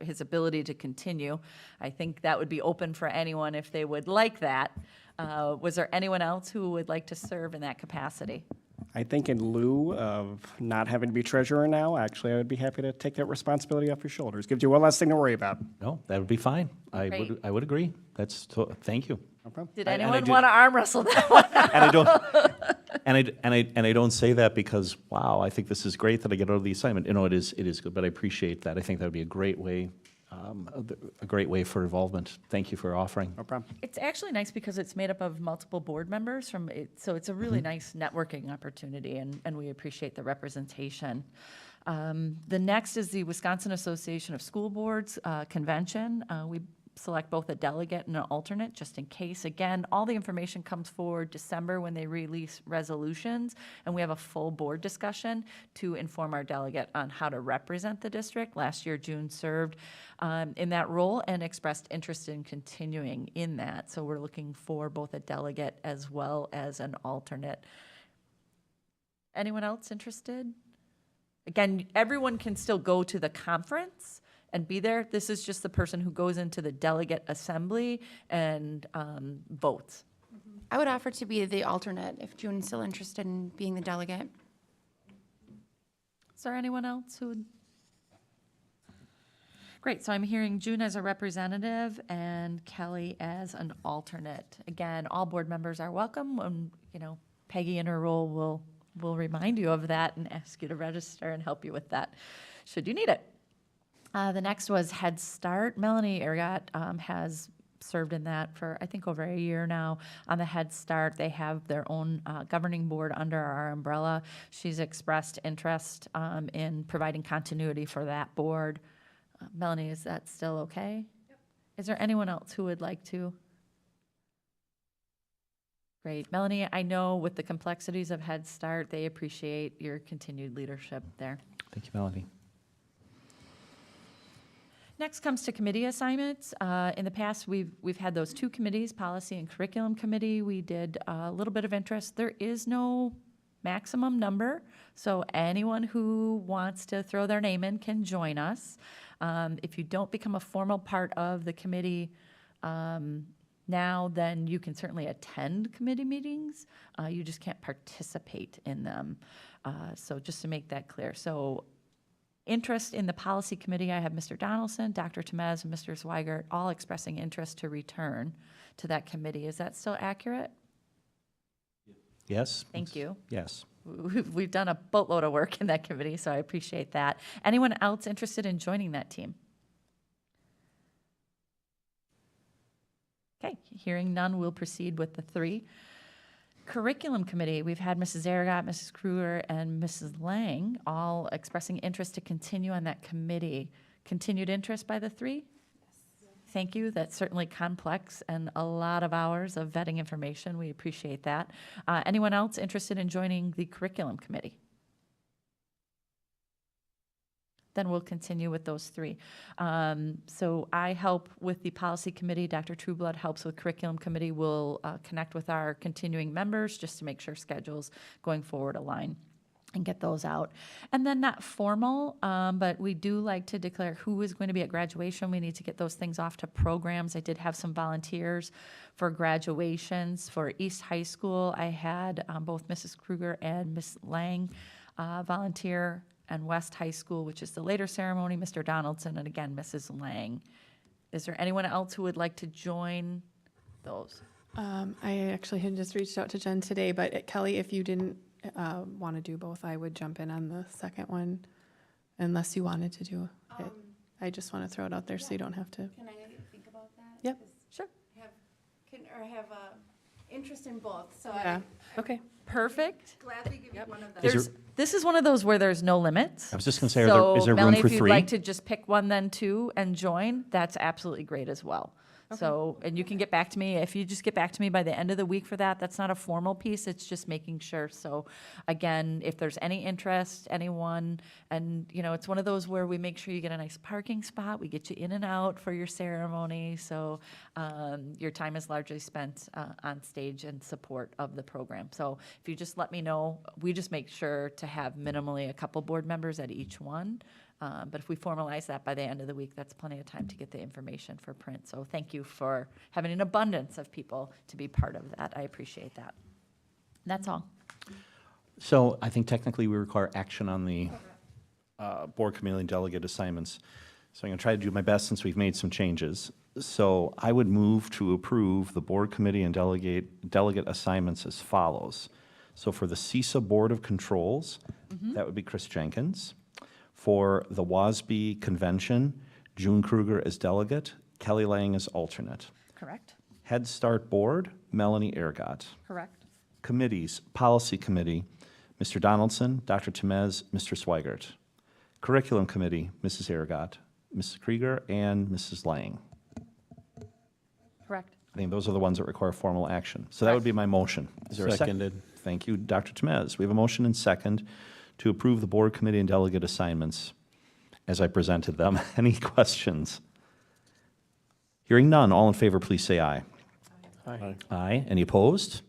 his ability to continue. I think that would be open for anyone if they would like that. Was there anyone else who would like to serve in that capacity?
I think in lieu of not having to be treasurer now, actually, I would be happy to take that responsibility off your shoulders. Gives you one less thing to worry about.
No, that would be fine.
Great.
I would agree. Thank you.
No problem.
Did
And I
anyone
do-
want to arm wrestle that one?
And I don't say that because, wow, I think this is great that I get out of the assignment. You know, it is good, but I appreciate that. I think that would be a great way for involvement. Thank you for offering.
No problem.
It's actually nice because it's made up of multiple board members from it, so it's a really nice networking opportunity, and we appreciate the representation. The next is the Wisconsin Association of School Boards convention. We select both a delegate and an alternate, just in case. Again, all the information comes forward December when they release resolutions, and we have a full board discussion to inform our delegate on how to represent the district. Last year, June served in that role and expressed interest in continuing in that. So we're looking for both a delegate as well as an alternate. Anyone else interested? Again, everyone can still go to the conference and be there. This is just the person who goes into the delegate assembly and votes.
I would offer to be the alternate if June's still interested in being the delegate.
Is there anyone else who would? Great, so I'm hearing June as a representative and Kelly as an alternate. Again, all board members are welcome, and, Peggy in her role will remind you of that and ask you to register and help you with that, should you need it. The next was Head Start. Melanie Ergot has served in that for, I think, over a year now. On the Head Start, they have their own governing board under our umbrella. She's expressed interest in providing continuity for that board. Melanie, is that still okay? Yep. Is there anyone else who would like to? Great. Melanie, I know with the complexities of Head Start, they appreciate your continued leadership there.
Thank you, Melanie.
Next comes to committee assignments. In the past, we've had those two committees, Policy and Curriculum Committee. We did a little bit of interest. There is no maximum number, so anyone who wants to throw their name in can join us. If you don't become a formal part of the committee now, then you can certainly attend committee meetings. You just can't participate in them. So just to make that clear. So interest in the policy committee, I have Mr. Donaldson, Dr. Temez, and Mr. Zweigert all expressing interest to return to that committee. Is that still accurate?
Yes?
Thank you.
Yes.
We've done a boatload of work in that committee, so I appreciate that. Anyone else interested in joining that team? Okay, hearing none, we'll proceed with the three. Curriculum Committee, we've had Mrs. Aragot, Mrs. Kruger, and Mrs. Lang all expressing interest to continue on that committee. Continued interest by the three? Yes. Thank you. That's certainly complex and a lot of hours of vetting information. We appreciate that. Anyone else interested in joining the Curriculum Committee? Then we'll continue with those three. So I help with the Policy Committee. Dr. Trueblood helps with Curriculum Committee. We'll connect with our continuing members just to make sure schedules going forward align and get those out. And then not formal, but we do like to declare who is going to be at graduation. We need to get those things off to programs. I did have some volunteers for graduations. For East High School, I had both Mrs. Kruger and Ms. Lang volunteer, and West High School, which is the later ceremony, Mr. Donaldson, and again, Mrs. Lang. Is there anyone else who would like to join those?
I actually had just reached out to Jen today, but Kelly, if you didn't want to do both, I would jump in on the second one, unless you wanted to do it. I just want to throw it out there so you don't have to.
Can I think about that?
Yep, sure.
Have interest in both, so
Yeah, okay.
Perfect.
gladly give you one of them.
This is one of those where there's no limits.
I was just gonna say, is there room
Melanie,
for
if you'd
3?
like to just pick one then too and join, that's absolutely great as well. So, and you can get back to me, if you just get back to me by the end of the week for that, that's not a formal piece, it's just making sure. So again, if there's any interest, anyone, and you know, it's one of those where we make sure you get a nice parking spot, we get you in and out for your ceremony. So your time is largely spent on stage in support of the program. So if you just let me know, we just make sure to have minimally a couple board members at each one. But if we formalize that by the end of the week, that's plenty of time to get the information for print. So thank you for having an abundance of people to be part of that. I appreciate that. That's all.
So I think technically we require action on the board committee and delegate assignments. So I'm going to try to do my best since we've made some changes. So I would move to approve the board committee and delegate assignments as follows. So for the CISA Board of Controls, that would be Chris Jenkins. For the WASB Convention, June Kruger as delegate, Kelly Lang as alternate.
Correct?
Head Start Board, Melanie Ergot.
Correct.
Committees, Policy Committee, Mr. Donaldson, Dr. Temez, Mr. Swigert. Curriculum Committee, Mrs. Ergot, Mrs. Krieger, and Mrs. Lang.
Correct.
I think those are the ones that require formal action. So that would be my motion. Is there a second?
Seconded.
Thank you, Dr. Temez. We have a motion and second to approve the board committee and delegate assignments as I presented them. Any questions? Hearing none, all in favor, please say aye.
Aye.
Aye. Any opposed?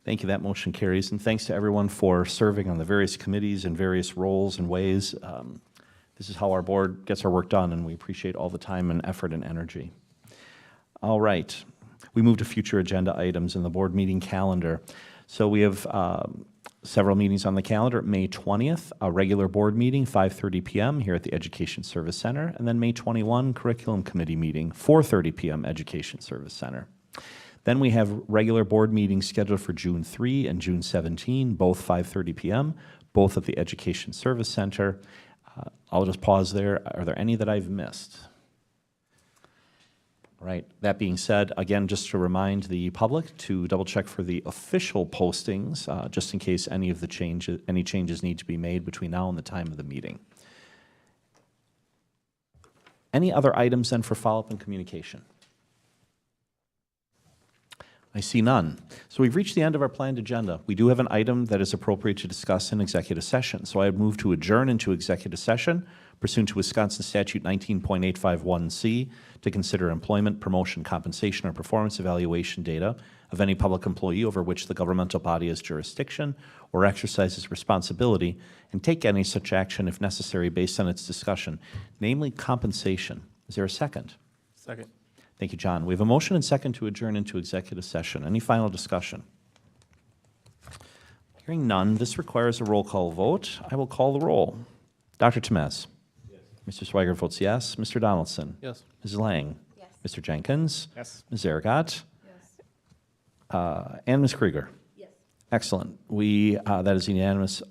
Thank you. That motion carries. And thanks to everyone for serving on the various committees and various roles and ways. This is how our board gets our work done, and we appreciate all the time and effort and energy. All right. We move to future agenda items in the board meeting calendar. So we have several meetings on the calendar. May 20th, a regular board meeting, 5:30 p.m. here at the Education Service Center. And then May 21, Curriculum Committee meeting, 4:30 p.m. Education Service Center. Then we have regular board meetings scheduled for June 3 and June 17, both 5:30 p.m., both at the Education Service Center. I'll just pause there. Are there any that I've missed? All right. That being said, again, just to remind the public to double check for the official postings, just in case any changes need to be made between now and the time of the meeting. Any other items then for follow-up and communication? I see none. So we've reached the end of our planned agenda. We do have an item that is appropriate to discuss in executive session. So I move to adjourn into executive session pursuant to Wisconsin Statute 19.851C to consider employment, promotion, compensation, or performance evaluation data of any public employee over which the governmental body has jurisdiction or exercises responsibility, and take any such action if necessary based on its discussion, namely compensation. Is there a second?
Second.
Thank you, John. We have a motion and second to adjourn into executive session. Any final discussion? Hearing none, this requires a roll call vote. I will call the roll. Dr. Temez? Yes. Mr. Swigert votes yes. Mr. Donaldson?
Yes.
Ms. Lang?
Yes.
Mr. Jenkins?
Yes.
Ms. Ergot? Yes. And Ms. Krieger?
Yes.
Excellent. That is a unanimous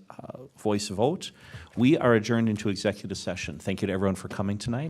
voice vote. We are adjourned into executive session. Thank you to everyone for coming tonight.